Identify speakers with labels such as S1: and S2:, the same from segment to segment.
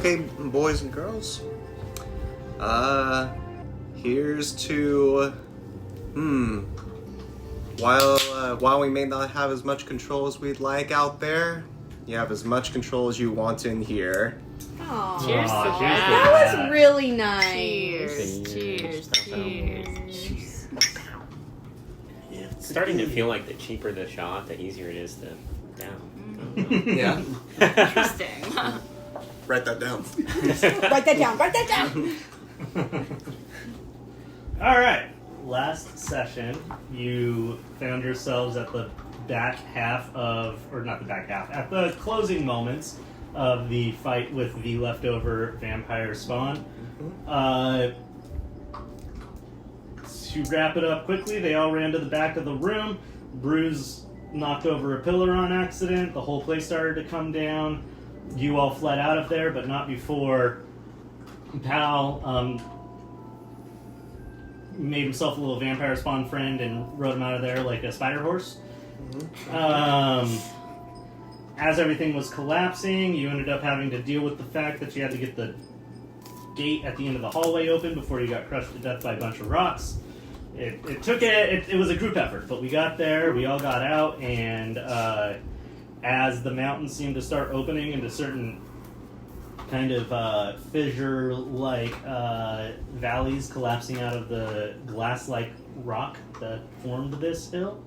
S1: Okay, boys and girls. Here's to... While we may not have as much control as we'd like out there, you have as much control as you want in here.
S2: Aww.
S3: Cheers to that.
S2: That was really nice.
S3: Cheers.
S4: It's starting to feel like the cheaper the shot, the easier it is to down.
S1: Yeah.
S3: Interesting.
S1: Write that down.
S2: Write that down.
S5: Alright, last session, you found yourselves at the back half of, or not the back half, at the closing moments of the fight with the leftover vampire spawn. To wrap it up quickly, they all ran to the back of the room. Bruise knocked over a pillar on accident. The whole place started to come down. You all fled out of there, but not before Pal made himself a little vampire spawn friend and rode him out of there like a spider horse. As everything was collapsing, you ended up having to deal with the fact that you had to get the gate at the end of the hallway open before you got crushed to death by a bunch of rocks. It was a group effort, but we got there, we all got out, and as the mountains seemed to start opening into certain kind of fissure-like valleys collapsing out of the glass-like rock that formed this hill,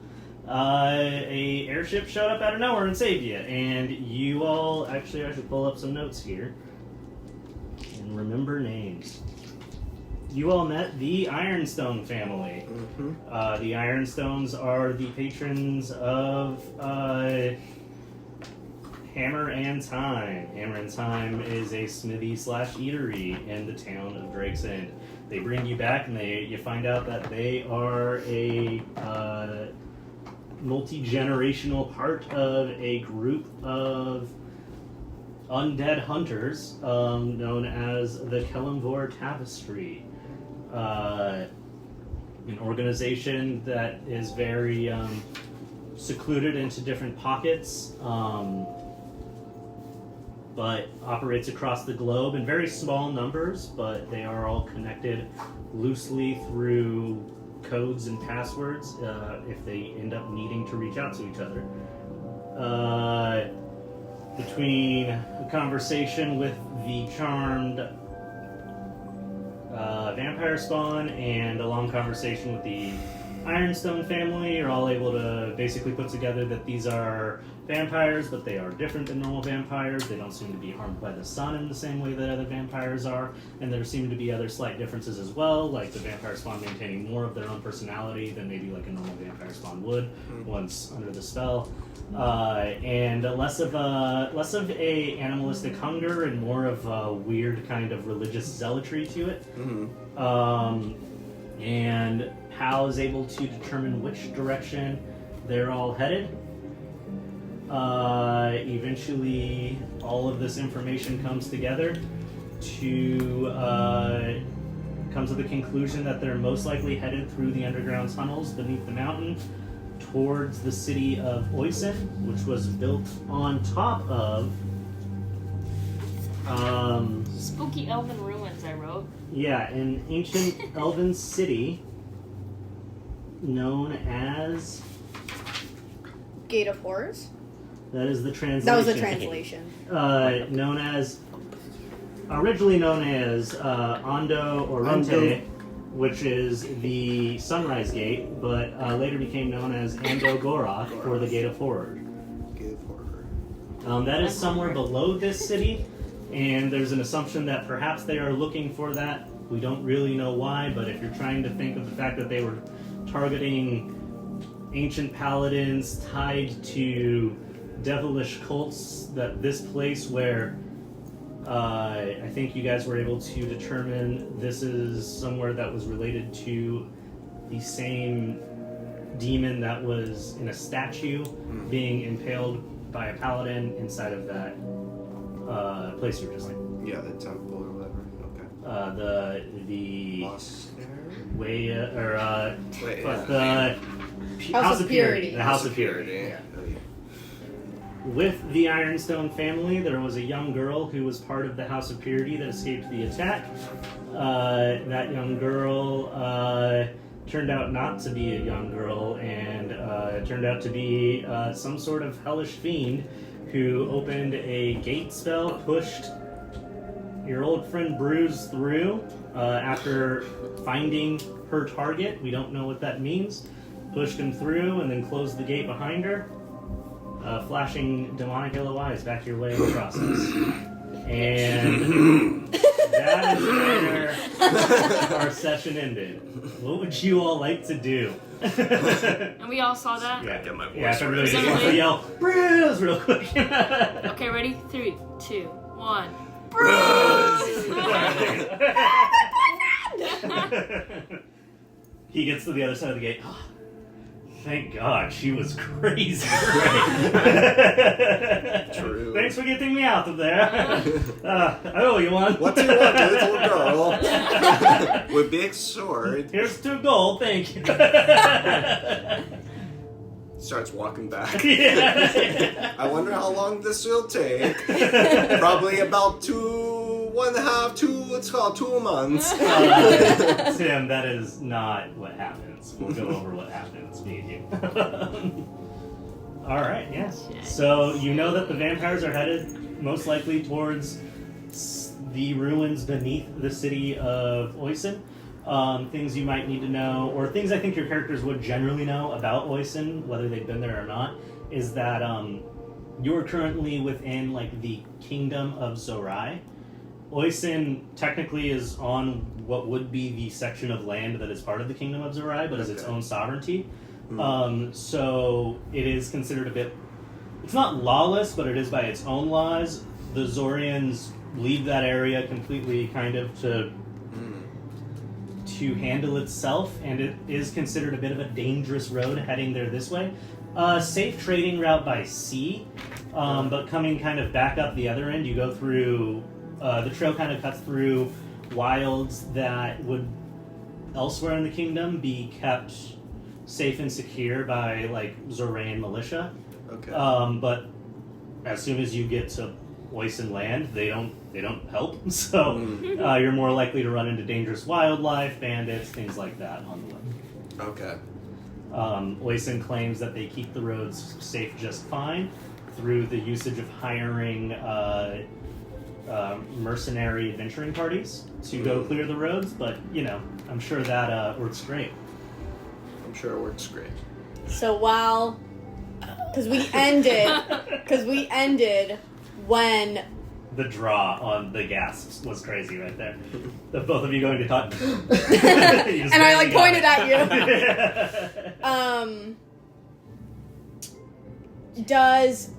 S5: a airship showed up out of nowhere and saved you. And you all, actually, I should pull up some notes here and remember names. You all met the Ironstone family. The Ironstones are the patrons of Hammer and Time. Hammer and Time is a smithy/eatery in the town of Drake's End. They bring you back, and you find out that they are a multi-generational part of a group of undead hunters known as the Kellamvor Tapestry. An organization that is very secluded into different pockets, but operates across the globe in very small numbers, but they are all connected loosely through codes and passwords if they end up needing to reach out to each other. Between a conversation with the charmed vampire spawn and a long conversation with the Ironstone family, you're all able to basically put together that these are vampires, but they are different than normal vampires. They don't seem to be harmed by the sun in the same way that other vampires are, and there seem to be other slight differences as well, like the vampire spawn maintaining more of their own personality than maybe like a normal vampire spawn would once under the spell, and less of a animalistic hunger and more of a weird kind of religious zealotry to it. And Hal is able to determine which direction they're all headed. Eventually, all of this information comes together to come to the conclusion that they're most likely headed through the underground tunnels beneath the mountain towards the city of Oisin, which was built on top of
S3: Spooky elven ruins, I wrote.
S5: yeah, an ancient elven city known as...
S2: Gate of Horrors?
S5: That is the translation.
S2: That was the translation.
S5: Originally known as Ando Orente, which is the Sunrise Gate, but later became known as Ando Goroth, or the Gate of Horror. That is somewhere below this city, and there's an assumption that perhaps they are looking for that. We don't really know why, but if you're trying to think of the fact that they were targeting ancient paladins tied to devilish cults, that this place where I think you guys were able to determine this is somewhere that was related to the same demon that was in a statue being impaled by a paladin inside of that place you were just in.
S1: Yeah, the temple or whatever. Okay.
S5: The
S1: Monastery?
S5: way or
S1: Wait,
S5: but
S1: yeah.
S5: the House of Purity. The House of Purity.
S1: Yeah. Oh, yeah.
S5: with the Ironstone family, there was a young girl who was part of the House of Purity that escaped the attack. That young girl turned out not to be a young girl, and turned out to be some sort of hellish fiend who opened a gate spell, pushed your old friend Bruise through after finding her target. We don't know what that means. Pushed him through and then closed the gate behind her, flashing demonic yellow eyes back your way in the process. And that is where our session ended. What would you all like to do?
S3: And we all saw that?
S5: Yeah,
S1: Get my voice
S5: yeah, so everybody
S3: ready.
S5: just wants to yell, Bruise, real quick.
S3: Okay, ready? 3, 2, 1.
S5: He gets to the other side of the gate. Oh, thank God, she was crazy.
S1: True.
S5: Thanks for getting me out of there. I owe you one.
S1: What do you want, little girl? With big sword.
S5: Here's 2 gold, thank you.
S1: Starts walking back.
S5: Yeah.
S1: I wonder how long this will take. Probably about 2 months.
S5: Tim, that is not what happens. We'll go over what happens, me and you. Alright, yes. So you know that the vampires are headed most likely towards the ruins beneath the city of Oisin. Things you might need to know, or things I think your characters would generally know about Oisin, whether they've been there or not, is that you're currently within like the kingdom of Zorai. Oisin technically is on what would be the section of land that is part of the kingdom of Zorai, but is its own sovereignty. So it is considered a bit, it's not lawless, but it is by its own laws. The Zorians leave that area completely kind of to handle itself, and it is considered a bit of a dangerous road heading there this way. Safe trading route by sea, but coming kind of back up the other end, you go through, the trail kind of cuts through wilds that would elsewhere in the kingdom be kept safe and secure by like Zorayan militia.
S1: Okay.
S5: But as soon as you get to Oisin land, they don't help. So you're more likely to run into dangerous wildlife, bandits, things like that on the way.
S1: Okay.
S5: Oisin claims that they keep the roads safe just fine through the usage of hiring mercenary adventuring parties to go clear the roads, but you know, I'm sure that works great.
S1: I'm sure it works great.
S2: So while, because we ended when
S5: The draw on the gasps was crazy right there. The both of you going to talk.
S2: and I like pointed at you. Does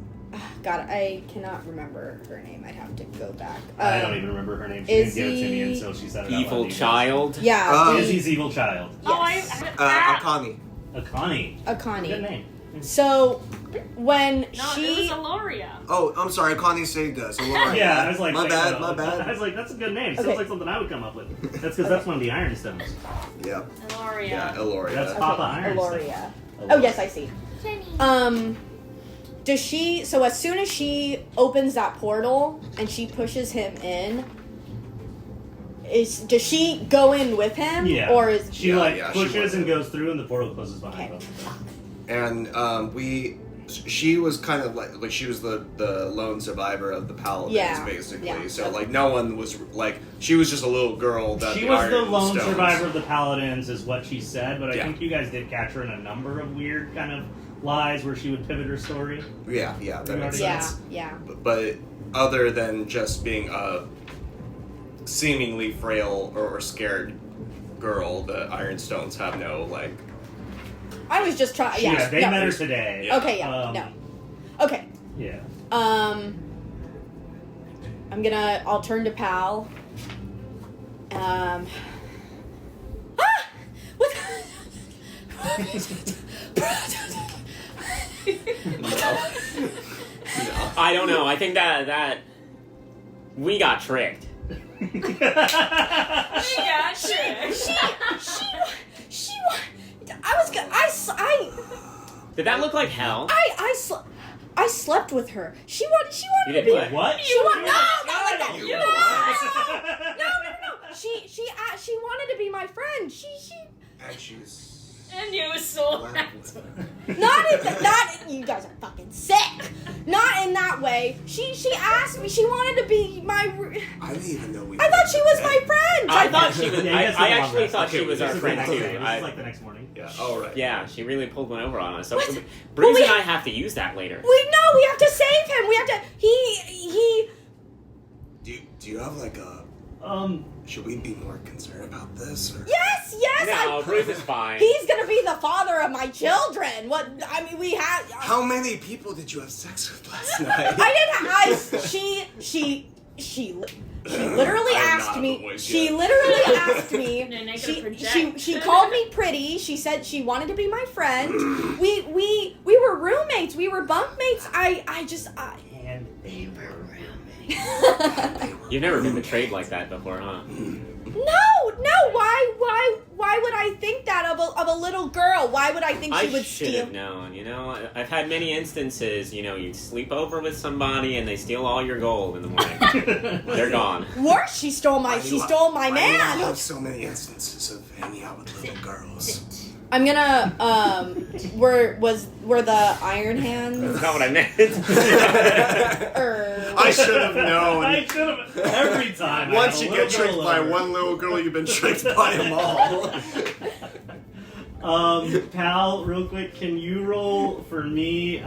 S2: God, I cannot remember her name. I'd have to go back.
S5: I don't even remember her name. She didn't give it to me
S2: Izzy-
S5: until she said it out
S4: Evil
S5: loud.
S4: child.
S2: Yeah,
S5: Izzy's evil child.
S2: Yes.
S1: Akani.
S5: Akani. Good
S2: Akani.
S5: name.
S2: So when
S3: No, it was
S2: she
S3: Aloria.
S1: Oh, I'm sorry. Akani saved us.
S5: Yeah, I was like,
S1: my
S5: wait,
S1: bad.
S5: no.
S1: My bad.
S5: I was like, that's a good name.
S2: Okay.
S5: Sounds like something I would come up with. That's because that's one of the Ironstones.
S1: Yeah.
S3: Aloria.
S1: Yeah. Eloria.
S5: That's
S2: okay,
S5: Papa Ironstone.
S2: Aloria. Oh yes, I see. Does she? So as soon as she opens that portal and she pushes him in, does she go in with him?
S5: Yeah.
S2: Or is
S5: She
S1: Yeah,
S5: like
S1: yeah, she
S5: pushes
S1: was.
S5: and goes through, and the portal closes behind
S2: Okay.
S5: both of them.
S1: And she was kind of like she was the lone survivor of the paladins,
S2: Yeah,
S1: basically.
S2: yeah.
S1: So like no one was like she was just a little girl that
S5: She
S1: the
S5: was the
S1: Iron
S5: lone
S1: Stones-
S5: survivor of the Paladins, is what she said, but I
S1: Yeah.
S5: think you guys did catch her in a number of weird kind of lies where she would pivot her story.
S1: Yeah, that makes
S2: yeah,
S1: sense.
S2: yeah.
S1: But other than just being a seemingly frail or scared girl, the Ironstones have no like.
S2: I was just trying.
S5: Yeah,
S2: Yeah,
S5: they
S2: no.
S5: met her today.
S1: Yeah.
S2: Okay, yeah, no. Okay.
S5: Yeah.
S2: I'll turn to Pal. What?
S1: No.
S4: I don't know. I think that we got tricked.
S3: Yeah,
S2: She.
S3: sure.
S2: I was. I.
S4: Did that look like hell?
S2: I. I slept with her. She
S4: You
S2: wanted to
S4: did
S2: be.
S4: what?
S5: What?
S2: She wanted no, not like that.
S1: You
S2: No,
S1: what?
S2: no. She wanted to be my friend. She.
S1: And she's...
S3: And you was so
S1: Wow, what's that?
S2: Not you guys are fucking sick. Not in that way. She asked me. She wanted to be my.
S1: I didn't even know we...
S2: I thought she was my friend.
S4: I thought she was.
S5: Yeah, you guys
S4: I
S5: did a long
S4: actually
S5: rest.
S4: thought
S5: Okay,
S4: she was
S5: this
S4: our
S5: is
S4: friend
S5: the next
S4: too.
S5: day. This is like the next morning.
S1: Yeah, all right.
S4: Yeah, she really pulled one over on us. So
S2: What?
S4: Bruise
S2: we-
S4: and I have to use that later.
S2: We have to save him. We have to. He.
S1: Do you have like a... Should we be more concerned about this? Or?
S2: Yes.
S4: No, Bruise is fine.
S2: He's gonna be the father of my children. What? I mean, we had.
S1: How many people did you have sex with last night?
S2: I didn't. She literally
S1: I am
S2: asked
S1: not
S2: me.
S1: the voice
S2: She
S1: yet.
S2: literally asked me.
S3: No, now you're gonna project.
S2: She called me pretty. She said she wanted to be my friend. We were roommates. We were bunkmates.
S5: And they were
S4: You've never been betrayed like that before, huh?
S2: No. Why would I think that of a little girl? Why would I think she
S4: I
S2: would
S4: should
S2: steal?
S4: have known. You know, I've had many instances. You know, you sleep over with somebody and they steal all your gold in the morning. They're gone.
S2: Worse, she stole my
S1: Why do I
S2: man.
S1: have so many instances of hanging out with little girls?
S2: I'm gonna were the Iron Hands
S4: That's not what I meant.
S2: or
S1: I should have known.
S5: I should have every time.
S1: Once
S5: I
S1: you
S5: had a
S1: get tricked
S5: little
S1: by
S5: girl
S1: one little girl, you've been tricked by them all.
S5: Pal, real quick, can you roll for me?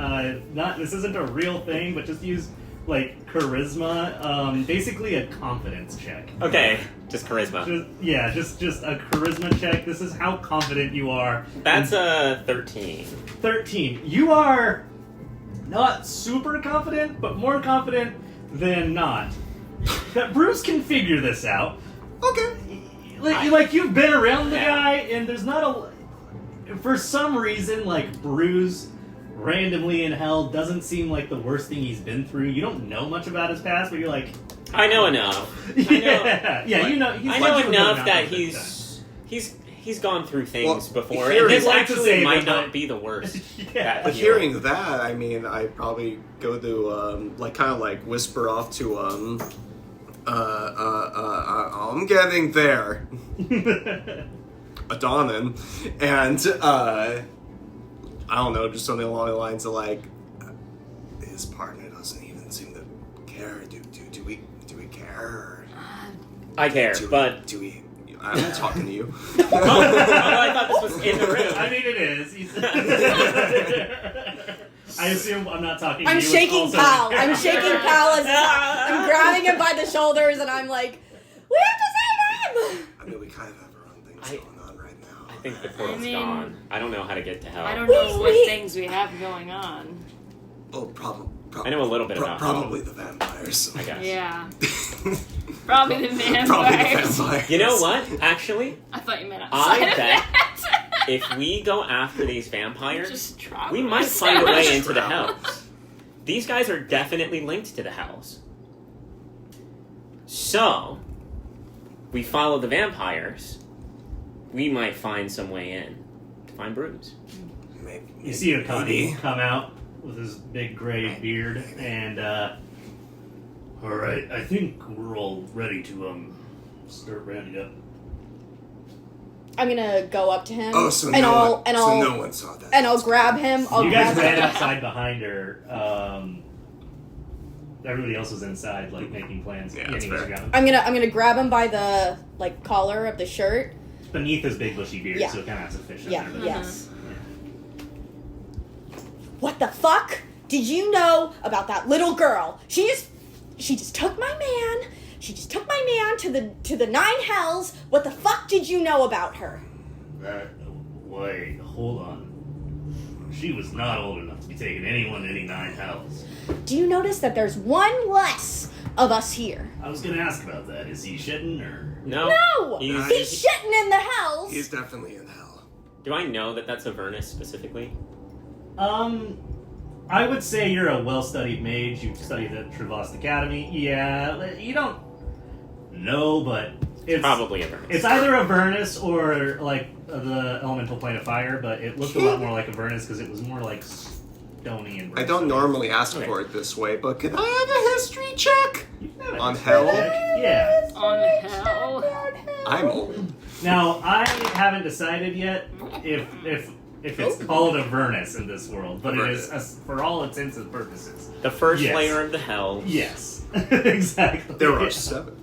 S5: This isn't a real thing, but just use like charisma. Basically a confidence check.
S4: Okay, just charisma.
S5: Just a charisma check. This is how confident you are.
S4: That's a 13.
S5: 13. You are not super confident, but more confident than not. That Bruce can figure this out.
S1: Okay.
S5: Like you've been around the guy, and there's not a. For some reason, like Bruce randomly in hell doesn't seem like the worst thing he's been through. You don't know much about his past, but you're like,
S4: I know enough.
S5: yeah, you know. He's
S4: I
S5: like
S4: know
S5: you
S4: enough
S5: about
S4: that
S5: it.
S4: he's gone through things
S1: Well,
S4: before,
S1: here
S4: and this
S1: is-
S5: like to
S4: actually
S5: say
S4: might
S5: that-
S4: not be the worst.
S5: Yeah.
S1: But hearing that, I mean, I probably go to like kind of like whisper off to I'm getting there, Adonin, and I don't know, just something along the lines of like his partner doesn't even seem to care. Do we care? Or
S4: I care, but
S1: do we? I'm talking to you.
S4: I thought this was in the room.
S5: I mean, it is. I assume I'm not talking to
S2: I'm
S5: you. it's
S2: shaking
S5: also-
S2: Pal. I'm shaking Pal as I'm grabbing him by the shoulders and I'm like, we have to save him!
S1: I mean, we kind of have our own things going on right now.
S4: I think the portal's
S3: mean-
S4: gone. I don't know how to get to hell.
S3: I don't know what things we have going on.
S1: Oh, probably.
S4: I know a little bit about
S1: probably the vampires.
S4: I guess.
S3: Yeah. Probably the vampires.
S1: Probably the vampires.
S4: You know what? Actually,
S3: I thought you meant outside
S4: I
S3: of
S4: bet
S3: that.
S4: if we go after these vampires,
S3: Just try
S4: we
S3: what
S4: might
S3: I
S4: find a
S3: said.
S4: way into the hells. These guys are definitely linked to the hells. So, we follow the vampires, we might find some way in to find Bruise.
S1: Maybe,
S5: You see Akani
S1: maybe.
S5: come out with his big gray beard, and all right, I think we're all ready to start rounding up.
S2: I'm gonna go up to him
S1: Oh, so
S2: and
S1: no
S2: I'll
S1: one saw that.
S2: and I'll grab him. I'll
S5: You guys
S2: grab
S5: ran
S2: him.
S5: outside behind her. Everybody else was inside, like making plans.
S1: Yeah, that's
S5: you guys
S1: fair.
S5: got him.
S2: I'm gonna grab him by the like collar of the shirt.
S5: Beneath his big bushy beard,
S2: Yeah.
S5: so it kind of has a fish in
S2: Yeah.
S5: there. But
S2: Yes. What the fuck? Did you know about that little girl? She just took my man. She just took my man to the 9 hells. What the fuck did you know about her?
S5: Wait, hold on. She was not old enough to be taking anyone to any 9 hells.
S2: Do you notice that there's one less of us here?
S5: I was gonna ask about that. Is he shitting or?
S4: No.
S2: No!
S4: He's-
S2: He's shitting in the hells!
S1: He's definitely in hell.
S4: Do I know that that's Avernus specifically?
S5: I would say you're a well-studied mage. You've studied at Travast Academy. Yeah, you don't know, but it's
S4: Probably Avernus.
S5: It's either Avernus or like the elemental plane of fire, but it looked a lot more like Avernus because it was more like Stony and
S1: I don't normally ask
S4: Okay.
S1: for it this way, but could I have a history check?
S5: You can have a
S1: On
S5: history
S1: hell?
S5: check. Yeah.
S3: On hell.
S1: I'm old.
S5: Now I haven't decided yet if it's called Avernus in this world, but it is for all intents and purposes.
S4: The first
S5: Yes.
S4: layer of the hell.
S5: Yes, exactly.
S1: There are 7.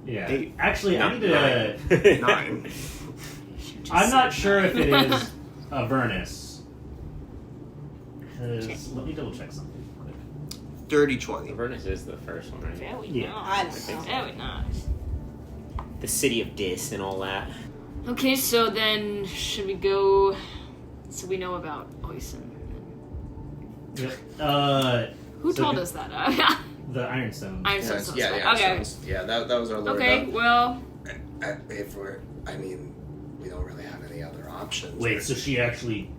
S5: Yeah.
S1: 8.
S5: Actually, I need to.
S1: 9.
S5: I'm not sure if it is Avernus. 'Cause- let me double check something quick.
S1: Dirty 20.
S4: Avernus is the first one, right?
S3: Very
S5: Yeah.
S2: I
S3: nice.
S2: don't know.
S3: Very nice.
S4: The city of Dis and all that.
S3: Okay, so then should we go? So we know about Oisin.
S5: Yep.
S3: Who
S5: So
S3: told
S5: do-
S3: us that?
S5: The Ironstone.
S3: Ironstone's
S1: Yeah,
S3: right.
S1: yeah,
S3: Okay.
S1: yeah. That was our lord.
S3: Okay. Well,
S1: If we're, I mean, we don't really have any other options.
S5: Wait, so she actually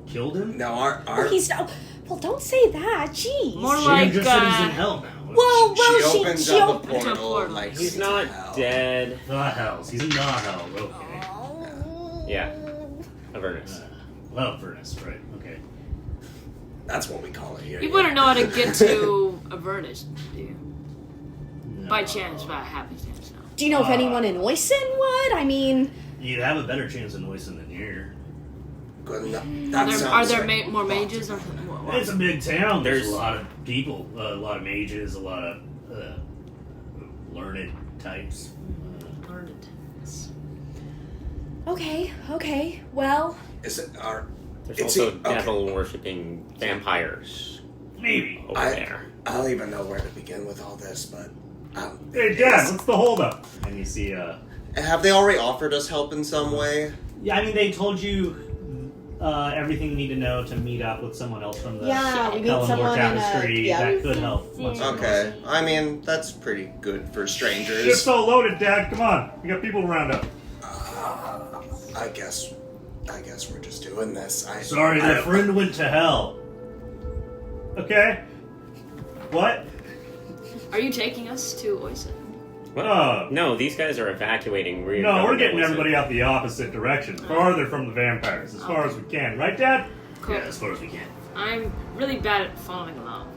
S5: killed him?
S1: No, our
S2: Well, he's not. Well, don't say that. Jeez.
S3: More
S5: She
S3: like,
S5: just said he's in hell now.
S2: Well,
S1: she opened
S2: she
S1: up a
S2: opened.
S3: It's a
S1: portal,
S3: portal.
S1: like
S4: He's
S1: into
S4: not
S1: hell.
S4: dead.
S5: The hells. He's in the hell. Okay.
S4: Yeah. Avernus.
S5: Well, Avernus, right? Okay.
S1: That's what we call it here.
S3: you wouldn't know how to get to Avernus, do you?
S5: No.
S3: By chance, by happenstance, no.
S2: Do you know if anyone in Oisin would? I mean,
S5: You'd have a better chance in Oisin than here.
S1: Good enough.
S3: Are there more mages or what?
S5: It's a big town. There's
S4: There's-
S5: a lot of people, a lot of mages, a lot of learned types.
S3: Learned.
S2: okay. Well,
S1: Is it our?
S4: There's
S1: It's
S4: also
S1: okay.
S4: devil worshipping vampires
S5: Maybe.
S4: over there.
S1: I don't even know where to begin with all this, but
S5: Hey, Dad, what's the holdup? And you see,
S1: have they already offered us help in some way?
S5: yeah, I mean, they told you everything you need to know to meet up with someone else from the
S2: yeah, we need
S5: Pelennor
S2: someone in a
S5: Tapestry
S2: yeah.
S5: that could help. Once or
S1: Okay, I mean that's pretty good for
S5: Ship's
S1: strangers.
S5: all loaded, Dad. Come on, we got people to round up.
S1: I guess we're just doing this.
S5: Sorry,
S1: I
S5: their
S1: don't-
S5: friend went to hell. Okay. What?
S3: Are you taking us to Oisin?
S4: What?
S5: Oh.
S4: No, these guys are evacuating.
S5: No, we're getting everybody out the opposite direction, farther from the vampires, as far as we can. Right, Dad?
S3: Cool.
S5: Yeah, as far as we can.
S3: I'm really bad at following along.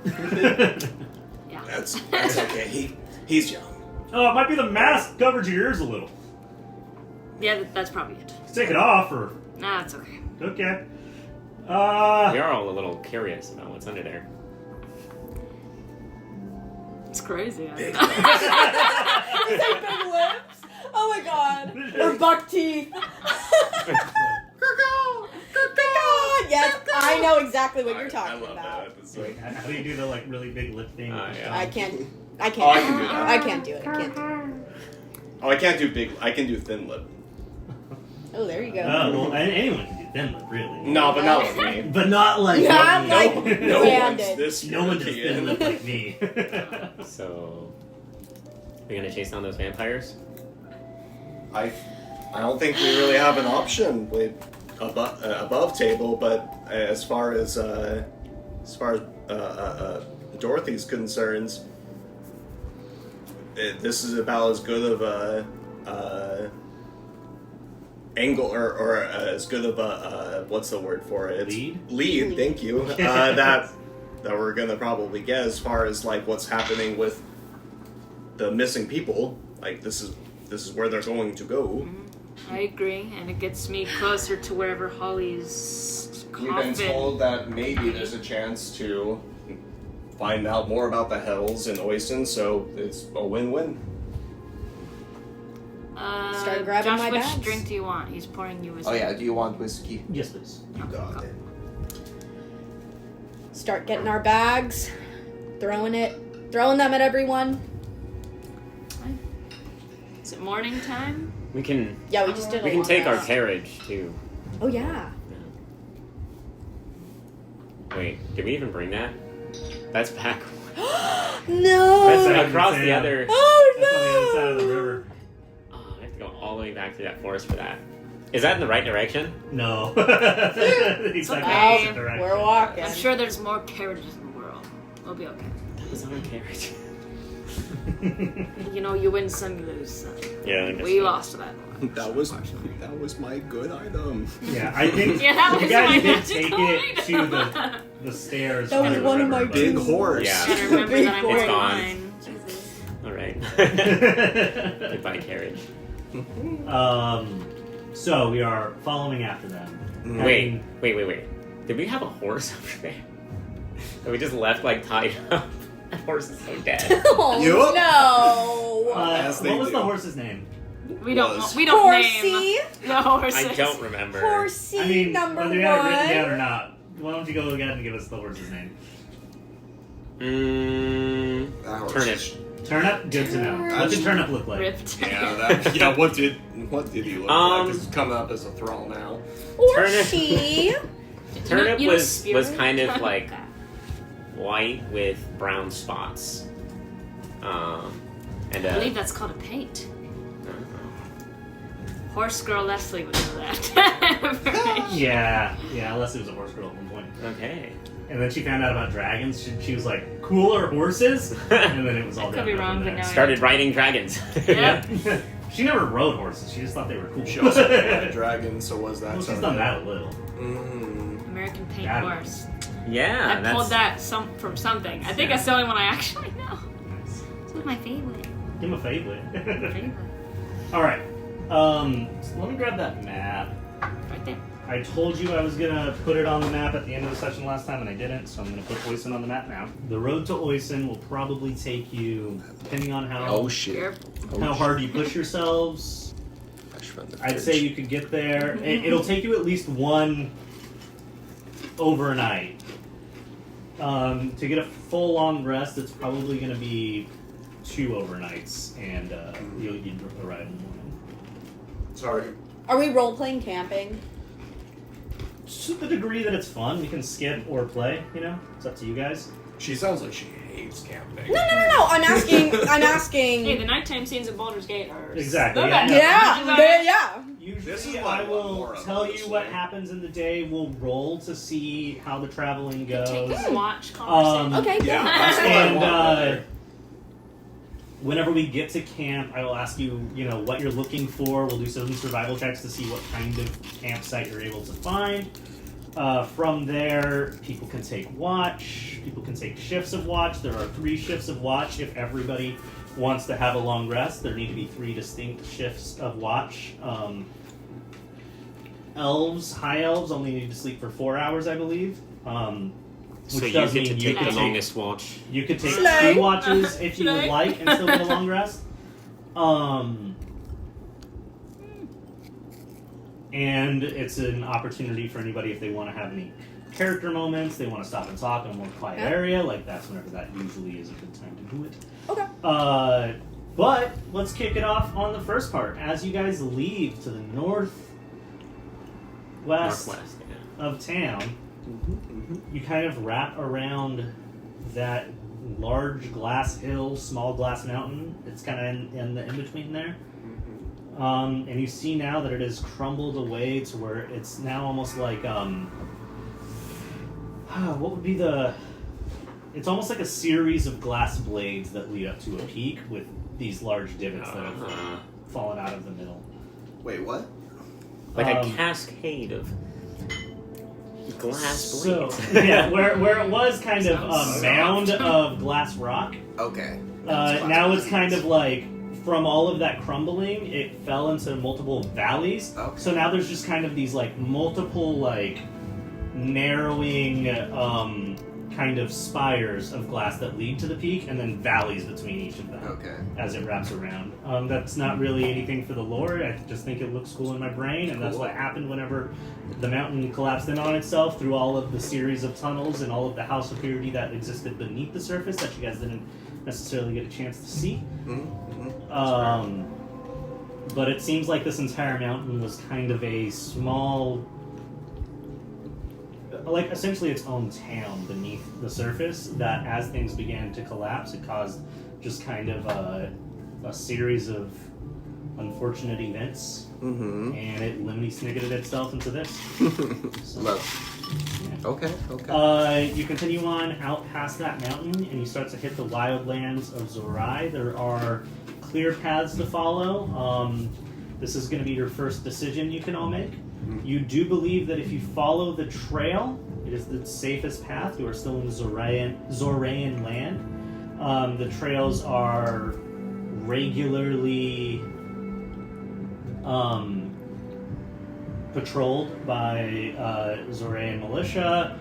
S3: Yeah.
S1: That's okay. He's young.
S5: Oh, it might be the mask covers your ears a little.
S3: Yeah, that's probably it.
S5: Take it off, or
S3: Nah, it's okay.
S5: okay.
S4: We are all a little curious about what's under there.
S3: It's crazy.
S1: Big
S2: Is that big lips? Oh my god. Or buck teeth. Yes, I know exactly what you're talking about.
S1: episode.
S5: How do you do the like really big lip thing?
S4: Yeah.
S2: I can't.
S1: Oh, I can do that.
S2: I can't do it. I can't do it.
S1: Oh, I can't do big. I can do thin lip.
S2: Oh, there you go.
S5: Well, anyone can do thin lip, really.
S1: No, but not with me.
S5: But not like
S2: Not
S5: me.
S2: like
S1: No
S2: Branded.
S1: one's this
S5: No one does
S1: European.
S5: thin lip like me.
S4: So, we're gonna chase down those vampires?
S1: I don't think we really have an option with above table, but as far as Dorothy's concerns, this is about as good of a angle or as good of a what's the word for it? Lead. Thank you. That we're gonna probably get as far as like what's happening with the missing people. Like this is where they're going to go.
S3: I agree, and it gets me closer to wherever Holly's
S1: We've been
S3: coffin.
S1: told that maybe there's a chance to find out more about the hells in Oisin, so it's a win-win.
S2: Start grabbing
S3: Josh,
S2: my
S3: which
S2: bags.
S3: drink do you want? He's pouring you whiskey.
S1: Oh yeah, do you want whiskey?
S5: Yes, please.
S1: You got it.
S2: Start getting our bags, throwing them at everyone.
S3: Is it morning time?
S4: We can
S2: Yeah, we just did.
S4: we can take our carriage too.
S2: Oh yeah.
S4: Wait, did we even bring that? That's back.
S2: No.
S5: That's
S4: across the
S5: Sam.
S4: other.
S2: Oh
S5: That's on the other side of the river.
S4: Oh, I have to go all the way back through that forest for that. Is that in the right direction?
S5: No. It's like
S3: okay.
S5: opposite direction.
S2: We're walking.
S3: I'm sure there's more carriages in the world. We'll be okay.
S4: That was on a carriage.
S3: You know, you win some, you lose some.
S4: Yeah, I guess
S3: We
S4: so.
S3: lost that one.
S1: That was my good item.
S5: Yeah, I think
S3: Yeah, that
S5: you
S3: was
S5: guys
S3: my
S5: did take
S3: magical
S5: it to the stairs.
S2: That was
S5: on the
S2: one of my
S5: river,
S1: Big
S2: two-
S1: horse.
S4: Yeah.
S3: Gotta remember
S2: Big
S3: that I'm
S2: boy.
S3: wearing
S4: gone.
S3: mine. Jesus.
S4: All right.
S5: but-
S4: Goodbye, carriage.
S5: So we are following after them.
S4: Wait. Did we have a horse over there? That we just left like tied up. That horse is so dead.
S2: Oh
S1: Yup.
S2: no!
S1: As they
S5: What was
S1: do.
S5: the horse's name?
S3: We don't
S1: Was.
S3: name
S2: Horsey!
S3: the horses.
S4: I don't remember.
S2: Horsey
S5: I mean,
S2: number
S5: whether you have it written down
S2: one.
S5: or not, why don't you go again and give us the horse's name?
S1: That was-
S5: Turnip. Turnip? Good to know. What did Turnip look like?
S3: Ripped.
S1: Yeah, what did he look like? It's coming up as a thrall now.
S2: Horsey!
S4: Turnip
S3: You know
S4: was
S3: spirit?
S4: kind of like white with brown spots. And
S3: I believe that's called a paint. Horse girl Leslie would know that.
S5: Yeah, unless it was a horse girl at one point.
S4: okay.
S5: And then she found out about dragons. She was like, cooler horses? And then it was all
S3: I could be
S5: downhill
S3: wrong,
S5: from
S3: but
S5: there.
S3: no.
S4: Started riding dragons.
S3: Yeah.
S5: She never rode horses. She just thought they were cool.
S1: She also had a dragon, so was that
S5: Well, she's
S1: something?
S5: done that a little.
S3: American paint
S5: Got it.
S3: horse.
S4: Yeah,
S3: I pulled that from something. I think that's the only one I actually know.
S5: Nice.
S3: This was my favorite.
S5: Give him a favorite.
S3: Favorite.
S5: All right. So let me grab that map.
S3: Right there.
S5: I told you I was gonna put it on the map at the end of the session last time, and I didn't. So I'm gonna put Oisin on the map now. The road to Oisin will probably take you, depending on how
S1: shit.
S3: Careful.
S5: hard you push yourselves. I'd say you could get there. It'll take you at least one overnight. To get a full long rest, it's probably going to be 2 overnights, and you'd arrive in the morning.
S1: Sorry.
S2: Are we role playing camping?
S5: To the degree that it's fun, we can skip or play. You know, it's up to you guys.
S1: She sounds like she hates camping.
S2: No. I'm asking.
S3: Hey, the nighttime scenes in Baldur's Gate are
S5: Exactly,
S3: so
S5: yeah.
S3: bad.
S2: Yeah.
S5: Usually,
S1: This is what
S5: I
S1: I want more
S5: will
S1: of,
S5: tell you
S1: honestly.
S5: what happens in the day. We'll roll to see how the traveling goes.
S3: Take this watch conversation.
S2: Okay.
S1: Yeah,
S2: Yeah.
S1: that's what I
S5: And
S1: want.
S5: whenever we get to camp, I will ask you, what you're looking for. We'll do some survival checks to see what kind of campsite you're able to find. From there, people can take watch. People can take shifts of watch. There are 3 shifts of watch. If everybody wants to have a long rest, there need to be 3 distinct shifts of watch. High elves only need to sleep for 4 hours, I believe.
S4: So
S5: Which
S4: you
S5: does
S4: get to
S5: mean you
S4: take
S5: could
S4: the
S5: take
S4: longest watch.
S5: you could take
S2: Slay.
S5: 2 watches if you would
S3: Slay.
S5: like and still get a long rest. And it's an opportunity for anybody if they want to have any character moments, they want to stop and talk in a more quiet
S2: Yeah.
S5: area, like that's whenever that usually is a good time to do it.
S2: Okay.
S5: But let's kick it off on the first part. As you guys leave to the northwest
S4: Northwest. Yeah.
S5: of town, you kind of wrap around that large glass hill, small glass mountain. It's kind of in the in-between there. And you see now that it has crumbled away to where it's now almost like, what would be the... It's almost like a series of glass blades that lead up to a peak with these large divots that have fallen out of the middle.
S1: Wait, what?
S4: Like a
S5: Um,
S4: cascade of glass
S5: So,
S4: blades.
S5: yeah, where it was kind of
S3: Sounds
S5: a mound of glass rock,
S1: Okay.
S5: now it's kind of like, from all of that crumbling, it fell into multiple valleys.
S1: Okay.
S5: So now there's just kind of these like multiple like narrowing kind of spires of glass that lead to the peak, and then valleys between each of them
S1: Okay.
S5: as it wraps around. That's not really anything for the lore. I just think it looks cool in my brain, and that's
S1: Cool.
S5: what happened whenever the mountain collapsed in on itself through all of the series of tunnels and all of the house of purity that existed beneath the surface that you guys didn't necessarily get a chance to see. But it seems like this entire mountain was kind of a small, like essentially its own town beneath the surface, that as things began to collapse, it caused just kind of a series of unfortunate events, and it lemony snicketed itself into this. So,
S1: Love.
S5: yeah.
S1: Okay.
S5: You continue on out past that mountain, and you start to hit the wildlands of Zorai. There are clear paths to follow. This is going to be your first decision you can all make. You do believe that if you follow the trail, it is the safest path. You are still in Zorayan land. The trails are regularly patrolled by Zorayan militia.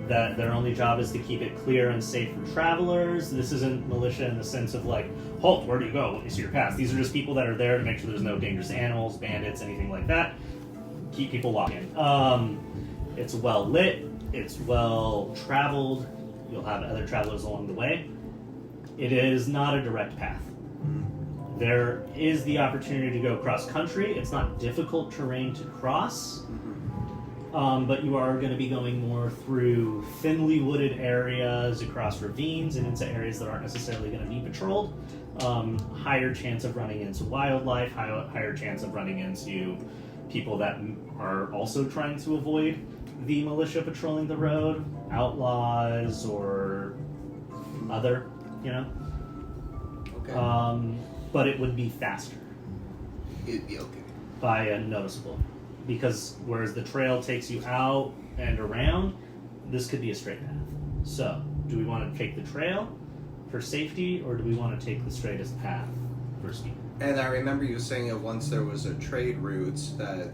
S5: That their only job is to keep it clear and safe for travelers. This isn't militia in the sense of like, halt, where do you go? It's your path. These are just people that are there to make sure there's no dangerous animals, bandits, anything like that. Keep people walking. It's well lit. It's well traveled. You'll have other travelers along the way. It is not a direct path. There is the opportunity to go cross country. It's not difficult terrain to cross. But you are going to be going more through thinly wooded areas, across ravines, and into areas that aren't necessarily going to be patrolled. Higher chance of running into wildlife, higher chance of running into people that are also trying to avoid the militia patrolling the road, outlaws or other,
S1: Okay.
S5: But it would be faster.
S1: It'd be okay.
S5: By a noticeable. Because whereas the trail takes you out and around, this could be a straight path. So, do we want to take the trail for safety, or do we want to take the straightest path for speed?
S1: And I remember you saying that once there was a trade route that,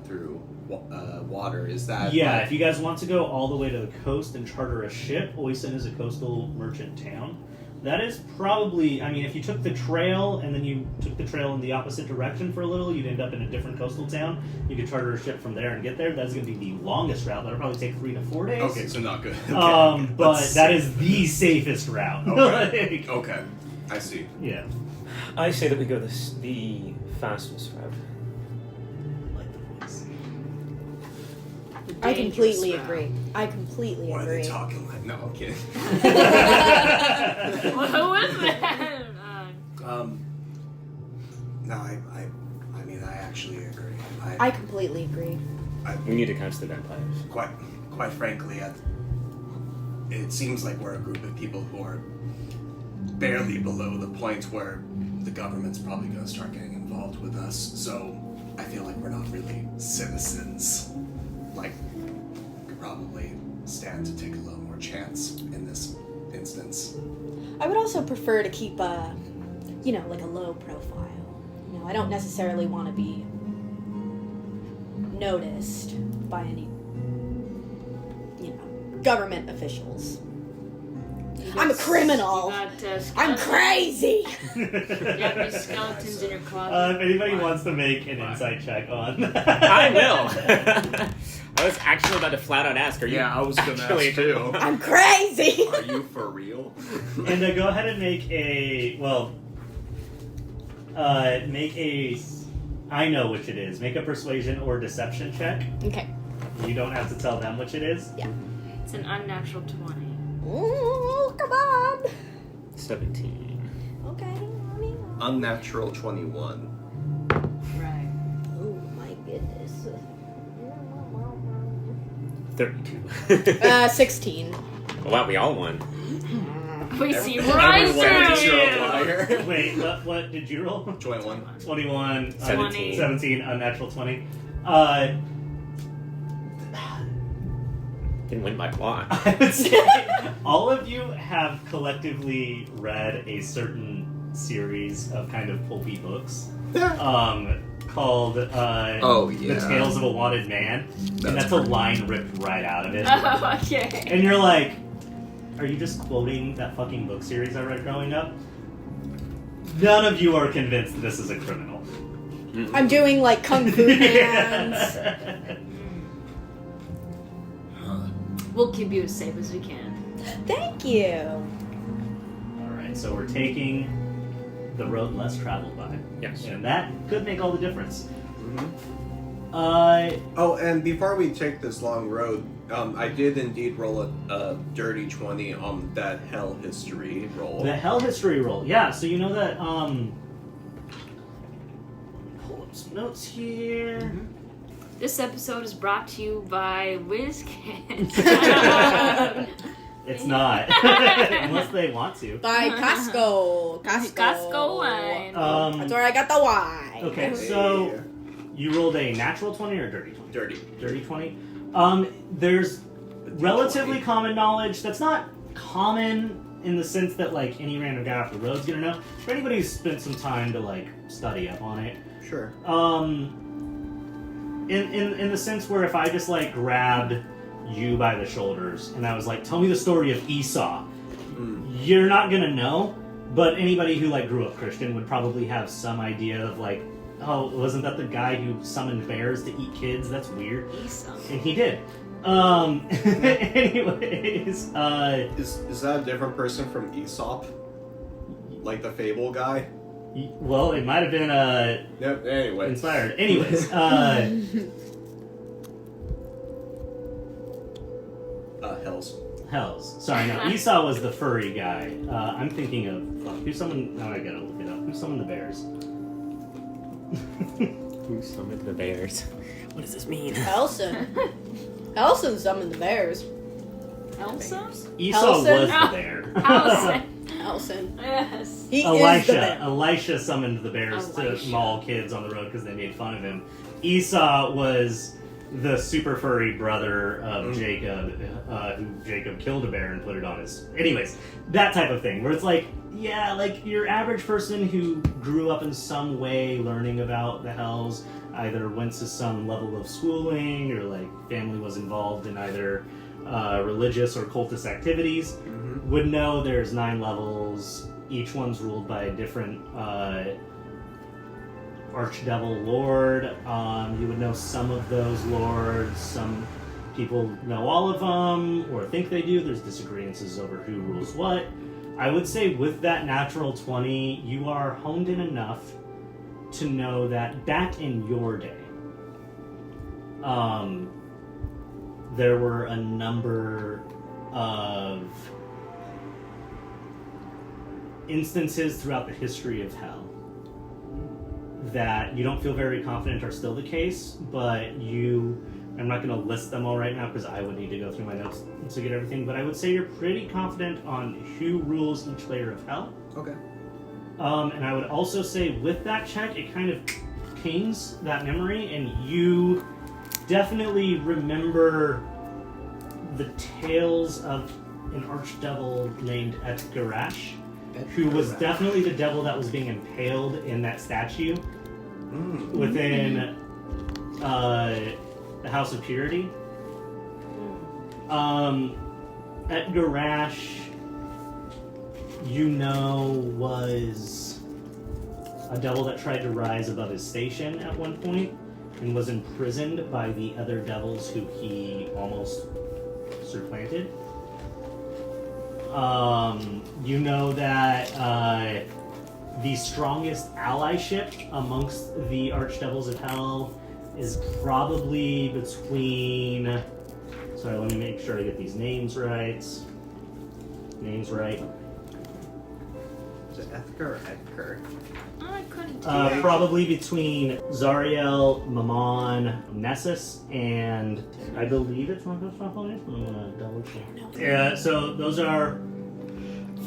S1: through water. Is that?
S5: Yeah, if you guys want to go all the way to the coast and charter a ship, Oisin is a coastal merchant town. That is probably, if you took the trail and then you took the trail in the opposite direction for a little, you'd end up in a different coastal town. You could charter a ship from there and get there. That's going to be the longest route. That'll probably take 3 to 4 days.
S1: Okay, so not good. Okay.
S5: But that is the safest route.
S1: Okay. Okay, I see.
S5: Yeah.
S4: I say that we go the fastest route.
S5: Like the voice.
S2: I completely agree. I completely
S1: Why are
S2: agree.
S1: they talking like? No, I'm kidding.
S3: What was that?
S1: No, I actually agree.
S2: I completely agree.
S4: We need to catch the vampires.
S1: Quite frankly, it seems like we're a group of people who are barely below the point where the government's probably going to start getting involved with us. So I feel like we're not really citizens. Like, we could probably stand to take a little more chance in this instance.
S2: I would also prefer to keep a low profile. I don't necessarily want to be noticed by any, government officials. I'm a criminal. I'm crazy.
S3: You have these skeletons in your closet.
S5: If anybody wants to make an insight check on
S4: I will. I was actually about to flat out ask, are you?
S1: Yeah, I was going to
S4: actually
S1: ask too.
S2: I'm crazy.
S1: Are you for real?
S5: And go ahead and make I know which it is. Make a persuasion or deception check.
S2: Okay.
S5: You don't have to tell them which it is.
S2: Yeah.
S3: It's an unnatural 20.
S2: Ooh, come on.
S4: 17.
S2: Okay.
S1: Unnatural 21.
S3: Right.
S2: Oh my goodness.
S4: 32.
S2: 16.
S5: Wow, we all won.
S3: We see right through you.
S5: Wait, what did you roll?
S1: 21.
S5: 21.
S4: 17.
S5: 17, unnatural 20.
S4: Didn't win by a lot.
S5: I would say all of you have collectively read a certain series of kind of pulpy books called The Tales of a Wanted Man. And that's a line ripped right out of it.
S3: Oh, okay.
S5: And you're like, are you just quoting that fucking book series I read growing up? None of you are convinced this is a criminal.
S2: I'm doing like kung fu hands.
S3: We'll keep you as safe as we can.
S2: Thank you.
S5: Alright, so we're taking the road less traveled by.
S4: Yes.
S5: And that could make all the difference.
S1: Mm-hmm. And before we take this long road, I did indeed roll a dirty 20 on that hell history roll.
S5: The hell history roll. Yeah, so you know that some notes here.
S3: This episode is brought to you by WizKids.
S5: It's not. Unless they want to.
S2: By Costco.
S3: Costco wine.
S2: That's where I got the wine.
S5: Okay, so you rolled a natural 20 or a dirty 20? Dirty 20. There's relatively common knowledge that's not common in the sense that like any random guy off the road's gonna know. For anybody who's spent some time to like study up on it.
S1: Sure.
S5: In the sense where if I just like grabbed you by the shoulders and I was like, tell me the story of Esau, you're not gonna know, but anybody who like grew up Christian would probably have some idea of like, oh, wasn't that the guy who summoned bears to eat kids? That's weird.
S3: Esau.
S5: And he did. Anyways,
S1: Is that a different person from Aesop? Like the Fable guy?
S5: well, it might have been
S1: Yep, anyway.
S5: inspired. Anyways, Hells. Sorry, no. Esau was the furry guy. I'm thinking of who's someone. Now I gotta look it up. Who summoned the bears?
S4: Who summoned the bears? What does this mean?
S2: Elson. Elson summoned the bears.
S3: Elsa?
S5: Esau
S2: Helson?
S5: was the bear.
S2: Elson.
S3: Yes.
S2: He is the bear.
S5: Elisha summoned the bears to
S3: Elisha.
S5: maul kids on the road because they made fun of him. Esau was the super furry brother of Jacob, who Jacob killed a bear and put it on his... Anyways, that type of thing, where it's like, yeah, like your average person who grew up in some way learning about the Hells, either went to some level of schooling or like family was involved in either religious or cultist activities, would know there's 9 levels. Each one's ruled by a different archdevil lord. You would know some of those lords. Some people know all of them or think they do. There's disagreements over who rules what. I would say with that natural 20, you are honed in enough to know that back in your day, there were a number of instances throughout the history of hell that you don't feel very confident are still the case, but I'm not going to list them all right now because I would need to go through my notes to get everything, but I would say you're pretty confident on who rules each layer of hell.
S1: Okay.
S5: And I would also say with that check, it kind of pings that memory, and you definitely remember the tales of an archdevil named Etgarash, who was definitely the devil that was being impaled in that statue within the House of Purity. Etgarash, you know, was a devil that tried to rise above his station at one point and was imprisoned by the other devils who he almost supplanted. You know that the strongest allyship amongst the archdevils of hell is probably between... Sorry, let me make sure I get these names right. Is
S1: it Edgar or Edgar?
S3: I couldn't tell.
S5: probably between Zariel, Mammon, Nessus, and I believe it's Mephistopheles, but I'm gonna double check. Yeah, so those are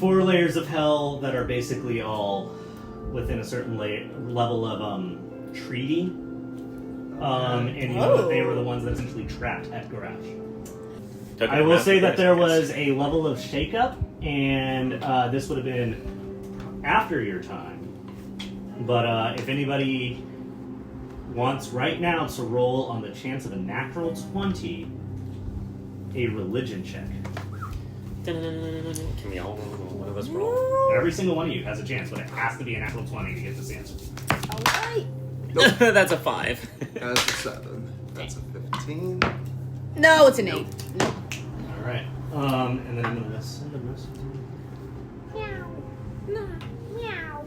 S5: 4 layers of hell that are basically all within a certain level of treaty. And you know that they were the ones that essentially trapped Etgarash. I will say that there was a level of shakeup, and this would have been after your time. But if anybody wants right now to roll on the chance of a natural 20, a religion check.
S4: Can we all, one of us roll?
S5: Every single one of you has a chance, but it has to be a natural 20 to get this answer.
S2: Alright.
S4: That's a 5.
S1: That's a 7. That's a 15.
S2: No, it's an 8. No.
S5: Alright. And then I'm going to send a message.
S2: Meow. No. Meow.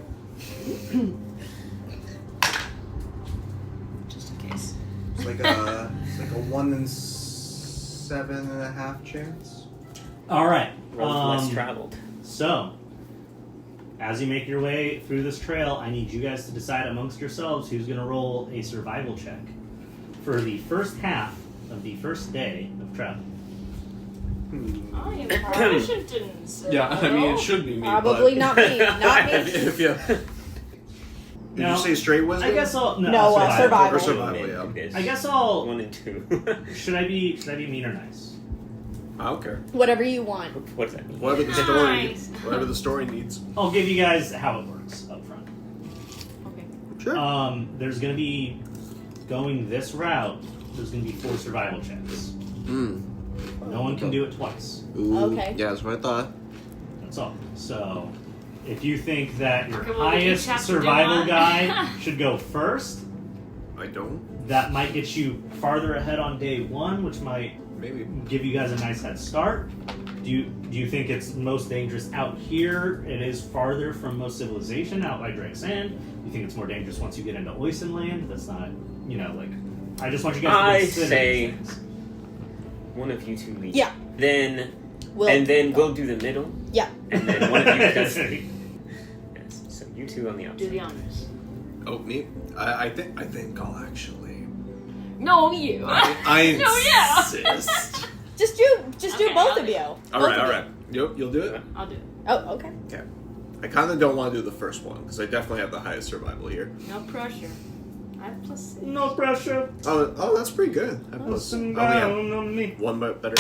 S3: Just in case.
S1: It's like a 1 in 7.5 chance.
S5: Alright.
S4: Road less traveled.
S5: So, as you make your way through this trail, I need you guys to decide amongst yourselves who's going to roll a survival check for the first half of the first day of travel.
S3: I am proficient in survival.
S6: Yeah, I mean, it should be me.
S2: Probably
S6: but
S2: not me. Not me.
S6: if you, did
S5: Now,
S6: you say straight wisdom?
S5: I guess I'll
S2: No, survival.
S6: Or survival, yeah.
S5: I guess I'll.
S4: 1 and 2.
S5: Should I be mean or nice?
S6: I don't care.
S2: Whatever you want.
S4: What does that mean?
S6: Whatever the story,
S3: Nice.
S6: whatever the story needs.
S5: I'll give you guys how it works up front.
S3: Okay.
S6: Sure.
S5: There's gonna be going this route. There's gonna be 4 survival checks. No one can do it twice.
S6: Ooh,
S2: Okay.
S6: Yeah, that's what I thought.
S5: That's all. So, if you think that your
S3: Okay, well, we
S5: highest
S3: each have to do
S5: survival
S3: one.
S5: guy should go first,
S6: I don't.
S5: that might get you farther ahead on day 1, which might
S6: Maybe.
S5: give you guys a nice head start. Do you think it's most dangerous out here? It is farther from most civilization out by Drake Sand. You think it's more dangerous once you get into Oisin land? That's not, like. I just want you guys to
S4: I
S5: consider
S4: say-
S5: these things.
S4: One of you two lead.
S2: Yeah.
S4: Then
S2: We'll,
S4: we'll do the middle.
S2: Yeah.
S4: And then one of you does. Yes. So you two on the
S3: Do
S4: outside.
S3: the honors.
S6: Oh, me? I think I'll actually.
S3: No, you.
S6: I
S3: No, yeah.
S6: insist.
S2: Just do
S3: Okay,
S2: both
S3: I'll
S2: of
S3: do
S2: you.
S6: All
S2: Both
S6: right,
S2: of
S6: all
S2: you.
S6: right. You'll do it.
S3: I'll do it.
S2: Oh, okay.
S6: Okay. I kind of don't want to do the first one because I definitely have the highest survival here.
S3: No pressure. I have +6.
S5: No pressure.
S6: Oh, that's pretty good. I
S5: Listen
S6: only have
S5: down on me.
S6: one bit better.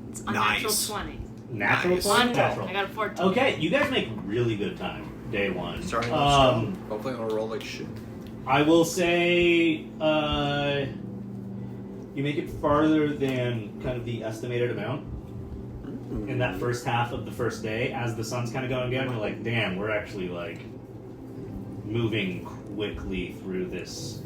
S3: It's unnatural
S6: Nice.
S3: 20.
S5: Natural
S6: Nice.
S5: point?
S3: Unnatural.
S5: Natural.
S3: I got a 14.
S5: Okay, you guys make really good time day 1.
S6: Starting off strong. Hopefully I'll roll like shit.
S5: I will say, you make it farther than kind of the estimated amount in that first half of the first day. As the sun's kind of going down, you're like, damn, we're actually like moving quickly through this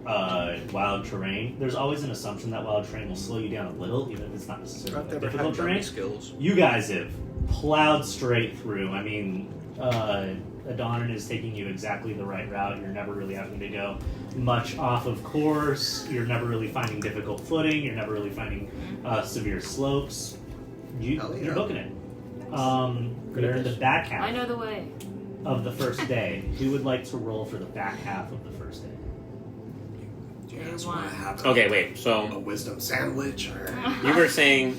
S5: wild terrain. There's always an assumption that wild terrain will slow you down a little, even if it's not necessarily
S6: I've
S5: like
S6: never
S5: difficult
S6: had
S5: terrain.
S6: any skills.
S5: You guys have plowed straight through. I mean, Adonin is taking you exactly the right route. You're never really having to go much off of course. You're never really finding difficult footing. You're never really finding severe slopes.
S6: Hell yeah.
S5: You're booking it. You're in the back half
S3: I know the way.
S5: of the first day. Who would like to roll for the back half of the first day?
S6: Do you guys
S3: One.
S6: want to have
S4: Okay, wait.
S6: a
S4: So
S6: wisdom sandwich or?
S4: you were saying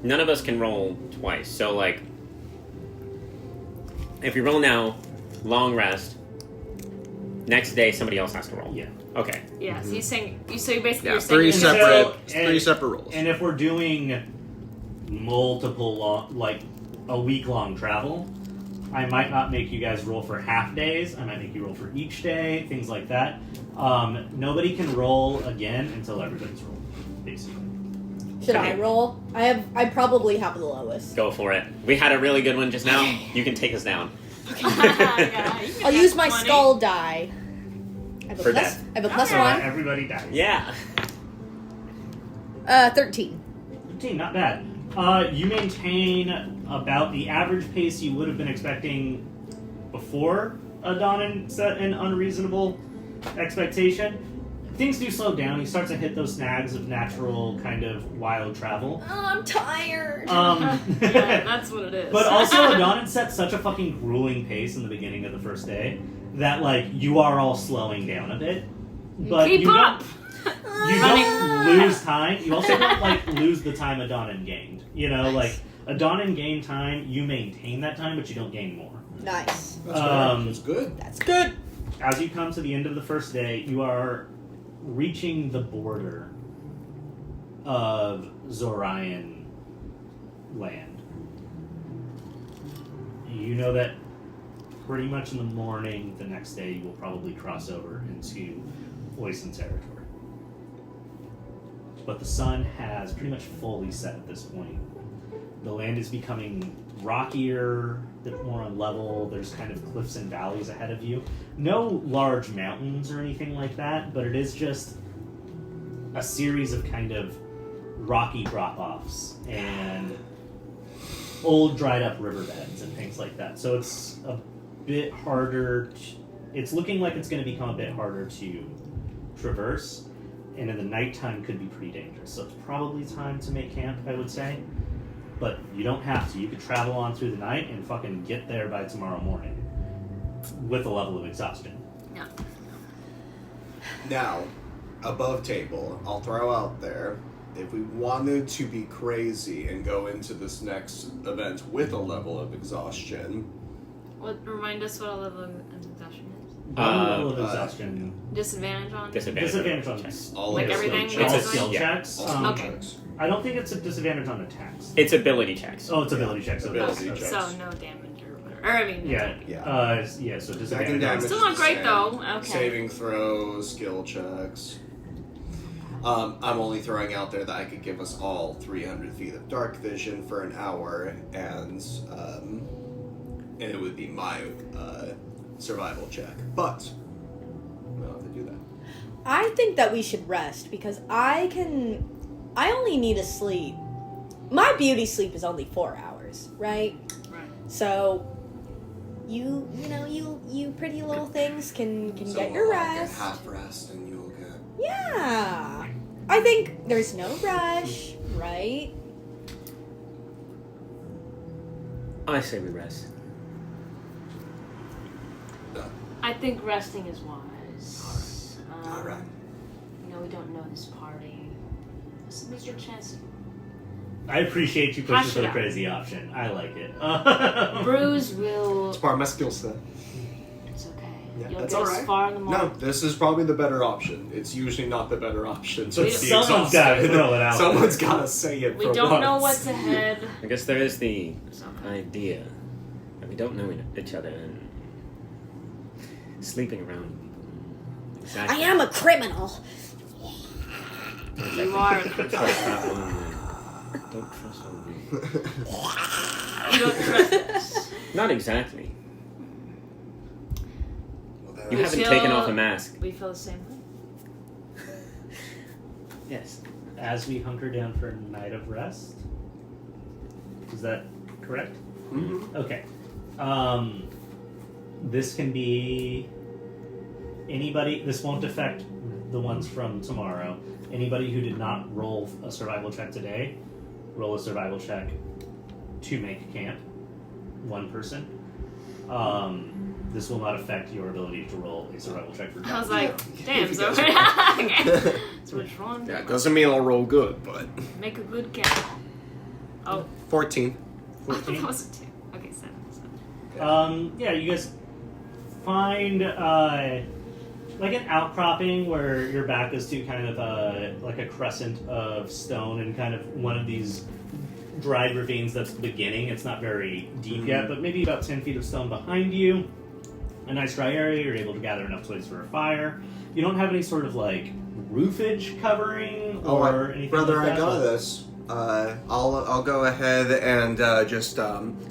S4: none of us can roll twice. So like, if we roll now, long rest. Next day, somebody else has to roll.
S5: Yeah.
S4: Okay.
S3: Yeah, so you're saying, so you basically
S6: Yeah,
S3: you're saying
S6: three
S3: you're
S6: separate,
S5: and-
S6: three separate rolls.
S5: And if we're doing multiple like a week-long travel, I might not make you guys roll for half days. I might make you roll for each day, things like that. Nobody can roll again until everybody's rolled, basically.
S2: Should I roll? I probably have the lowest.
S4: Go for it. We had a really good one just now. You can take us down.
S3: Yeah, you can
S2: I'll
S3: get
S2: use my
S3: 20.
S2: skull die. I have a
S4: For
S2: plus.
S4: death.
S2: I have a plus
S3: Okay.
S2: one.
S5: Everybody dies.
S4: Yeah.
S2: 13.
S5: 15, not bad. You maintain about the average pace you would have been expecting before Adonin set an unreasonable expectation. Things do slow down. You start to hit those snags of natural kind of wild travel.
S2: Oh, I'm tired.
S3: Yeah, that's what it is.
S5: But also, Adonin set such a fucking grueling pace in the beginning of the first day that, like, you are all slowing down a bit. But
S3: Keep
S5: you
S3: up!
S5: You don't lose time. You also don't, like, lose the time Adonin gained. You know, like, Adonin gained time, you maintain that time, but you don't gain more.
S2: Nice.
S6: That's good.
S2: That's good.
S5: As you come to the end of the first day, you are reaching the border of Zorian land. You know that pretty much in the morning the next day you will probably cross over into Oisin territory. But the sun has pretty much fully set at this point. The land is becoming rockier, a bit more unlevel. There's kind of cliffs and valleys ahead of you. No large mountains or anything like that, but it is just a series of kind of rocky drop-offs and old dried up riverbeds and things like that. So it's a bit harder it's looking like it's going to become a bit harder to traverse, and in the nighttime could be pretty dangerous. So it's probably time to make camp, I would say. but you don't have to. You could travel on through the night and fucking get there by tomorrow morning with a level of exhaustion.
S3: Yeah.
S6: Now, above table, I'll throw out there, if we wanted to be crazy and go into this next event with a level of exhaustion...
S3: Remind us what a level of exhaustion is.
S5: Level of exhaustion.
S3: Disadvantage on?
S5: Disadvantage on
S3: checks.
S6: All
S3: Like
S6: of
S3: everything?
S6: skill
S5: all
S6: checks.
S5: skill
S4: Yeah.
S5: checks.
S3: Okay.
S5: I don't think it's a disadvantage on attacks.
S4: It's ability checks.
S5: Oh, it's ability checks.
S6: Ability
S5: Okay.
S6: checks.
S3: So no damage or whatever. Or I mean,
S5: Yeah.
S6: Yeah.
S5: Yeah. So
S6: Second
S5: disadvantage.
S6: damage
S3: Still
S6: is
S3: not
S6: the
S3: great
S6: same.
S3: though. Okay.
S6: Saving throws, skill checks. I'm only throwing out there that I could give us all 300 feet of dark vision for an hour, and it would be my survival check. But we don't have to do that.
S2: I think that we should rest because I only need to sleep. My beauty sleep is only 4 hours, right?
S3: Right.
S2: So you pretty little things can
S6: So
S2: get your
S6: I'll get
S2: rest.
S6: half rest, and you'll get.
S2: Yeah. I think there's no rush, right?
S4: I say we rest.
S6: Done.
S3: I think resting is wise.
S6: All right.
S3: We don't know this party. This is your chance.
S5: I appreciate you pushing
S3: Hash
S5: for
S3: it
S5: the
S3: out.
S5: crazy option. I like it.
S3: Bruise will.
S6: It's part of my skill set.
S3: It's okay.
S6: Yeah,
S3: You'll
S6: that's
S3: get
S6: all
S3: as
S6: right.
S3: far in the
S6: No,
S3: morning.
S6: this is probably the better option. It's usually not the better option. So
S5: But
S6: it's the
S5: someone's gotta
S6: exhausted.
S5: throw it out
S6: Someone's
S5: there.
S6: gotta say it.
S3: We
S6: for
S3: don't know
S6: once.
S3: what's ahead.
S4: I guess there is the
S3: It's okay.
S4: idea that we don't know each other and sleeping around people.
S2: I
S4: Exactly.
S2: am a criminal.
S3: You are.
S4: Don't trust that one man. Don't trust one man.
S3: You don't trust us.
S4: Not exactly.
S6: Well,
S4: You
S6: then
S4: haven't
S3: feel-
S4: taken off a mask.
S3: We feel the same way.
S4: Yes.
S5: As we hunker down for a night of rest. Is that correct?
S6: Mhm.
S5: Okay. This can be anybody. This won't affect the ones from tomorrow. Anybody who did not roll a survival check today, roll a survival check to make camp. One person. This will not affect your ability to roll a survival check for
S3: I was
S5: damage.
S3: like, damn, so okay. So which one?
S6: Yeah, it doesn't mean I'll roll good, but
S3: Make a good count. Oh,
S6: 14.
S3: I thought
S5: 14.
S3: that was a 2. Okay, 7.
S5: Yeah, you guys find like an outcropping where your back is to kind of like a crescent of stone and kind of one of these dried ravines that's the beginning. It's not very deep yet, but maybe about 10 feet of stone behind you. A nice dry area. You're able to gather enough twigs for a fire. You don't have any sort of like roofage covering or anything
S6: brother,
S5: like that.
S6: I got
S5: but-
S6: this. I'll go ahead and just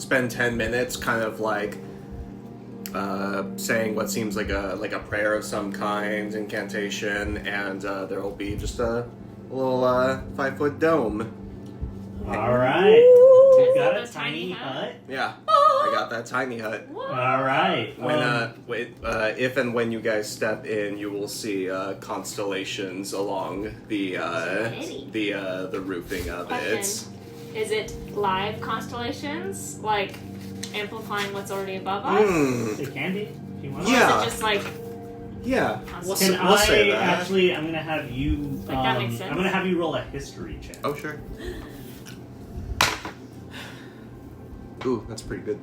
S6: spend 10 minutes, kind of like saying what seems like a prayer of some kind, incantation, and there will be just a little 5-foot dome.
S5: All right.
S2: Ooh.
S5: You've got
S3: Is
S5: a
S3: it a
S5: tiny
S3: tiny
S5: hut.
S6: Yeah, I got that tiny hut.
S3: What?
S5: All right.
S6: If and when you guys step in, you will see constellations along the roofing of it.
S3: Question. Is it live constellations? Like amplifying what's already above us?
S5: It can be. If you want.
S3: Or
S6: Yeah.
S3: is it just like
S6: Yeah,
S3: Can
S6: we'll say that.
S5: actually? I'm gonna have you.
S3: Like, that makes sense.
S5: I'm gonna have you roll a history check.
S6: Oh, sure. Ooh, that's pretty good.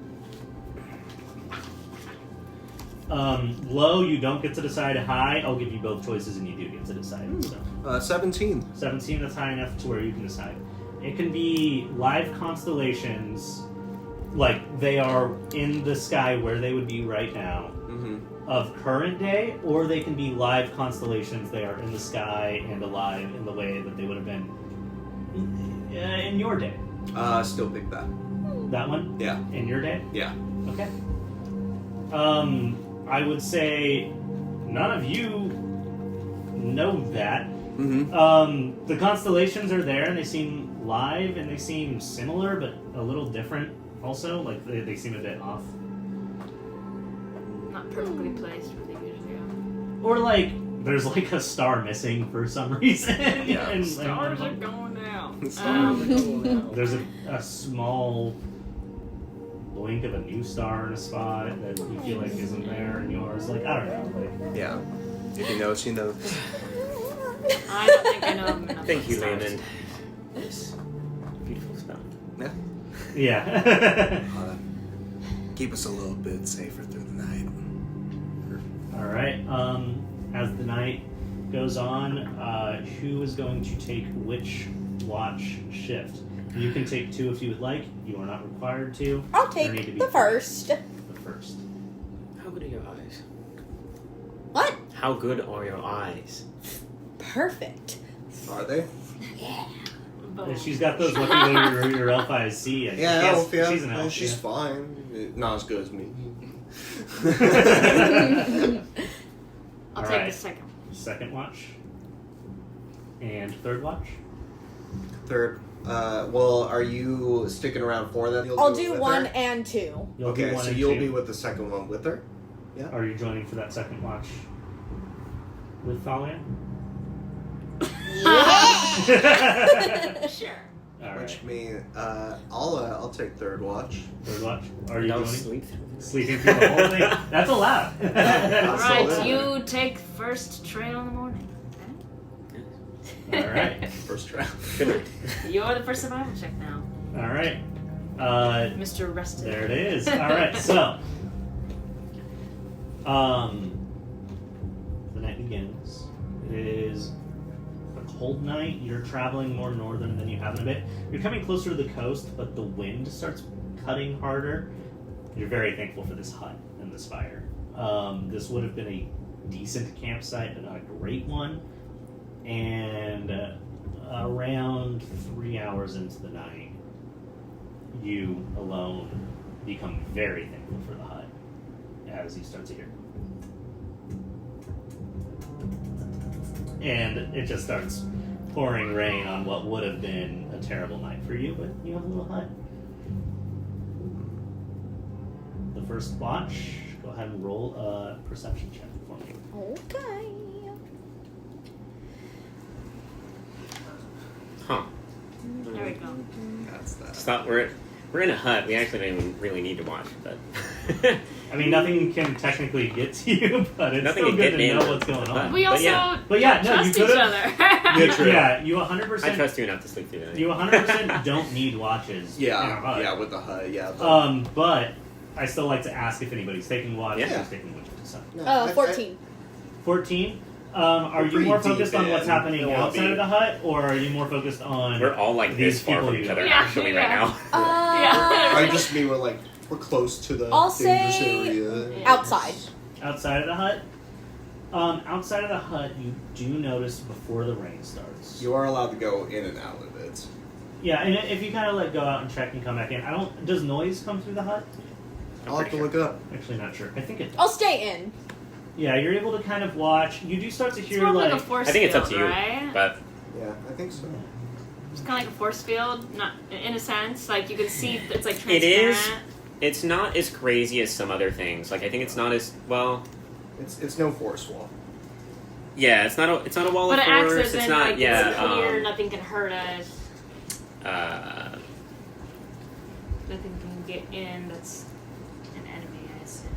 S5: Low, you don't get to decide. High, I'll give you both choices, and you do get to decide. So
S6: 17.
S5: 17, that's high enough to where you can decide. It can be live constellations, like they are in the sky where they would be right now
S6: Mm-hmm.
S5: of current day, or they can be live constellations. They are in the sky and alive in the way that they would have been in your day.
S6: Still pick that.
S5: That one?
S6: Yeah.
S5: In your day?
S6: Yeah.
S5: Okay. I would say none of you know that.
S6: Mm-hmm.
S5: The constellations are there and they seem live and they seem similar but a little different also. Like they seem a bit off.
S3: not perfectly placed where they usually are?
S5: Or like There's like a star missing for some reason.
S1: Yeah.
S5: And,
S3: Stars are going out.
S5: There's a small blink of a new star in a spot that you feel like isn't there in yours. Like, I don't know. Like,
S1: Yeah. If you know, she knows.
S3: I don't think I know enough.
S4: Thank you,
S3: stars.
S4: Raymond. This beautiful spell.
S5: yeah.
S1: Keep us a little bit safer through the night.
S5: All right. As the night goes on, who is going to take which watch shift? You can take 2 if you would like. You are not required to.
S2: I'll
S5: There need to
S2: take
S5: be
S2: the
S5: 3.
S2: first.
S5: The first.
S4: How good are your eyes?
S2: What?
S4: How good are your eyes?
S2: Perfect.
S6: Are they?
S2: Yeah.
S3: Boom.
S5: She's got those lucky little your elf eyes see. And
S6: Yeah,
S5: yes,
S6: elf, yeah.
S5: She's an elf.
S6: She's
S5: yeah.
S6: fine. Not as good as me.
S3: I'll
S5: All
S3: take
S5: right.
S3: the second.
S5: Second watch. And third watch.
S6: Third. Well, are you sticking around for that? You'll
S2: I'll
S6: it
S2: do
S6: with
S2: 1
S6: her?
S2: and 2.
S5: You'll do
S6: Okay,
S5: 1
S6: so
S5: and
S6: you'll
S5: 2.
S6: be with the second one with her?
S5: Are you joining for that second watch with Thalia?
S2: Yeah.
S3: Sure.
S5: All
S6: Which
S5: right.
S6: means I'll take third watch.
S5: Third watch. Are you
S4: Don't
S5: joining?
S4: sleep through this.
S5: Sleeping through the whole thing? That's allowed.
S3: Alright,
S6: Absolutely.
S3: you take first trail in the morning.
S5: All right.
S6: First round.
S4: Good night.
S3: You're the first survival check now.
S5: All right.
S3: Mr. Rested.
S5: There it is. All right. So, the night begins. It is a cold night. You're traveling more northern than you have in a bit. You're coming closer to the coast, but the wind starts cutting harder. You're very thankful for this hut and this fire. This would have been a decent campsite, but not a great one. And around 3 hours into the night, you alone become very thankful for the hut as you start to hear. And it just starts pouring rain on what would have been a terrible night for you, but you have a little hut. The first watch, go ahead and roll a perception check for me.
S2: Okay.
S4: Huh.
S3: There we go.
S6: That's that.
S4: Stop. We're in a hut. We actually don't even really need to watch, but
S5: I mean, nothing can technically get to you, but it's
S4: Nothing
S5: still
S4: can
S5: good
S4: get
S5: to
S4: me in
S5: know
S4: the-
S5: what's going
S4: the
S5: on.
S4: hut.
S3: We
S4: But
S3: also
S4: yeah.
S5: But yeah, no,
S3: trust
S5: you
S3: each
S5: could've-
S3: other.
S5: Yeah, you 100%.
S4: I trust you enough to sleep through the night.
S5: You 100% don't need watches. in a
S6: Yeah,
S5: hut.
S6: yeah, with the hut, yeah. But,
S5: But I still like to ask if anybody's taking watch.
S4: Yeah.
S5: Who's taking which to
S6: no, I-
S2: 14.
S5: 14. Are you
S6: pretty
S5: more
S6: deep
S5: focused on what's
S6: in.
S5: happening
S6: Don't wanna
S5: outside
S6: be-
S5: of the hut, or are you more focused on?
S4: We're all like
S5: These
S4: this far
S5: people
S4: from
S5: you
S4: each
S5: know.
S4: other
S3: Yeah,
S4: actually
S3: yeah.
S4: right now.
S6: I just mean we're close to the
S2: I'll
S6: dangerous
S2: say
S6: area.
S2: outside.
S5: Outside of the hut. Outside of the hut, you do notice before the rain starts.
S6: You are allowed to go in and out of it.
S5: Yeah, and if you kind of like go out and check and come back in, I don't. Does noise come through the hut?
S6: I'll have to look it up.
S5: Actually, not sure. I think it does.
S2: I'll stay in.
S5: Yeah, you're able to kind of watch. You do start to
S3: It's
S5: hear
S3: more
S5: like.
S3: like a force
S4: I think it's up to
S3: field,
S4: you,
S3: right?
S4: but
S6: Yeah, I think so.
S3: It's kind of like a force field, not in a sense. Like you can see, it's like
S4: it
S3: transparent.
S4: is. It's not as crazy as some other things. Like I think it's not as well.
S6: It's no force wall.
S4: Yeah, it's not a wall
S3: But
S4: of
S3: it acts
S4: force.
S3: as
S4: It's
S3: in
S4: not.
S3: like
S4: Yeah.
S3: it's clear, nothing can hurt us,
S4: Uh,
S3: nothing can get in. That's an enemy, I assume.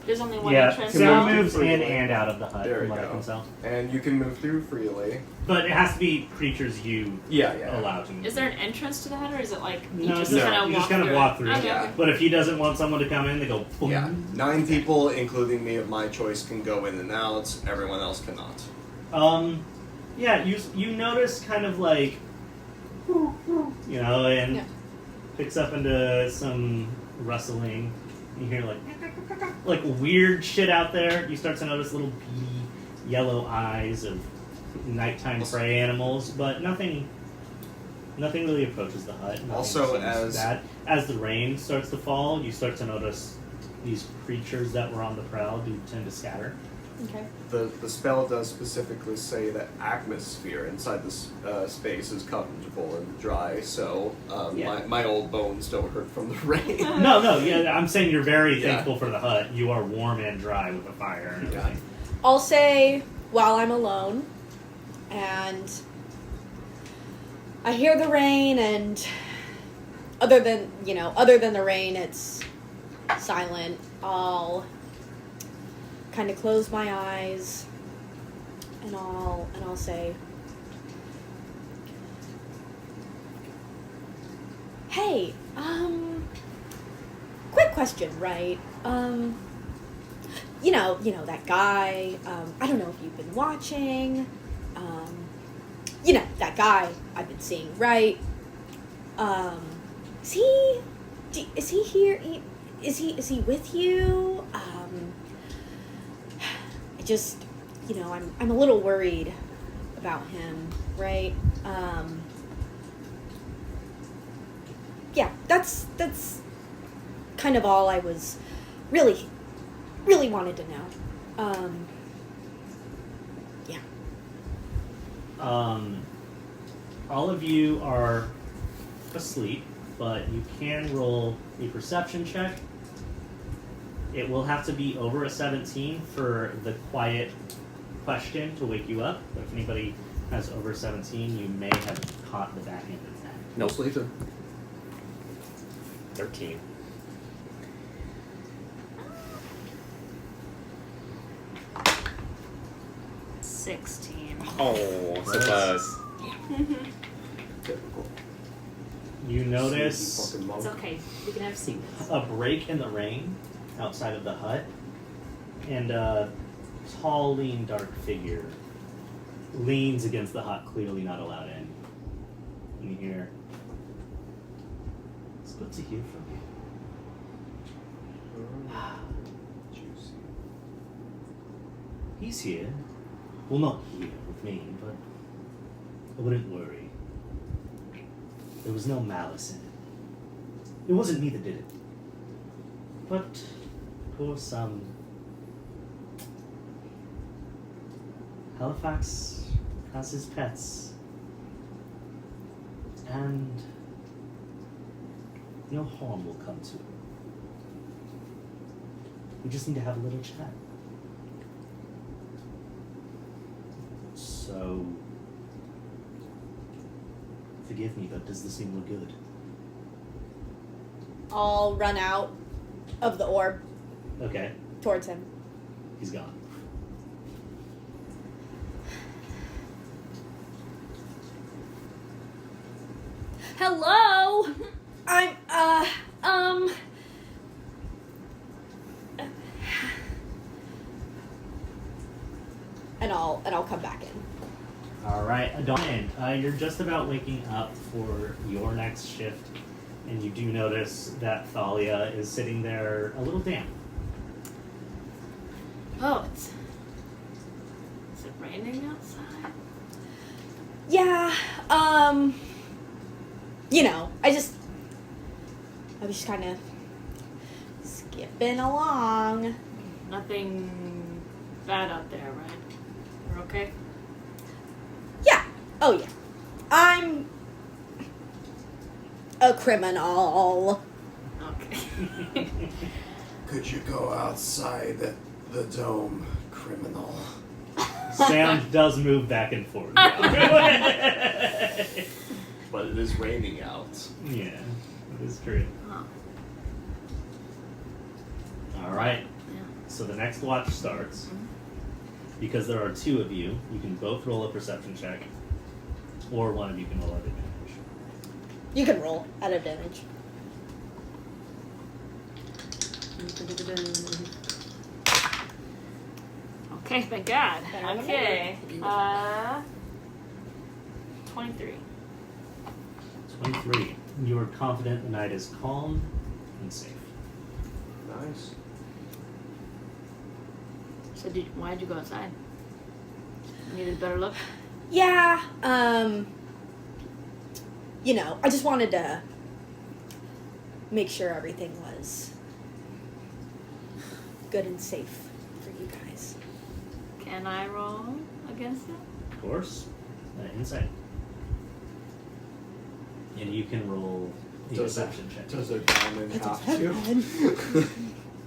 S3: There's only one
S5: Yeah,
S3: entrance.
S5: sound
S3: now.
S5: moves in
S6: Freely.
S5: and out of the hut,
S6: There
S5: from
S6: we
S5: what I
S6: go.
S5: can tell.
S6: And you can move through freely.
S5: But it has to be creatures you
S6: Yeah,
S5: allow to move.
S3: Is there an entrance to the hut, or is it like you
S5: No,
S3: just
S5: no,
S3: kind of
S5: you
S3: walk
S5: just kind of
S3: through?
S5: walk through it.
S3: Okay.
S6: Yeah.
S5: But if he doesn't want someone to come in, they go. Boom.
S6: Yeah. 9 people, including me of my choice, can go in and out. Everyone else cannot.
S5: Yeah, you notice kind of like, you know, and
S2: Yeah.
S5: picks up into some rustling. You hear like weird shit out there. You start to notice little beady yellow eyes of nighttime prey animals, but nothing really approaches the hut. Nothing
S6: Also,
S5: seems
S6: as-
S5: bad. As the rain starts to fall, you start to notice these creatures that were on the prowl do tend to scatter.
S2: Okay.
S6: The spell does specifically say that atmosphere inside this space is comfortable and dry, so
S5: Yeah.
S6: my old bones don't hurt from the rain.
S5: No, yeah, I'm saying you're very
S6: Yeah.
S5: thankful for the hut. You are warm and dry with a fire and
S6: Yeah.
S5: everything.
S2: I'll say while I'm alone and I hear the rain, and other than the rain, it's silent. I'll kind of close my eyes and I'll say, "Hey, quick question, right? That guy, I don't know if you've been watching, that guy I've been seeing, right? Is he here? Is he with you? I just, I'm a little worried about him, right? Yeah, that's kind of all I was really wanted to know. Yeah.
S5: All of you are asleep, but you can roll a perception check. It will have to be over a 17 for the quiet question to wake you up. But if anybody has over 17, you may have caught the back end of that.
S4: No.
S6: Sleeping.
S4: 13. Oh, so close.
S6: Typical.
S5: You notice
S6: Fucking monk.
S3: It's okay. We can have secrets.
S5: a break in the rain outside of the hut, and a tall, lean, dark figure leans against the hut, clearly not allowed in. And you hear, "It's good to hear from you."
S6: Juicy.
S5: He's here. Well, not here with me, but I wouldn't worry. There was no malice in it. It wasn't me that did it. But, of course, Halifax has his pets. And no harm will come to it. We just need to have a little chat. So, forgive me, but does this thing look good?
S2: I'll run out of the orb
S5: Okay,
S2: towards him.
S5: he's gone.
S2: Hello? I'm, and I'll come back in.
S5: Alright, Adon, you're just about waking up for your next shift, and you do notice that Thalia is sitting there a little damp.
S3: Oh, is it raining outside?
S2: Yeah, I was just kind of skipping along.
S3: Nothing bad out there, right? We're okay?
S2: Yeah. Oh, yeah. I'm a criminal.
S3: Okay.
S6: Could you go outside the dome, criminal?
S5: Sound does move back and forth.
S6: But it is raining out.
S5: Yeah, that is true.
S3: Oh,
S5: Alright,
S3: yeah.
S5: so the next watch starts. Because there are two of you, you can both roll a perception check, or one of you can roll at advantage.
S2: You can roll at advantage.
S3: Okay, thank God.
S2: Better than
S3: Okay. 23.
S5: 23. You are confident the night is calm and safe.
S6: Nice.
S3: So why'd you go outside? You needed a better look?
S2: Yeah, I just wanted to make sure everything was good and safe for you guys.
S3: Can I roll against it?
S5: Of course, insight. And you can roll a
S6: Does
S5: perception check.
S6: Does a diamond have to?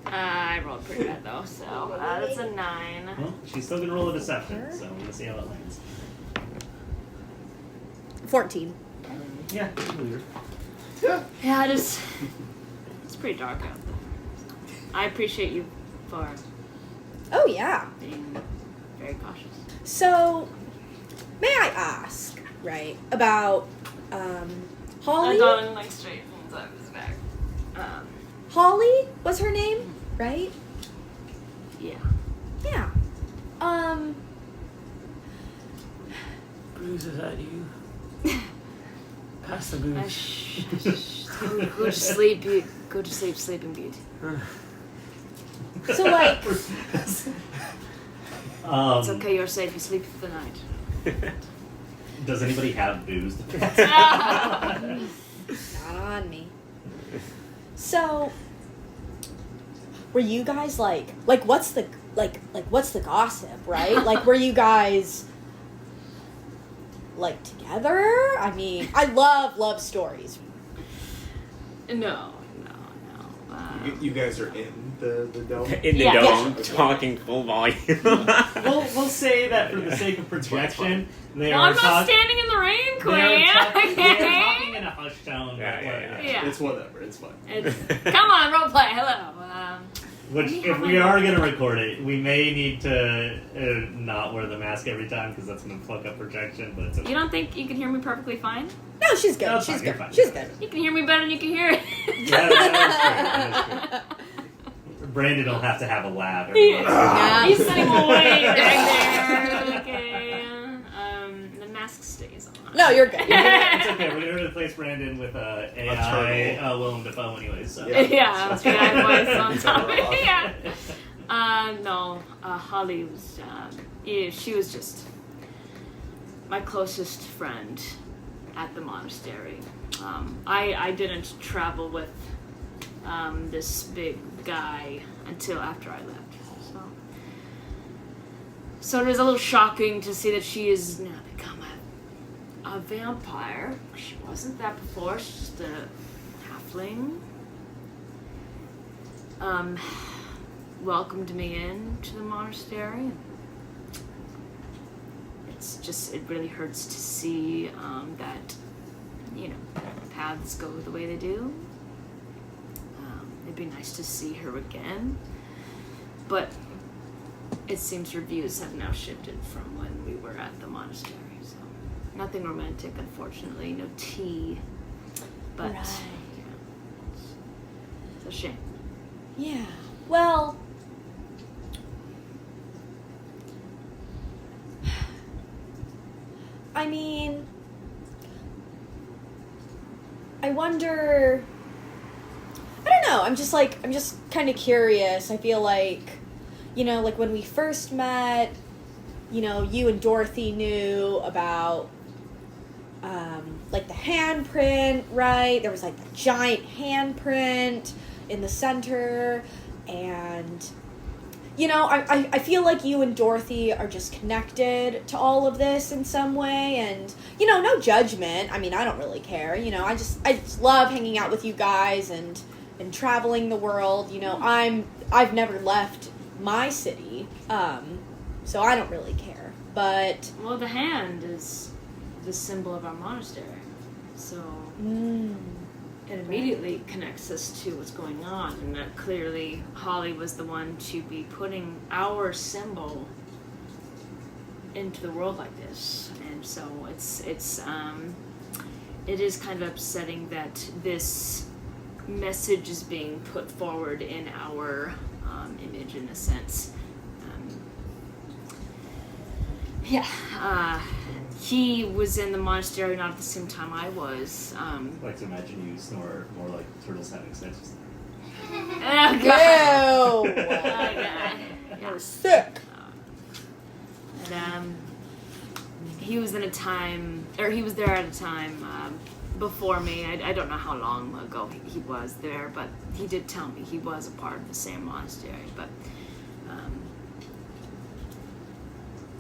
S3: I rolled pretty bad though, so that's a 9.
S5: Well, she's still gonna roll a deception, so we'll see how it lands.
S2: 14.
S5: Yeah, I believe her.
S3: Yeah, it's pretty dark out there. I appreciate you for
S2: Oh, yeah.
S3: being very cautious.
S2: So, may I ask, right, about Holly?
S3: I'm going like straight inside of his back.
S2: Holly was her name, right?
S3: Yeah.
S2: Yeah.
S4: Bruise, is that you? Pass the booze.
S3: Go to sleep, go to sleep, sleeping beauty.
S2: So, like,
S3: It's okay, you're safe. You sleep for the night.
S5: Does anybody have booze?
S2: not on me. So, were you guys like what's the what's the gossip, right? Like, were you guys like together? I mean, I love stories.
S3: No.
S6: You guys are in the dome?
S4: In the
S3: Yeah.
S4: dome,
S6: Yeah.
S4: talking full volume.
S5: We'll say that for the sake of projection, they
S3: Well,
S5: are
S3: I'm not
S5: talking.
S3: standing in the rain,
S5: They're
S3: Queen.
S5: talking in a hushed tone.
S4: Yeah.
S3: Yeah.
S6: It's whatever. It's fine.
S3: Come on, roleplay. Hello.
S5: Which, if we are going to record it, we may need to not wear the mask every time because that's going to fuck up projection. But it's okay.
S3: You don't think you can hear me perfectly fine?
S2: No, she's good.
S5: No, it's
S2: she's
S5: fine, you're
S2: good.
S5: fine.
S2: She's good.
S3: You can hear me better than you can hear it.
S5: That is true. Brandon will have to have a lab. every once in a while.
S2: Yeah.
S3: He's sitting way back there. Okay. The mask stays on.
S2: No, you're good.
S5: It's okay. We're going to replace Brandon with AI
S6: turtle.
S5: Willem Dafoe anyway. So.
S6: Yeah.
S3: Yeah,
S6: That's
S3: yeah,
S6: right.
S3: voice on top.
S6: Turn it off.
S3: Yeah. No, Holly was, yeah, she was just my closest friend at the monastery. I didn't travel with this big guy until after I left. So it is a little shocking to see that she has now become a vampire. She wasn't that before. She's just a halfling. Welcomed me into the monastery. It really hurts to see that, paths go the way they do. It'd be nice to see her again. But it seems her views have now shifted from when we were at the monastery. So nothing romantic, unfortunately. No tea. But,
S2: Right.
S3: it's a shame.
S2: Yeah. Well, I mean, I wonder. I don't know. I'm just kind of curious. I feel like, like when we first met, you and Dorothy knew about, like the handprint, right? There was like the giant handprint in the center, and I feel like you and Dorothy are just connected to all of this in some way, and no judgment. I mean, I don't really care. I just love hanging out with you guys and traveling the world. I've never left my city, so I don't really care. But
S3: Well, the hand is the symbol of our monastery, so it immediately connects us to what's going on, and that clearly Holly was the one to be putting our symbol into the world like this, and so it is kind of upsetting that this message is being put forward in our image, in a sense. He was in the monastery not at the same time I was.
S5: I like to imagine you snore more like turtles having sex.
S3: Oh god.
S2: ew,
S3: Yeah.
S2: sick.
S3: And he was in a time, or he was there at a time before me. I don't know how long ago he was there, but he did tell me he was a part of the same monastery. But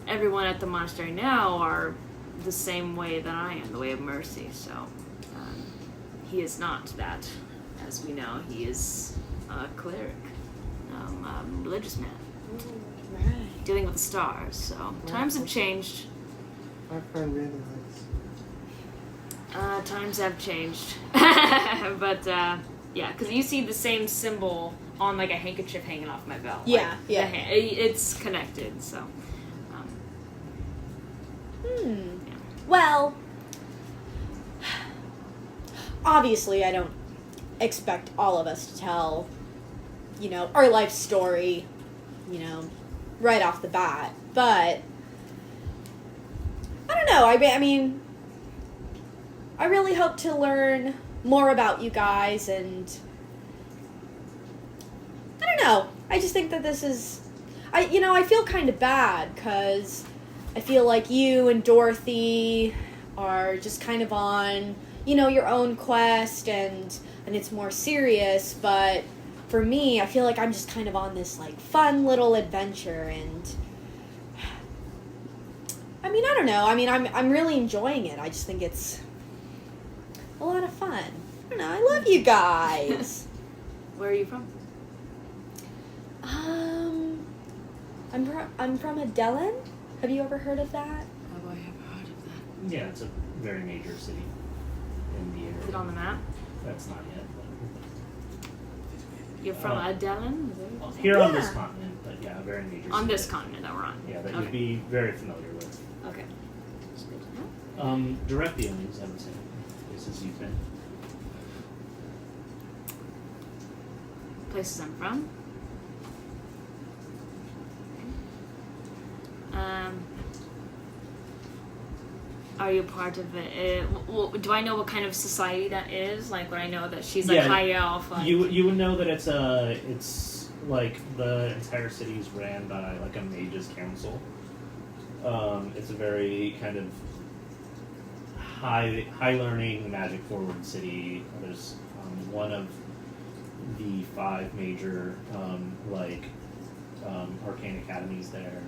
S3: everyone at the monastery now are the same way that I am, the way of mercy. So he is not that, as we know. He is a cleric. religious man.
S2: Right.
S3: Dealing with the stars. So times have changed.
S7: My friend really likes.
S3: Times have changed. But yeah, because you see the same symbol on like a handkerchief hanging off my belt.
S2: Yeah,
S3: like,
S2: yeah.
S3: It's connected. So. Yeah.
S2: Well, obviously, I don't expect all of us to tell, our life story, right off the bat. But I don't know. I mean, I really hope to learn more about you guys, and I don't know. I just think that this is, I feel kind of bad because I feel like you and Dorothy are just kind of on, your own quest, and it's more serious, but for me, I feel like I'm just kind of on this, like, fun little adventure, and I mean, I don't know. I mean, I'm really enjoying it. I just think it's a lot of fun. I don't know. I love you guys.
S3: Where are you from?
S2: I'm from Adelin. Have you ever heard of that?
S3: Have I ever heard of that?
S5: Yeah, it's a very major city in the area.
S3: Is it on the map?
S5: That's not yet.
S3: You're from Adelin?
S5: But here on this
S2: Yeah.
S5: continent, but yeah, a very major city.
S3: On this continent that we're on.
S5: Yeah, that
S3: Okay.
S5: you'd be very familiar with.
S3: Okay.
S5: Direct dealings, I would say. Places you've been.
S3: Places I'm from. Are you part of it? Well, do I know what kind of society that is? Like, would I know that she's like
S5: Yeah,
S3: high elf? Like,
S5: You would know that it's like the entire city is ran by like a mage's council. It's a very kind of high learning, magic forward city. There's one of the 5 major arcane academies there.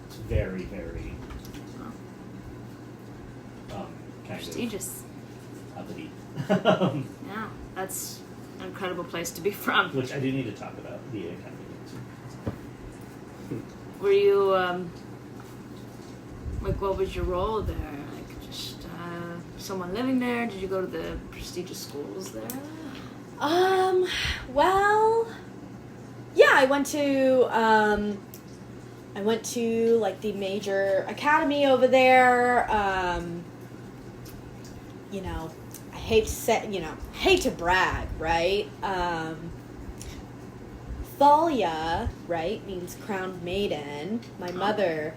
S5: It's very kind
S3: prestigious.
S5: of uppity.
S3: Yeah, that's an incredible place to be from.
S5: Which I do need to talk about the academy.
S3: Were you like, what was your role there? Like, just someone living there? Did you go to the prestigious schools there?
S2: Well, yeah, I went to like the major academy over there. I hate to brag, right? Thalia, right, means crowned maiden. My mother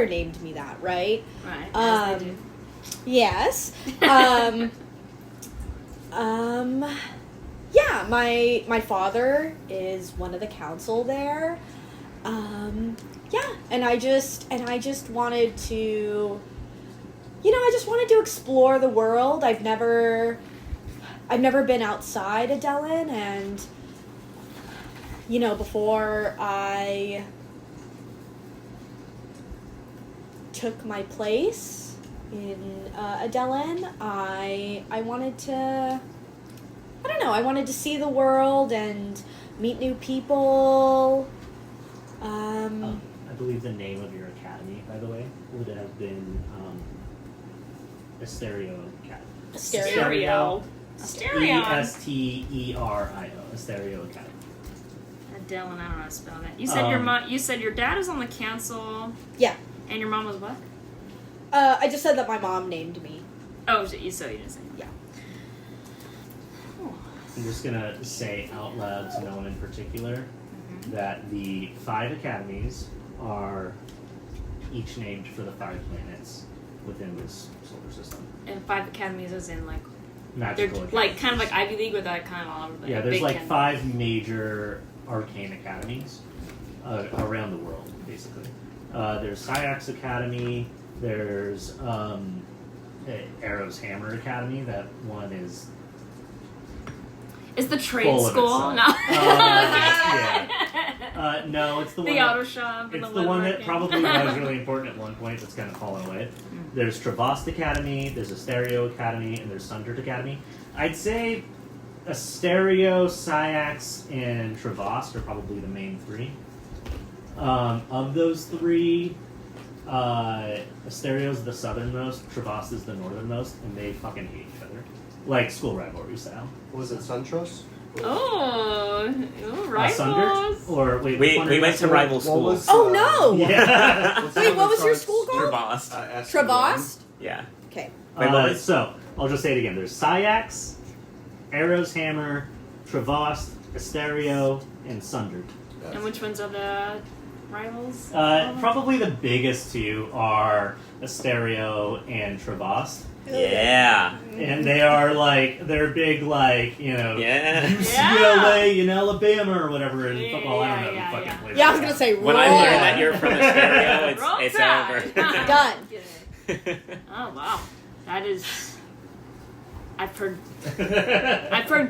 S2: named me that, right?
S3: Right. As they do.
S2: Yes. Yeah, my father is one of the council there. Yeah, and I just wanted to, I just wanted to explore the world. I've never been outside Adelin, and before I took my place in Adelin, I wanted to, I wanted to see the world and meet new people.
S5: I believe the name of your academy, by the way, would have been Asterio Academy.
S2: Asterio.
S5: Esterio. Asterio Academy.
S3: Adelin, I don't know how to spell that. You said your mom. You said your dad was on the council.
S2: Yeah.
S3: And your mom was what?
S2: I just said that my mom named me.
S3: Oh, so you didn't say.
S2: Yeah.
S5: I'm just gonna say out loud to no one in particular that the 5 academies are each named for the 5 planets within this solar system.
S3: And 5 academies, as in like
S5: Magical
S3: they're
S5: academies.
S3: like kind of like Ivy League, or that kind of all over. Like,
S5: Yeah, there's
S3: big
S5: like
S3: 10.
S5: 5 major arcane academies around the world, basically. There's Syax Academy. There's Eros Hammer Academy. That one is
S3: Is the trade
S5: full of
S3: school?
S5: itself.
S3: No.
S5: Yeah. No, it's the one.
S3: The
S5: that-
S3: auto shop. And
S5: It's
S3: the
S5: the one that
S3: woodworking.
S5: probably was really important at one point that's kind of fallen away. There's Travast Academy, there's Asterio Academy, and there's Sundert Academy. I'd say Asterio, Syax, and Travast are probably the main three. Of those three, Asterio's the southernmost, Travast is the northernmost, and they fucking hate each other. Like school rivalry style.
S7: Was it Suntrust?
S3: Oh, rivals.
S5: Sunder? Or wait,
S4: We
S5: which one
S4: went to
S5: was-
S4: rival
S7: What
S4: schools.
S7: was,
S2: Oh no!
S5: Yeah.
S2: Wait, what was your school called?
S4: Travast.
S2: Travast?
S4: Yeah.
S2: Okay.
S4: Wait, what was-
S5: So, I'll just say it again. There's Syax, Eros Hammer, Travast, Asterio, and Sundered.
S3: And which ones are the rivals?
S5: Probably the biggest two are Asterio and Travast.
S4: Yeah.
S5: And they are like, they're big like, you know,
S4: Yeah.
S5: UCLA in Alabama or whatever in
S3: Yeah,
S5: football. I don't know
S3: yeah,
S5: who fucking
S3: yeah.
S5: plays
S2: Yeah, I was
S5: that.
S2: gonna say
S4: When I
S2: roll.
S4: learned that you're from Asterio,
S3: Roll
S4: it's
S3: Tide.
S4: over.
S2: Done.
S3: Oh wow, that is. I've heard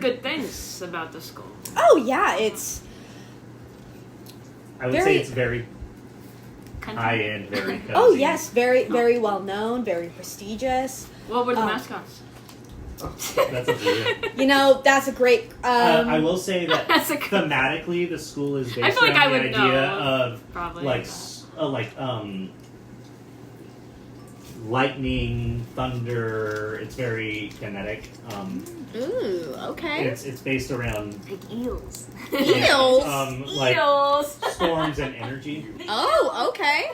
S3: good things about the school.
S2: Oh yeah, it's
S5: I would
S2: Very-
S5: say it's very
S3: Country.
S5: high end, very cozy.
S2: oh yes, very well known, very prestigious.
S3: What were the
S2: Oh.
S3: mascots?
S5: That's a weird.
S2: You know, that's a great.
S5: I will say that
S3: That's a good-
S5: thematically, the school is based
S3: I feel like
S5: around
S3: I
S5: the
S3: would
S5: idea
S3: know.
S5: of
S3: Probably.
S5: lightning, thunder. It's very kinetic.
S2: Ooh, okay.
S5: It's based around
S3: Like eels.
S2: Eels.
S5: like
S3: Eels.
S5: storms and energy.
S2: Oh, okay.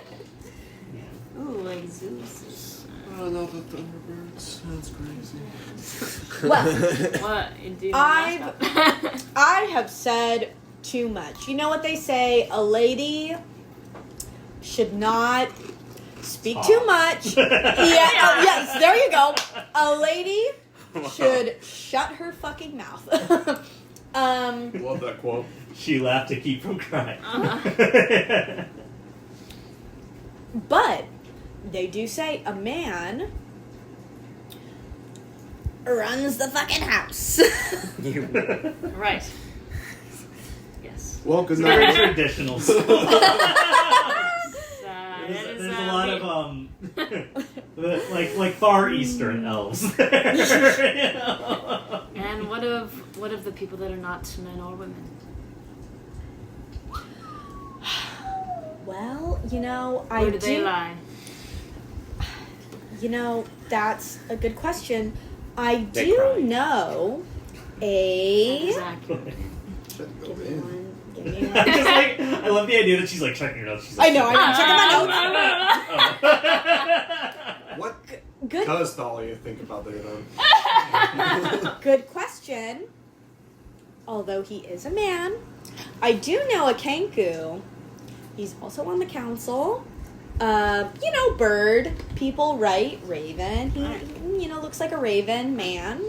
S5: Yeah.
S3: Ooh, like Zeus.
S7: Oh no, the Thunderbirds. That's crazy.
S2: Well,
S3: What? Do you know
S2: I've-
S3: mascot?
S2: I have said too much. You know what they say? A lady should not speak
S5: Talk.
S2: too much. Yeah. Oh, yes. There you go. A lady should shut her fucking mouth.
S6: Love that quote.
S5: She laughed to keep from crying.
S2: But they do say a man runs the fucking house.
S3: Right. Yes.
S6: Well, good
S5: Very
S6: night.
S5: traditional school. There's a lot of like Far Eastern elves. You know?
S3: And what of the people that are not men or women?
S2: Well, you know, I
S3: Where do they lie?
S2: You know, that's a good question. I
S4: They
S2: do
S4: cry.
S2: know a.
S3: Exactly.
S6: Should go
S2: Give me
S6: in.
S2: one. Give me
S5: I'm
S2: one.
S5: just like, I love the idea that she's like checking her notes. She's like,
S2: I know. I'm checking my notes.
S6: What
S2: Good.
S6: does Thalia think about their own?
S2: Good question. Although he is a man, I do know a Kenku. He's also on the council. You know, bird people, right? Raven. He, you know, looks like a raven man.